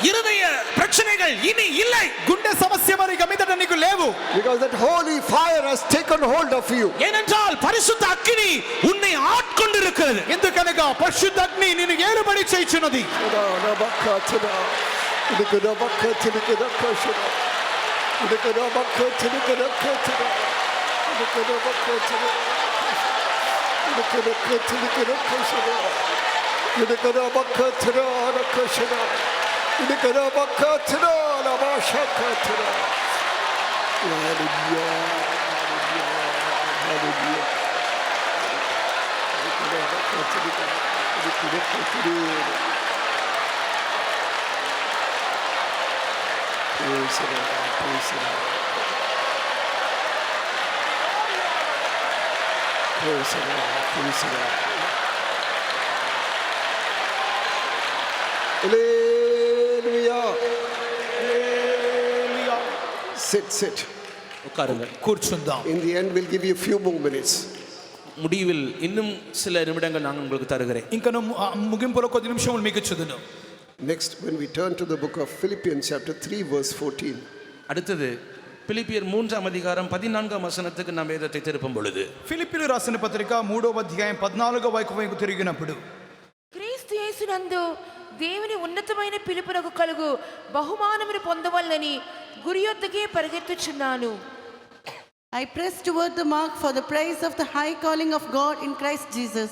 இருதய பிரச்சனைகள் இனி இல்லை. గుండె సమస్య మరి ఇక మీదట నీకు లేవు. Because that holy fire has taken hold of you. ஏனென்றால் பரிசுத்த அக்கினி உன்னை ஆட்கொண்டிருக்கிறது. ఎందుకనగా పరిశుద్ధ అగ్ని నిన్ను ఏలుబడి చేయుచున్నది. Praise the Lord. Praise the Lord. Praise the Lord. Praise the Lord. Hallelujah. Sit. உட்காருங்கள். కూర్చుందాం. In the end, we'll give you a few more minutes. முடிவில் இன்னும் சில நிமிடங்கள் நான் உங்களுக்கு தருகிறேன். ఇంకను ముగింపులో కొద్ది నిమిషములు మీకు ఇచ్చుదును. Next, when we turn to the book of Philippians chapter 3 verse 14. அடுத்தது பிலிப்பியர் 3ஆம் அதிகாரம் 14ஆம் வசனத்துக்கு நாம் வேதத்தை திருப்பும் பொழுது ఫిలిప్పీయులు రాసిన పత్రిక 3వ అధ్యాయం 14వ వైపు తిరిగినప్పుడు క్రీస్తు యేసునందు దేవుని ఉన్నతమైన పిలుపునకు కలుగు బహుమానమును పొందవలనని గురి యొద్దకే పరిగెత్తుచున్నాను. I press toward the mark for the prize of the high calling of God in Christ Jesus.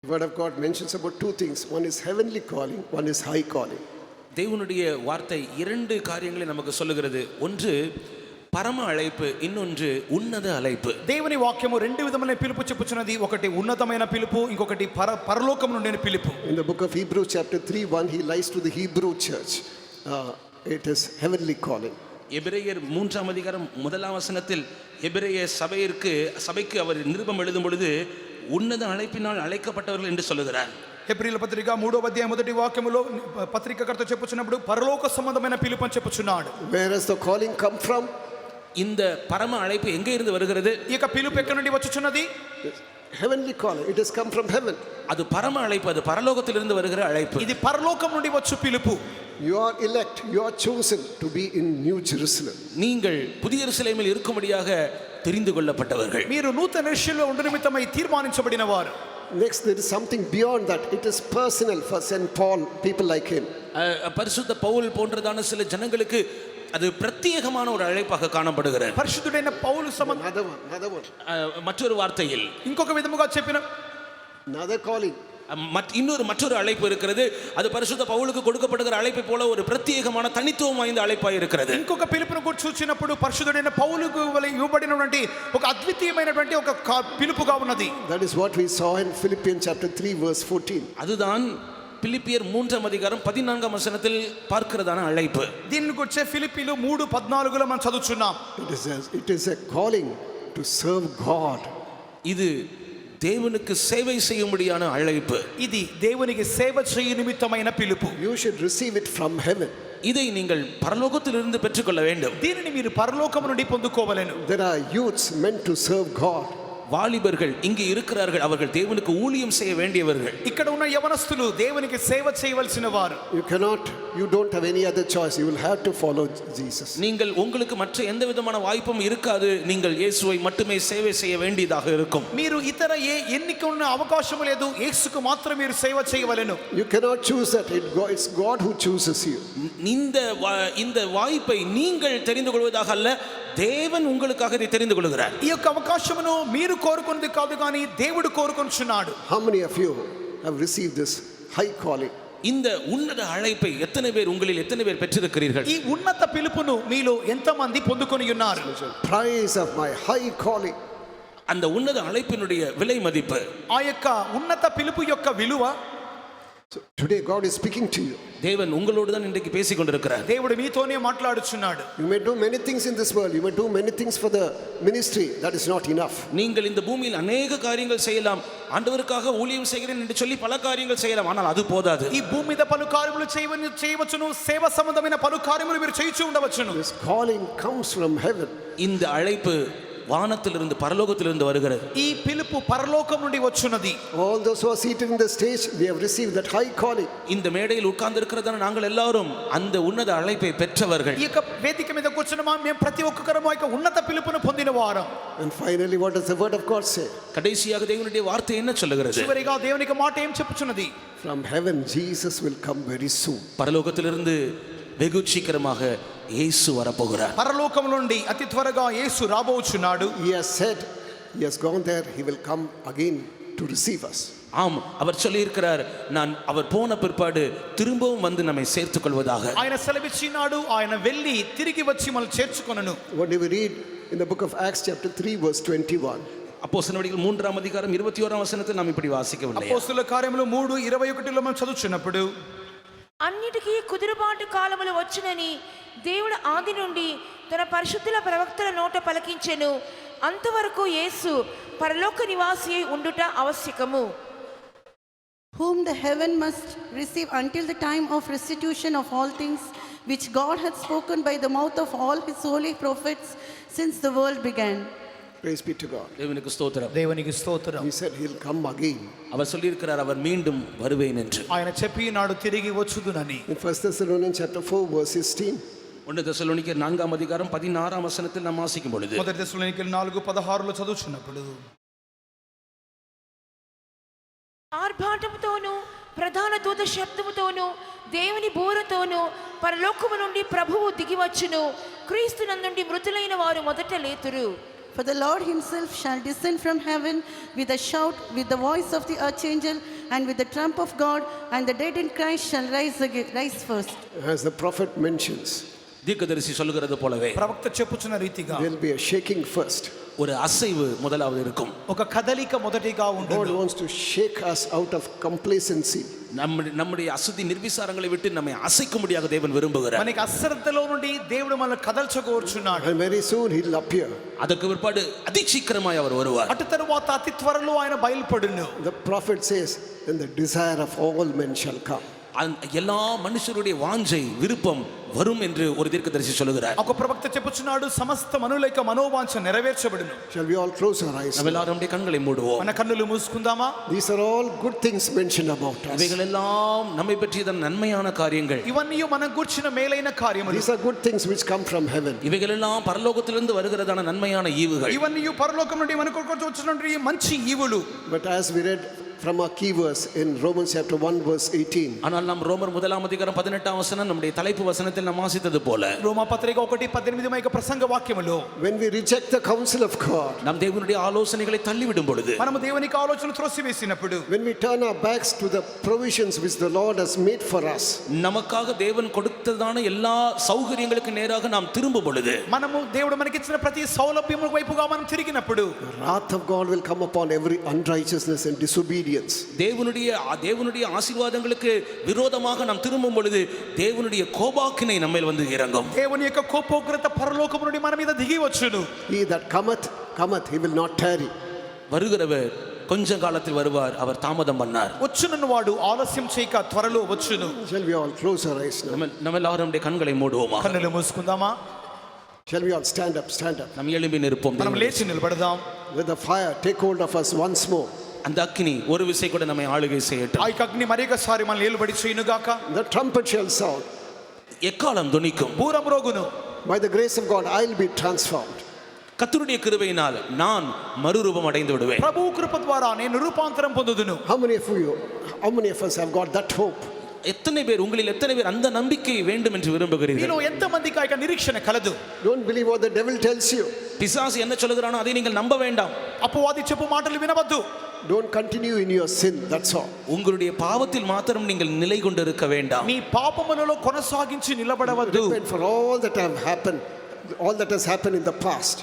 The word of God mentions about two things. One is heavenly calling, one is high calling. தேவனுடைய வார்த்தை இரண்டு காரியங்களை நமக்கு சொல்லுகிறது. ஒன்று పరమ అழைపు, இன்னொன்று ఉన్నత అழைపు. దేవుని వాక్యము రెండు విధమైన పిలుపు చెప్పుచున్నది. ఒకటి ఉన్నతమైన పిలుపు, ఇంకొకటి పరలోకం నుండి పిలుపు. In the book of Hebrews chapter 3:1 he lies to the Hebrew church. It is heavenly calling. எபிரேயர் 3ஆம் அதிகாரம் 1ஆம் வசனத்தில் எபிரேய சபைக்கு அவர் நிருபம் எழுதும் பொழுது ఉన్నత అழைப்பினால் அழைக்கப்பட்டவர்கள் என்று சொல்லுகிறார். హెబ్రీయుల పత్రిక 3వ అధ్యాయం మొదటి వాక్యములో పత్రికకర్త చెప్పుచున్నప్పుడు పరలోక సంబంధమైన పిలుపు అని చెప్పుచున్నాడు. Where has the calling come from? இந்த పరమ అழைப்பு எங்கே இருந்து வருகிறது? ఈ యొక్క పిలుపు ఎక్కడి నుండి వచ్చుచున్నది? Heavenly calling. It has come from heaven. அது పరమ అழைப்பு, అది పరలోకத்திலிருந்து வருகிற అழைப்பு. ఇది పరలోకం నుండి వచ్చు పిలుపు. You are elect, you are chosen to be in New Jerusalem. நீங்கள் புதிய எருசலேமில் இருக்கும்படியாக தெரிந்து கொள்ளப்பட்டவர்கள். మీరు నూతన యెరూషలేములో ఉండు నిమిత్తమై తీర్మానించబడిన వారు. Next, there is something beyond that. It is personal for St. Paul, people like him. பரிசுத்த பவுல் போன்றதான சில ஜனங்களுக்கு அது பிரத்யேகமான ஒரு அழைப்பாக காணப்படுகிறது. పరిశుద్ధుడైన పౌలు Another one. மற்றொரு வார்த்தையில் ఇంకొక విధముగా చెప్పిన Another calling. மற்றொரு அழைப்பு இருக்கிறது. அது பரிசுத்த பவுலுக்கு கொடுக்கப்படுகிற அழைப்பை போல ஒரு பிரத்யேகமான தனித்துவம் வாய்ந்த அழைப்பாக இருக்கிறது. ఇంకొక పిలుపును గురించి చూచినప్పుడు పరిశుద్ధుడైన పౌలుకు ఇవ్వబడినటువంటి ఒక అద్వితీయమైనటువంటి ఒక పిలుపుగా ఉన్నది. That is what we saw in Philippians chapter 3 verse 14. அதுதான் பிலிப்பியர் 3ஆம் அதிகாரம் 14ஆம் வசனத்தில் பார்க்கிறதான அழைப்பு. దీన్ని గురించి ఫిలిప్పీలు 3:14లో మనం చదువుచున్నాం. It is a calling to serve God. இது దేవునికి సేవ చేయముడియాన అழைపు. ఇది దేవునికి సేవ చేయ నిమిత్తమైన పిలుపు. You should receive it from heaven. இதை நீங்கள் பரலோகத்திலிருந்து பெற்றுக்கொள்ள வேண்டும். దీనిని మీరు పరలోకము నుండి పొందుకోవలెను. There are youths meant to serve God. வாலிபர்கள் இங்கே இருக்கிறார்கள். அவர்கள் தேவனுக்கு ஊழியம் செய்ய வேண்டியவர்கள். ఇక్కడ ఉన్న యవనస్తులు దేవునికి సేవ చేయవలసిన వారు. You don't have any other choice. You will have to follow Jesus. நீங்கள் உங்களுக்கு மற்ற எந்த விதமான வாய்ப்பும் இருக்காது. நீங்கள் இயேசுவை மட்டுமே சேவை செய்ய வேண்டியதாக இருக்கும். మీరు ఇతర ఎన్నిక ఉన్న అవకాశం లేదు. యేసుకు మాత్రమే మీరు సేవ చేయవలెను. You cannot choose that. It's God who chooses you. இந்த வாய்ப்பை நீங்கள் தெரிந்து கொள்வதாக அல்ல, தேவன் உங்களுக்காக இதை தெரிந்து கொள்கிறார். ఈ యొక్క అవకాశమును మీరు కోరుకున్నది కాదు కానీ దేవుడు కోరుకొనుచున్నాడు. How many of you have received this high calling? இந்த ఉన్నత அழைப்பை உங்களில் எத்தனை பேர் பெற்றிருக்கிறீர்கள்? ఈ ఉన్నత పిలుపును మీలో ఎంతమంది పొందుకొని ఉన్నారు? Price of my high calling. அந்த ఉన్నత அழைப்பினுடைய விலை மதிப்பு, ఆ యొక్క ఉన్నత పిలుపు యొక్క విలువ. So today God is speaking to you. தேவன் உங்களோடு தான் இன்றைக்கு பேசிக் கொண்டிருக்கிறார். దేవుడు మీతోనే మాట్లాడుచున్నాడు. You may do many things in this world. You may do many things for the ministry. That is not enough. நீங்கள் இந்த பூமியில் அநேக காரியங்கள் செய்யலாம். ஆண்டவருக்காக ஊழியம் செய்கிறேன் என்று சொல்லி பல காரியங்கள் செய்யலாம். ஆனால் அது போதாது. ఈ భూమి మీద పలు కార్యములు చేయవచ్చును. సేవ సంబంధమైన పలు కార్యములు మీరు చేయించి ఉండవచ్చును. This calling comes from heaven. இந்த அழைப்பு வானத்திலிருந்து பரலோகத்திலிருந்து வருகிறது. ఈ పిలుపు పరలోకం నుండి వచ్చున్నది. All those who are seated in the stage, they have received that high calling. இந்த மேடையில் உட்கார்ந்து இருக்கிறதான நாங்கள் எல்லாரும் அந்த ఉన్నత அழைப்பை பெற்றவர்கள். ఈ యొక్క వేదిక మీద కూర్చున్న మేము ప్రతి ఒక్కరము యొక్క ఉన్నత పిలుపును పొందిన వారం. And finally, what does the word of God say? கடைசியாக தேவனுடைய வார்த்தை என்ன சொல்லுகிறது? చివరిగా దేవునికి మాట ఏం చెప్పుచున్నది? From heaven, Jesus will come very soon. பரலோகத்திலிருந்து வெகு சீக்கிரமாக இயேசு வரப்போகிறார். పరలోకం నుండి అతి త్వరగా యేసు రాబోచున్నాడు. He has said, he has gone there, he will come again to receive us. ஆம், அவர் சொல்லியிருக்கிறார், நான் அவர் போன பிற்பாடு திரும்பவும் வந்து நம்மை சேர்த்துக் கொள்வதாக. ఆయన సెలవిచ్చినాడు, ఆయన వెళ్ళి తిరిగి వచ్చి మనల్ని చేర్చుకొనును. What do we read in the book of Acts chapter 3 verse 21? அப்போஸ்தலர் நடவடிக்கைகள் 3ஆம் அதிகாரம் 21ஆம் వచనத்தில் நாம் இப்படி వాసిக்கவில்லை. అపోస్తలుల కార్యములు 3:21లో మనం చదువుచున్నప్పుడు అన్నిటికీ కుదురుబాటు కాలములు వచ్చునని దేవుడు ఆది నుండి తన పరిశుద్ధుల ప్రవక్తల నోట పలికించెను. అంతవరకు యేసు పరలోక నివాసి అయి ఉండుట ఆవశ్యకము. whom the heaven must receive until the time of restitution of all things, which God had spoken by the mouth of all his holy prophets since the world began. Praise be to God. தேவனுக்கு ஸ்தோத்திரம். దేవునికి స్తోత్రం. He said he'll come again. அவர் சொல்லியிருக்கிறார், அவர் மீண்டும் வருவேன் என்று. ఆయన చెప్పినాడు తిరిగి వచ్చుదునని. In 1 Thessalonians chapter 4 verse 16. 1 தெசலோனிக்கேயர் 4ஆம் அதிகாரம் 16ஆம் வசனத்தில் நாம் வாசிக்கும் பொழுது, మొదటి తెస్సలోనికీయులు 4:16లో చదువుచున్నప్పుడు ఆర్భాటముతోనూ ప్రధాన దూత శబ్దముతోనూ దేవుని బూరతోనూ పరలోకము నుండి ప్రభువు దిగివచ్చును. క్రీస్తునందుండి మృతులైన వారు మొదట లేతురు. For the Lord himself shall descend from heaven with a shout, with the voice of the archangel, and with the trump of God, and the dead in Christ shall rise first. As the prophet mentions, தீர்க்கதரிசி சொல்லுகிறது போலவே ప్రవక్త చెప్పుచున్న రీతిగా there'll be a shaking first. ஒரு அசைவு முதலாவது இருக்கும். ఒక కదలిక మొదటిగా God ఉంటుంది. wants to shake us out of complacency. நம்முடைய அசுத்தி நிர்விசாரங்களை விட்டு நம்மை அசைக்கும்படியாக தேவன் விரும்புகிறார். మనకి అశ్రద్ధలో నుండి దేవుడు మనల్ని కదల్చగోర్చున్నాడు. And very soon he'll appear. அதற்கு பிற்பாடு அதிசீக்கிரமாய் அவர் வருவார். అటు తరువాత అతి త్వరలో ఆయన బయలుపడును. The prophet says, and the desire of all men shall come. எல்லா மனுஷருடைய வாஞ்சை விருப்பம் வரும் என்று ஒரு தீர்க்கதரிசி சொல்லுகிறார். ఒక ప్రవక్త చెప్పుచున్నాడు, సమస్త మనుల యొక్క మనోవాంఛ నెరవేర్చబడును. Shall we all close our eyes? நம்ம எல்லாரும் கண்களை மூடுவோம். మన కన్నులు మూసుకుందామా? These are all good things mentioned about us. இவைகள் எல்லாம் நம்மை பற்றிய நன்மையான காரியங்கள். ఇవన్నీ మనం గూర్చిన మేలైన కార్యములు. These are good things which come from heaven. இவைகள் எல்லாம் பரலோகத்திலிருந்து வருகிறதான நன்மையான ஈவுகள். ఇవన్నీ పరలోకం నుండి మనకు వచ్చినటువంటి మంచి ఈవులు. But as we read from our key verse in Romans chapter 1 verse 18. ஆனால் நாம் ரோமர் 1ஆம் அதிகாரம் 18ஆம் வசனம் நம்முடைய தலைப்பு வசனத்தில் நாம் வாசித்தது போல, రోమా పత్రిక 1:18 ప్రసంగ వాక్యములో, when we reject the counsel of God, நாம் தேவனுடைய ஆலோசனைகளை தள்ளிவிடும் பொழுது, మనము దేవునికి ఆలోచన త్రోసివేసినప్పుడు, when we turn our backs to the provisions which the Lord has made for us, நமக்காக தேவன் கொடுத்ததான எல்லா சௌகரியங்களுக்கு நேராக நாம் திரும்பும் பொழுது, మనము దేవుడు మనకిచ్చిన ప్రతి సౌలభ్యము వైపుగా మనం తిరిగినప్పుడు, the wrath of God will come upon every unrighteousness and disobedience. தேவனுடைய ஆசீர்வாதங்களுக்கு விரோதமாக நாம் திரும்பும் பொழுது தேவனுடைய கோபாக்கினை நம்மேல் வந்து இறங்கும். దేవుని యొక్క కోపోగ్రత పరలోకము నుండి మన మీద దిగి వచ్చును. He that cometh, he will not tarry. வருகிறவர் கொஞ்ச காலத்தில் வருவார், அவர் தாமதம் பண்ணார். వచ్చునన్న వాడు ఆలస్యం చేయక త్వరలో వచ్చును. Shall we all close our eyes now? நம்ம எல்லாரும் நம்முடைய கண்களை மூடுவோமா? కన్నులు మూసుకుందామా? Shall we all stand up? நாம் எழும்பி நிற்போம். మనం లేచి నిలబడదాం. Let the fire take hold of us once more. அந்த அக்கினி ஒரு விசை கூட நம்மை ஆளுகை செய்யட்டும். ఆ అగ్ని మరొకసారి మనల్ని నిలబడి చేయును గాక. The trumpet shall sound. எக்காலம் துணிக்கும். బూర మ్రోగును. By the grace of God, I'll be transformed. கர்த்தருடைய கிருபையினால் நான் மறுரூபம் அடைந்து விடுவேன். ప్రభు కృప ద్వారా నేను రూపాంతరం పొందుదును. How many of us have got that hope? உங்களில் எத்தனை பேர் அந்த நம்பிக்கை வேண்டும் என்று விரும்புகிறீர்கள்? మీలో ఎంతమందికి ఆ నిరీక్షణ కలదు? Don't believe what the devil tells you. பிசாசு என்ன சொல்லுகிறானோ அதை நீங்கள் நம்ப வேண்டாம். అపవాది చెప్పు మాటలు వినవద్దు. Don't continue in your sin, that's all. உங்களுடைய பாவத்தில் மாத்திரம் நீங்கள் நிலை கொண்டு இருக்க வேண்டாம். మీ పాపములలో కొనసాగించి నిలబడవద్దు. Repent for all that has happened in the past.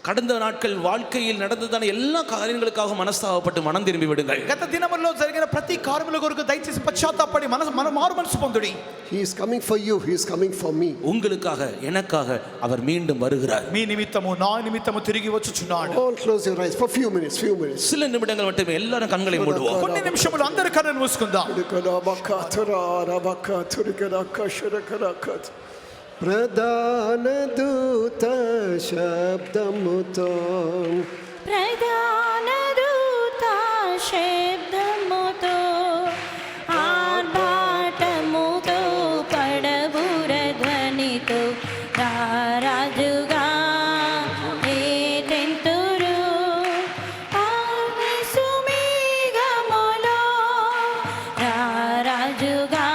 கடந்த நாட்கள் வாழ்க்கையில் நடந்ததான எல்லா காரியங்களுக்காக மனஸ்தாபப்பட்டு மனம் திரும்பி விடுங்கள். గత దినములలో జరిగిన ప్రతి కార్యముల కొరకు దయచేసి పశ్చాత్తాపడి మారు మనసు పొందుడి. He is coming for you, he is coming for me. உங்களுக்காக எனக்காக அவர் மீண்டும் வருகிறார். మీ నిమిత్తము నా నిమిత్తము తిరిగి వచ్చుచున్నాడు. All close your eyes for few minutes. சில நிமிடங்கள் மட்டுமே எல்லாரும் கண்களை மூடுவோம். కొన్ని నిమిషములు అందరూ కన్నులు మూసుకుందాం. ప్రధాన దూత శబ్దముతో ప్రధాన దూత శబ్దముతో ఆర్భాటముతో పడబుర ధ్వనితో రారాజుగా ఏదెంతురు ఆవిసుమేఘములో రారాజుగా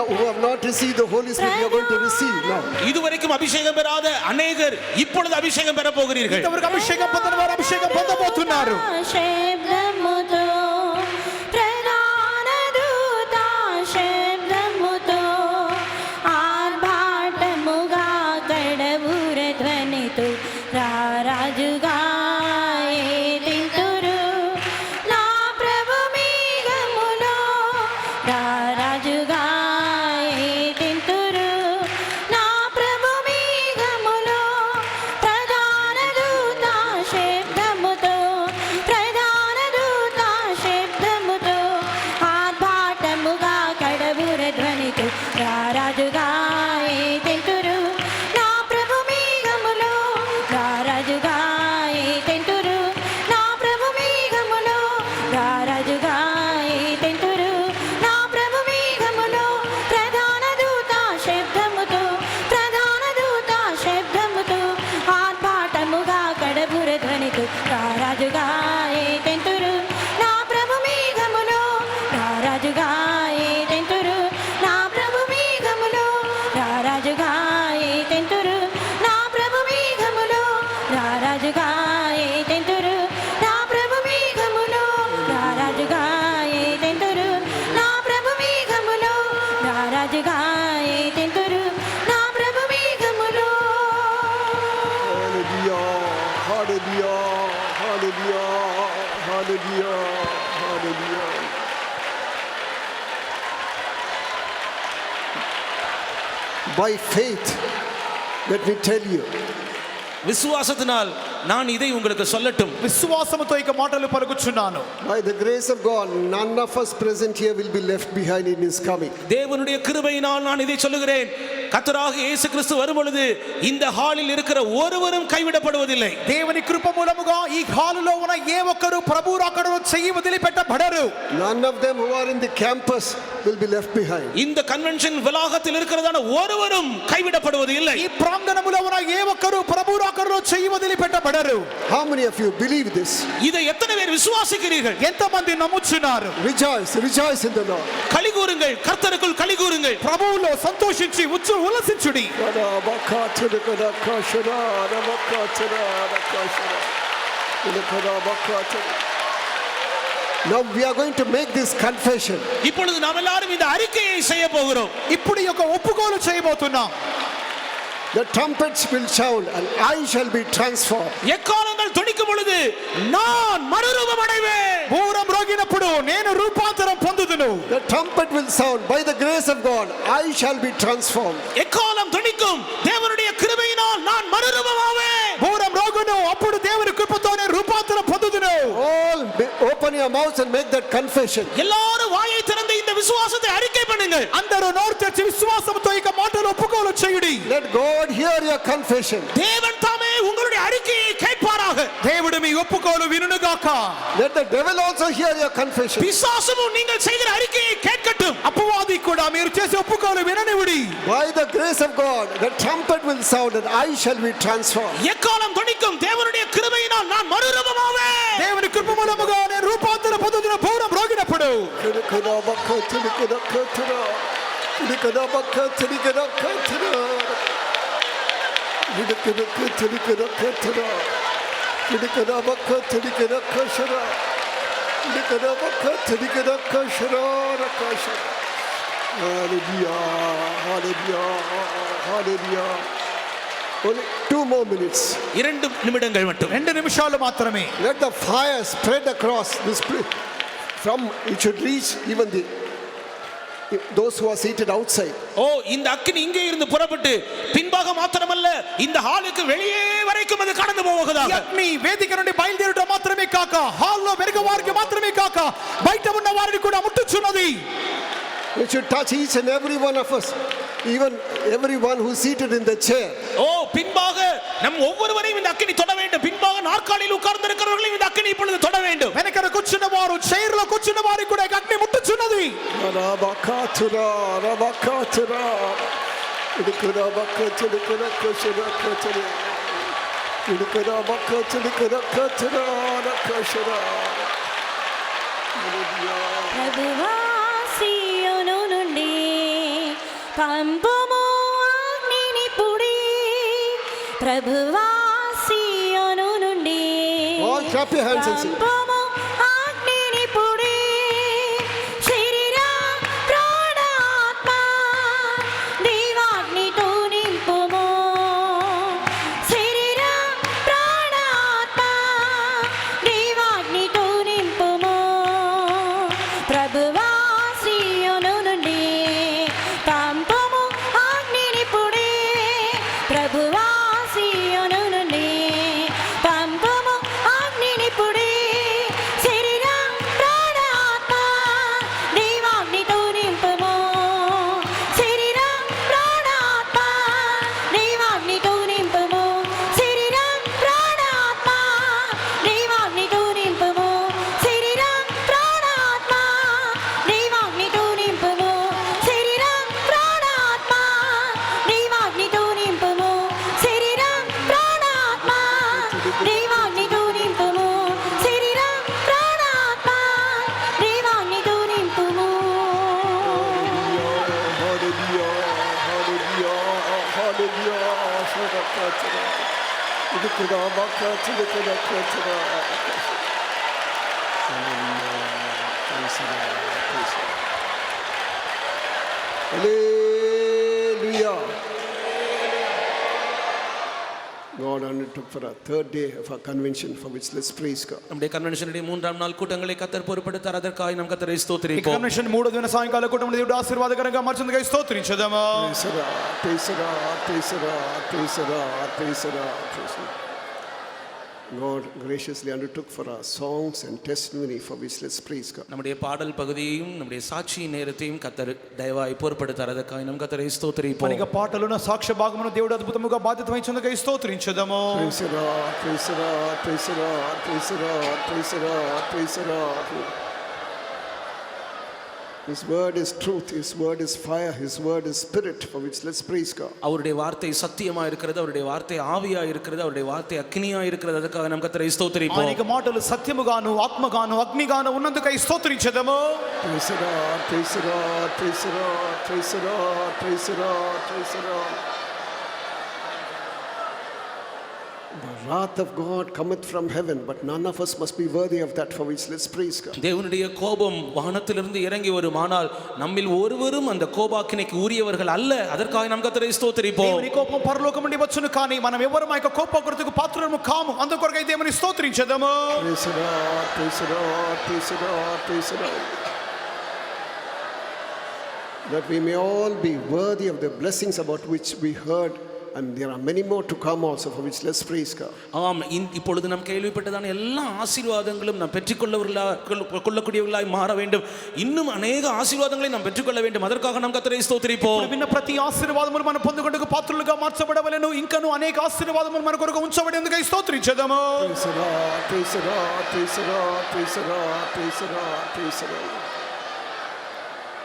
who have not received the Holy Spirit, you are going to receive now. இதுவரைக்கும் அபிஷேகம் பெறாத அநேகர் இப்பொழுது அபிஷேகம் பெற போகிறீர்கள். ఇంతవరకు అభిషేకం పొందని వారు అభిషేకం పొందబోతున్నారు. శబ్దముతో ప్రధాన దూత శబ్దముతో By faith, let me tell you, விசுவாசத்தினால் நான் இதை உங்களுக்கு சொல்லட்டும். విశ్వాసముతో ఇక మాటలు పలుకుచున్నాను. by the grace of God, none of us present here will be left behind in his coming. தேவனுடைய கிருபையினால் நான் இதை சொல்லுகிறேன். கர்த்தராக இயேசு கிறிஸ்து வரும்பொழுது இந்த ஹாலில் இருக்கிற ஒருவரும் கைவிடப்படுவதில்லை. దేవుని కృప మూలముగా ఈ హాలులో ఉన్న ఏ ఒక్కరు ప్రభు రాకడను చెయ్యి వదిలిపెట్టబడరు. None of them who are in the campus will be left behind. இந்த கன்வென்ஷன் வளாகத்தில் இருக்கிறதான ஒருவரும் கைவிடப்படுவது இல்லை. ఈ ప్రాంగణములో ఉన్న ఏ ఒక్కరు ప్రభు రాకడను చెయ్యి వదిలిపెట్టబడరు. How many of you believe this? இதை எத்தனை பேர் விசுவாசிக்கிறீர்கள்? ఎంతమంది నమ్ముచున్నారు? Rejoice, rejoice in the Lord. களிகூருங்கள், கர்த்தருக்குள் களிகూరుங்கள். ప్రభువులో సంతోషించి ఉల్లసించుడి. Now we are going to make this confession. இப்பொழுது நாம் எல்லாரும் இந்த அறிக்கையை செய்ய போகிறோம். ఇప్పుడు ఈ యొక్క ఒప్పుకోలు చేయబోతున్నాం. The trumpets will sound and I shall be transformed. எக்காலங்கள் தொனிக்கும் பொழுது நான் மறுரூபம் அடைவேன். பூரம் ரோగినప్పుడు నేను రూపాంతరం పొందుదును. The trumpet will sound, by the grace of God I shall be transformed. எக்காலம் தொனிக்கும், தேவனுடைய கிருபையினால் நான் மறுரூபம் ஆவேன். பூரம் రోగును, అప్పుడు దేవుని కృపతో నేను రూపాంతరం పొందుదును. All open your mouths and make that confession. எல்லாரும் வாயை திறந்து இந்த விசுவாசத்தை அறிக்கை பண்ணுங்கள். అందరూ నోరు తెరిచి విశ్వాసంతో ఇక మాటలు ఒప్పుకోలు చేయుడి. Let God hear your confession. தேவன் தாமே உங்களுடைய அறிக்கையை கேட்பாராக. దేవుడు మీ ఒప్పుకోలు వినుగాక. Let the devil also hear your confession. பிசாசும் நீங்கள் செய்கிற அறிக்கையை கேட்கட்டும். అపవాది కూడా మీరు చేసే ఒప్పుకోలు విననివ్వుడి. By the grace of God, the trumpet will sound and I shall be transformed. எக்காலம் தொனிக்கும், தேவனுடைய கிருபையினால் நான் மறுரூபம் ஆவேன். దేవుని కృప మూలముగా నేను రూపాంతరం పొందుదును. పూరం రోగినప్పుడు Only 2 more minutes. 2 நிமிடங்கள் மட்டும். 2 నిమిషాలు మాత్రమే. Let the fire spread across this place. From it should reach even those who are seated outside. ஓ, இந்த அக்கினி இங்கே இருந்து புறப்பட்டு பின்பாக மாத்திரமல்ல இந்த ஹாலுக்கு வெளியே வரைக்கும் அது கடந்து போவதாக. అగ్ని వేదిక నుండి బయలుదేరడం మాత్రమే కాక హాల్లో వెనుక వారికి మాత్రమే కాక బయట ఉన్న వారిని కూడా ముట్టుచున్నది. It should touch each and every one of us, even everyone who is seated in the chair. ஓ, பின்பாக நம் ஒவ்வொருவரையும் இந்த அக்கினி தொட வேண்டும். பின்பாக நாற்காலியில் உட்கார்ந்து இருக்கிறவர்களையும் இந்த அக்கினி இப்பொழுது தொட வேண்டும். వెనకన కూర్చున్న వారు చైర్ లో కూర్చున్న వారికి కూడా అగ్ని ముట్టుచున్నది. ప్రభువా సియోను నుండి పంపుము అగ్నిని పుడి. ప్రభువా సియోను నుండి All clap your hands and sing. పంపుము అగ్నిని పుడి. శరీర ప్రాణాత్మ దేవాగ్నితో నింపుము. శరీర ప్రాణాత్మ దేవాగ్నితో నింపుము. ప్రభువా సియోను నుండి పంపుము అగ్నిని పుడి. ప్రభువా సియోను నుండి పంపుము అగ్నిని పుడి. శరీర ప్రాణాత్మ దేవాగ్నితో నింపుము. శరీర ప్రాణాత్మ దేవాగ్నితో నింపుము. శరీర ప్రాణాత్మ దేవాగ్నితో నింపుము. శరీర ప్రాణాత్మ దేవాగ్నితో నింపుము. శరీర ప్రాణాత్మ దేవాగ్నితో నింపుము. శరీర ప్రాణాత్మ దేవాగ్నితో నింపుము. శరీర ప్రాణాత్మ దేవాగ్నితో నింపుము. Hallelujah. God undertook for our third day of our convention, for which let's praise God. நம்முடைய கன்வென்ஷனுடைய 3ஆம் நாள் கூட்டங்களை கர்த்தர் பொறுப்படுத்தார். அதற்காக நாம் கர்த்தரை ఈ ஸ்தோத்திரிப்போம். కన్వెన్షన్ 3వ దిన సాయంకాల కూటమి దేవుడు ఆశీర్వాదకరంగా మార్చినందుకు స్తోత్రించుదాము. Praise the Lord, praise the Lord, praise the Lord, praise the Lord, praise the Lord, praise the Lord. God graciously undertook for our songs and testimony, for which let's praise God. நம்முடைய பாடல் பகுதியையும் நம்முடைய சாட்சி நேரத்தையும் கர்த்தர் தயவாய் பொறுப்படுத்தார். அதற்காக நாம் கர்த்தரை ஸ்தோத்திரிப்போம். మనకి పాటలున్న సాక్ష్య భాగమును దేవుడు అద్భుతముగా బాధ్యత వహించినందుకు స్తోత్రించుదాము. Praise the Lord, praise the Lord, praise the Lord, praise the Lord, praise the Lord, praise the Lord. His word is truth, His word is fire, His word is spirit, for which let's praise God. அவருடைய வார்த்தை சத்தியமா இருக்கிறது, அவருடைய வார்த்தை ஆவியா இருக்கிறது, அவருடைய வார்த்தை அக்னியா இருக்கிறது. அதற்காக நாம் கர்த்தரை ஸ்தோத்திரிப்போம். అనేక మాటలు సత్యముగాను ఆత్మగాను అగ్నిగాను ఉన్నందుకై స్తోత్రించుదాము. Praise the Lord, praise the Lord, praise the Lord, praise the Lord, praise the Lord, praise the Lord. The wrath of God cometh from heaven, but none of us must be worthy of that, for which let's praise God. தேவனுடைய கோபம் வானத்திலிருந்து இறங்கி வருமானால் நம்மில் ஒருவரும் அந்த கோபாக்கினைக்கு உரியவர்கள் அல்ல. அதற்காக நாம் கர்த்தரை ஸ்தோத்திரிப்போம். దేవుని కోపం పరలోకం నుండి వచ్చును, కానీ మనం ఎవరు ఆ యొక్క కోపకృతకు పాత్రులము కాము. అందుకొరకై దేవుని స్తోత్రించుదాము. Praise the Lord, praise the Lord, praise the Lord, praise the Lord. That we may all be worthy of the blessings about which we heard, and there are many more to come also, for which let's praise God. ஆம், இப்பொழுது நாம் கேள்விப்பட்டதான எல்லா ஆசீர்வாதங்களும் நாம் பெற்றுக்கொள்ளக்கூடியவர்களாய் மாற வேண்டும். இன்னும் அநேக ஆசீர்வாதங்களை நாம் பெற்றுக்கொள்ள வேண்டும். அதற்காக நாம் கர்த்தரை ஸ்தோத்திரிப்போம். విన్న ప్రతి ఆశీర్వాదమును మనం పొందుకొనుటకు పాత్రులుగా మార్చబడవలెను. ఇంకను అనేక ఆశీర్వాదములు మన కొరకు ఉంచబడేందుకై స్తోత్రించుదాము. Praise the Lord, praise the Lord, praise the Lord, praise the Lord, praise the Lord, praise the Lord.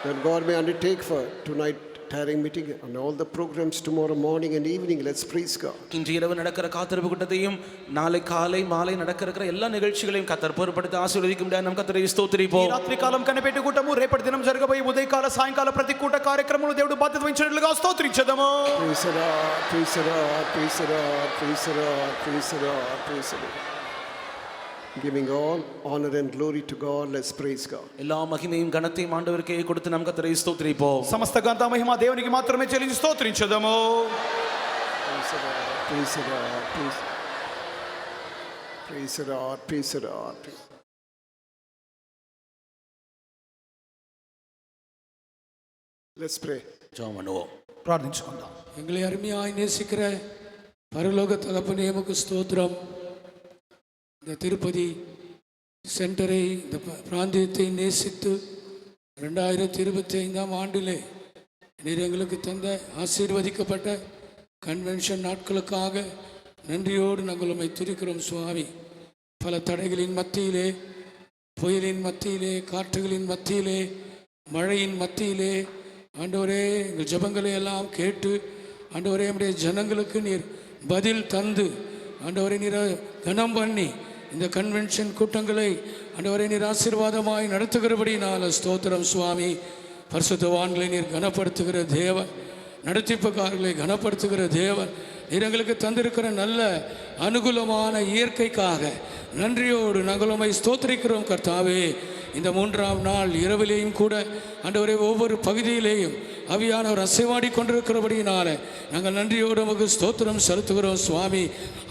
That God may undertake for tonight tiring meeting and all the programs tomorrow morning and evening, let's praise God. இன்று இரவு நடக்கிற காத்திருப்பு கூட்டத்தையும் நாளை காலை மாலை நடக்கிற எல்லா நிகழ்ச்சிகளையும் கர்த்தர் பொறுப்படுத்தி ஆசீர்வதிக்க முடியாது. நாம் கர்த்தரை ஸ்தோத்திரிப்போம். రాత్రి కాలం కనిపెట్టి కూటము, రేపటి దినం జరగబోయే ఉదయకాల సాయంకాల ప్రతి కూట కార్యక్రమములు దేవుడు బాధ్యత వహించినట్లుగా స్తోత్రించుదాము. Praise the Lord, praise the Lord, praise the Lord, praise the Lord, praise the Lord, praise the Lord. Giving all honor and glory to God, let's praise God. எல்லா மகிமையும் கனத்தையும் ஆண்டவருக்கே கொடுத்து நாம் கர்த்தரை ஸ்தோத்திரிப்போம். సమస్త ఘనత మహిమ దేవునికి మాత్రమే చెల్లించి స్తోత్రించుదాము. Praise the Lord, praise the Lord, praise the Lord, praise the Lord. Let's pray. ஜெபம் பண்ணுவோம். ప్రార్థించుకుందాం. எங்களை அருமையாய் நேசிக்கிற பரலோக தகப்பனே உமக்கு ஸ்தோத்திரம். இந்த திருப்பதி சென்டரை, இந்த பிராந்தியத்தை நேசித்து 2025ஆம் ஆண்டிலே நீர் எங்களுக்கு தந்த ஆசீர்வதிக்கப்பட்ட கன்வென்ஷன் நாட்களுக்காக நன்றியோடு நாங்கள் உம்மை துதிக்கிறோம் சுவாமி. பல தடைகளின் மத்தியிலே, புயலின் மத்தியிலே, காற்றுகளின் மத்தியிலே, மழையின் மத்தியிலே ஆண்டவரே எங்கள் ஜெபங்களை எல்லாம் கேட்டு ஆண்டவரே நம்முடைய ஜனங்களுக்கு நீர் பதில் தந்து ஆண்டவரே நீர் கனம் பண்ணி இந்த கன்வென்ஷன் கூட்டங்களை ஆண்டவரே நீர் ஆசீர்வாதமாய் நடத்துகிறபடினால ஸ்தோத்திரம் சுவாமி. பரிசுத்தவான்களை நீர் கனப்படுத்துகிற தேவன், நடத்திப்புக்காரர்களை கனப்படுத்துகிற தேவன், நீர் எங்களுக்கு தந்திருக்கிற நல்ல அனுகூலமான இயற்கைக்காக நன்றியோடு நாங்கள் உம்மை ஸ்தோத்திரிக்கிறோம் கர்த்தாவே. இந்த 3ஆம் நாள் இரவிலேயும் கூட ஆண்டவரே ஒவ்வொரு பகுதியிலேயும் அவியானவர் அசைவாடி கொண்டிருக்கிறபடியினால நாங்கள் நன்றியோடு உமக்கு ஸ்தோத்திரம் செலுத்துகிறோம் சுவாமி.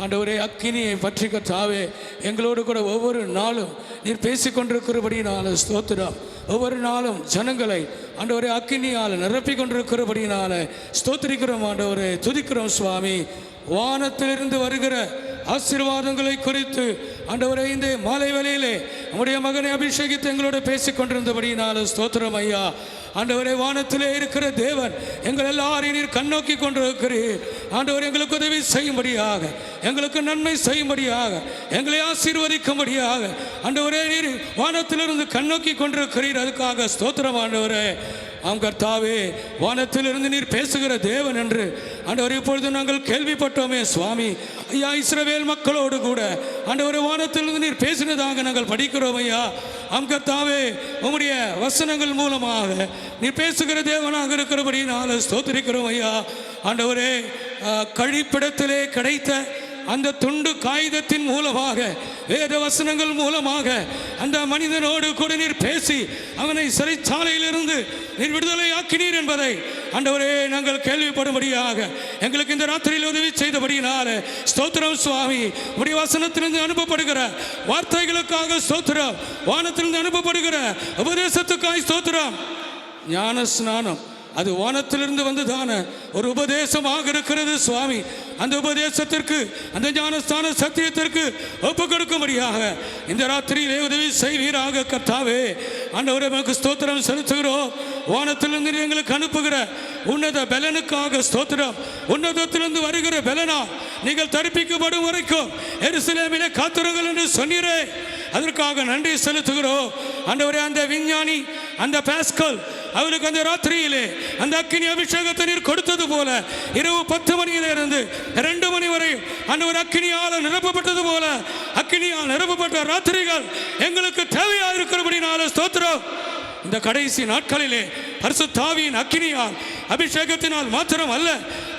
ஆண்டவரே அக்கினியை பற்றி கர்த்தாவே எங்களோடு கூட ஒவ்வொரு நாளும் நீர் பேசி கொண்டிருக்கிறபடியினால ஸ்தோத்திரம். ஒவ்வொரு நாளும் ஜனங்களை ஆண்டவரே அக்கினியால் நிரப்பி கொண்டிருக்கிறபடியினால ஸ்தோத்திரிக்கிறோம் ஆண்டவரே, துதிக்கிறோம் சுவாமி. வானத்திலிருந்து வருகிற ஆசீர்வாதங்களை குறித்து ஆண்டவரே இந்த மாலை வேளையிலே நம்முடைய மகனை அபிஷேகித்து எங்களோட பேசிக் கொண்டிருந்தபடியினால ஸ்தோத்திரம் ஐயா. ஆண்டவரே வானத்திலே இருக்கிற தேவன் எங்கள் எல்லாரையும் நீர் கண்ணோக்கி கொண்டிருக்கிறீர். ஆண்டவர் எங்களுக்கு உதவி செய்யும்படியாக, எங்களுக்கு நன்மை செய்யும்படியாக, எங்களை ஆசீர்வதிக்கும்படியாக ஆண்டவரே நீர் வானத்திலிருந்து கண்ணோக்கி கொண்டிருக்கிறீர். அதுக்காக ஸ்தோத்திரம் ஆண்டவரே. ஆம் கர்த்தாவே, வானத்திலிருந்து நீர் பேசுகிற தேவன் என்று ஆண்டவர் இப்பொழுது நாங்கள் கேள்விப்பட்டோமே சுவாமி. ஐயா, இஸ்ரவேல் மக்களோடு கூட ஆண்டவர் வானத்திலிருந்து நீர் பேசினதாக நாங்கள் படிக்கிறோம் ஐயா. ஆம் கர்த்தாவே, உம்முடைய வசனங்கள் மூலமாக நீர் பேசுகிற தேவனாக இருக்கிறபடி நாங்கள் ஸ்தோத்திரிக்கிறோம் ஐயா. ஆண்டவரே, கழிப்பிடத்திலே கிடைத்த அந்த துண்டு காகிதத்தின் மூலமாக, வேத வசனங்கள் மூலமாக அந்த மனிதனோடு கூட நீர் பேசி அவனை சிறைச்சாலையிலிருந்து நீர் விடுதலை ஆக்கினீர் என்பதை ஆண்டவரே நாங்கள் கேள்விப்படும்படியாக எங்களுக்கு இந்த ராத்திரியில் உதவி செய்தபடியினால ஸ்தோத்திரம் சுவாமி. உடைய வசனத்திலிருந்து அனுப்பப்படுகிற வார்த்தைகளுக்காக ஸ்தோத்திரம். வானத்திலிருந்து அனுப்பப்படுகிற உபதேசத்துக்காக ஸ்தோத்திரம். ஞான ஸ்நானம் அது வானத்திலிருந்து வந்ததான ஒரு உபதேசமாக இருக்கிறது சுவாமி. அந்த உபதேசத்திற்கு, அந்த ஞானஸ்தான சத்தியத்திற்கு ஒப்பு கொடுக்கும்படியாக இந்த ராத்திரியிலே உதவி செய்வீராக கர்த்தாவே. ஆண்டவரே உமக்கு ஸ்தோத்திரம் செலுத்துகிறோம். வானத்திலிருந்து எங்களுக்கு அனுப்புகிற உன்னத பலனுக்காக ஸ்தோத்திரம். உன்னதத்திலிருந்து வருகிற பலனா நீங்கள் தரிப்பிக்கப்படும் வரைக்கும் எருசலேமிலே காத்திருங்கள் என்று சொன்னீரே, அதற்காக நன்றி செலுத்துகிறோம். ஆண்டவரே அந்த விஞ்ஞானி, அந்த பாஸ்கல் அவருக்கு அந்த ராத்திரியிலே அந்த அக்கினி அபிஷேகத்தை நீர் கொடுத்தது போல இரவு 10 மணியிலிருந்து 2 மணி வரை ஆண்டவர் அக்கினியால் நிரப்பப்பட்டது போல அக்கினியால் நிரப்பப்பட்ட ராத்திரிகள் எங்களுக்கு தேவையாக இருக்கிறபடினால ஸ்தோத்திரம். இந்த கடைசி நாட்களிலே பரிசுத்த ஆவியின் அக்கினியால், அபிஷேகத்தினால் மாத்திரம் அல்ல,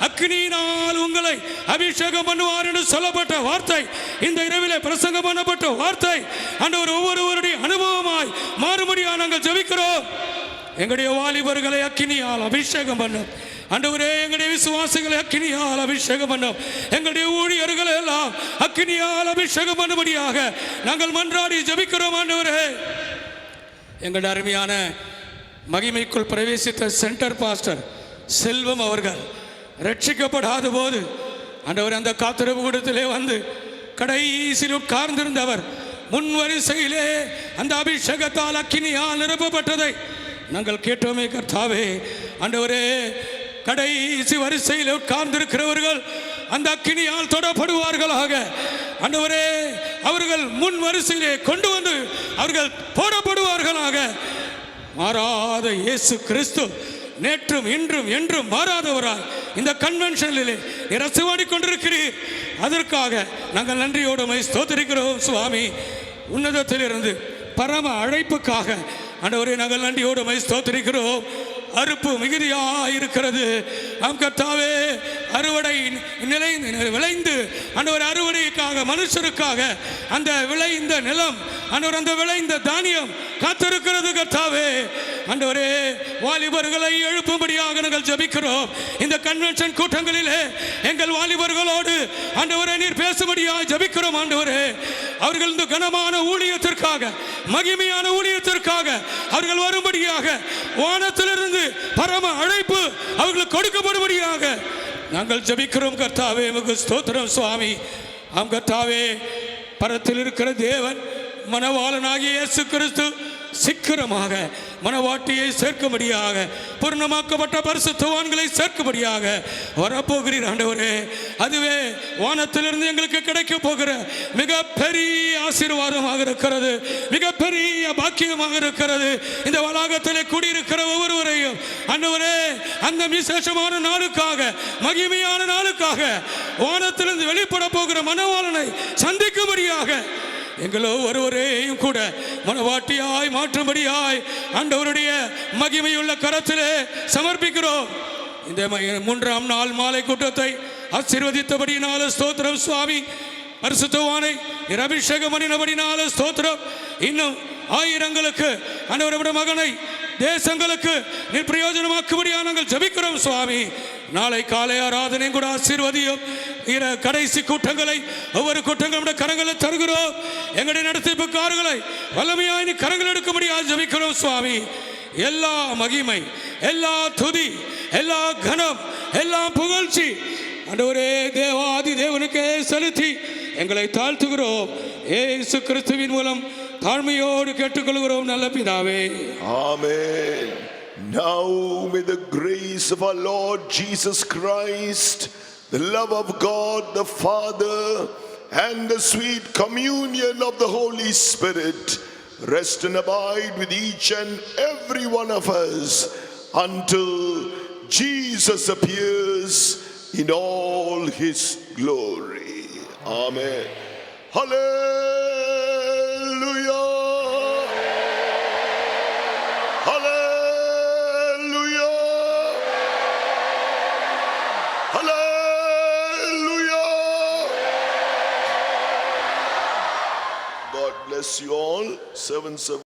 அக்கினியினால் உங்களை அபிஷேகம் பண்ணுவார் என்று சொல்லப்பட்ட வார்த்தை, இந்த இரவிலே பிரசங்கம் பண்ணப்பட்ட வார்த்தை ஆண்டவர் ஒவ்வொருவருடைய அனுபவமாய் மாறுபடியாக நாங்கள் ஜெபிக்கிறோம். எங்களுடைய வாலிபர்களை அக்கினியால் அபிஷேகம் பண்ணும் ஆண்டவரே. எங்களுடைய விசுவாசிகளை அக்கினியால் அபிஷேகம் பண்ணும். எங்களுடைய ஊழியர்களை எல்லாம் அக்கினியால் அபிஷேகம் பண்ணும்படியாக நாங்கள் மன்றாடி ஜெபிக்கிறோம் ஆண்டவரே. எங்களுடைய அருமையான மகிமைக்குள் பிரவேசித்த சென்டர் பாஸ்டர் செல்வம் அவர்கள் ரட்சிக்கப்படாத போது ஆண்டவர் அந்த காத்திருப்பு கூடத்திலே வந்து கடைசியில் உட்கார்ந்திருந்தவர் முன் வரிசையிலே அந்த அபிஷேகத்தால் அக்கினியால் நிரப்பப்பட்டதை நாங்கள் கேட்டோமே கர்த்தாவே. ஆண்டவரே, கடைசி வரிசையில் உட்கார்ந்திருக்கிறவர்கள் அந்த அக்கினியால் தொடப்படுவார்களாக. ஆண்டவரே, அவர்கள் முன் வரிசையிலே கொண்டு வந்து அவர்கள் போடப்படுவார்களாக. மாறாத இயேசு கிறிஸ்து நேற்றும் இன்றும் என்றும் மாறாதவராய் இந்த கன்வென்ஷனிலே இரசுவாடி கொண்டிருக்கிறீர். அதற்காக நாங்கள் நன்றியோடு ஸ்தோத்திரிக்கிறோம் சுவாமி. உன்னதத்திலிருந்து பரம அழைப்புக்காக ஆண்டவரே நாங்கள் நன்றியோடு ஸ்தோத்திரிக்கிறோம். அறுப்பு மிகுதியாக இருக்கிறது. ஆம் கர்த்தாவே, அறுவடை விளைந்து ஆண்டவர் அறுவடைக்காக மனுஷருக்காக அந்த விளைந்த நிலம், ஆண்டவர் அந்த விளைந்த தானியம் காத்திருக்கிறது கர்த்தாவே. ஆண்டவரே, வாலிபர்களை எழுப்பும்படியாக நாங்கள் ஜெபிக்கிறோம். இந்த கன்வென்ஷன் கூட்டங்களிலே எங்கள் வாலிபர்களோடு ஆண்டவரே நீர் பேசும்படியாக ஜெபிக்கிறோம். ஆண்டவரே, அவர்கள் இந்த கனமான ஊழியத்திற்காக, மகிமையான ஊழியத்திற்காக அவர்கள் வரும்படியாக வானத்திலிருந்து பரம அழைப்பு அவர்களுக்கு கொடுக்கப்படும்படியாக நாங்கள் ஜெபிக்கிறோம் கர்த்தாவே. உமக்கு ஸ்தோத்திரம் சுவாமி. ஆம் கர்த்தாவே, பரத்தில் இருக்கிற தேவன் மணவாளனாகிய இயேசு கிறிஸ்து சீக்கிரமாக மனவாட்டியை சேர்க்கும்படியாக, பூர்ணமாக்கப்பட்ட பரிசுத்தவான்களை சேர்க்கும்படியாக வரப்போகிறீர் ஆண்டவரே. அதுவே வானத்திலிருந்து எங்களுக்கு கிடைக்க போகிற மிகப்பெரிய ஆசீர்வாதமாக இருக்கிறது, மிகப்பெரிய பாக்கியமாக இருக்கிறது. இந்த வளாகத்திலே கூடியிருக்கிற ஒவ்வொருவரையும் ஆண்டவரே அந்த விசேஷமான நாளுக்காக, மகிமையான நாளுக்காக வானத்திலிருந்து வெளிப்பட போகிற மனவாளனை சந்திக்கும்படியாக எங்களோ ஒருவரையும் கூட மனவாட்டியாய் மாற்றும்படியாய் ஆண்டவருடைய மகிமையுள்ள கரத்திலே சமர்ப்பிக்கிறோம். இந்த 3ஆம் நாள் மாலை கூட்டத்தை ஆசீர்வதித்தபடினால ஸ்தோத்திரம் சுவாமி. பரிசுத்தவானை அபிஷேகம் பண்ணினபடினால ஸ்தோத்திரம். இன்னும் ஆயிரங்களுக்கு ஆண்டவருடைய மகனை தேசங்களுக்கு நீ பிரயோஜனமாக்கும்படியாக நாங்கள் ஜெபிக்கிறோம் சுவாமி. நாளை காலை ஆராதனை கூட ஆசீர்வதியும். கடைசி கூட்டங்களை ஒவ்வொரு கூட்டங்களுடைய கரங்களை தருகிறோம். எங்களுடைய நடத்திப்புக்காரர்களை வல்லமையாய் கரங்கள் எடுக்கும்படியாக ஜெபிக்கிறோம் சுவாமி. எல்லா மகிமை, எல்லா துதி, எல்லா கனம், எல்லா புகழ்ச்சி ஆண்டவரே தேவாதி தேவனுக்கே செலுத்தி எங்களை தாழ்த்துகிறோம். இயேசு கிறிஸ்துவின் மூலம் தாழ்மையோடு கேட்டுக்கொள்கிறோம் நல்ல பிதாவே. ஆமென். Now may the grace of our Lord Jesus Christ, the love of God the Father, and the sweet communion of the Holy Spirit rest and abide with each and every one of us until Jesus appears in all his glory. Amen. Hallelujah. Hallelujah. Hallelujah. servants of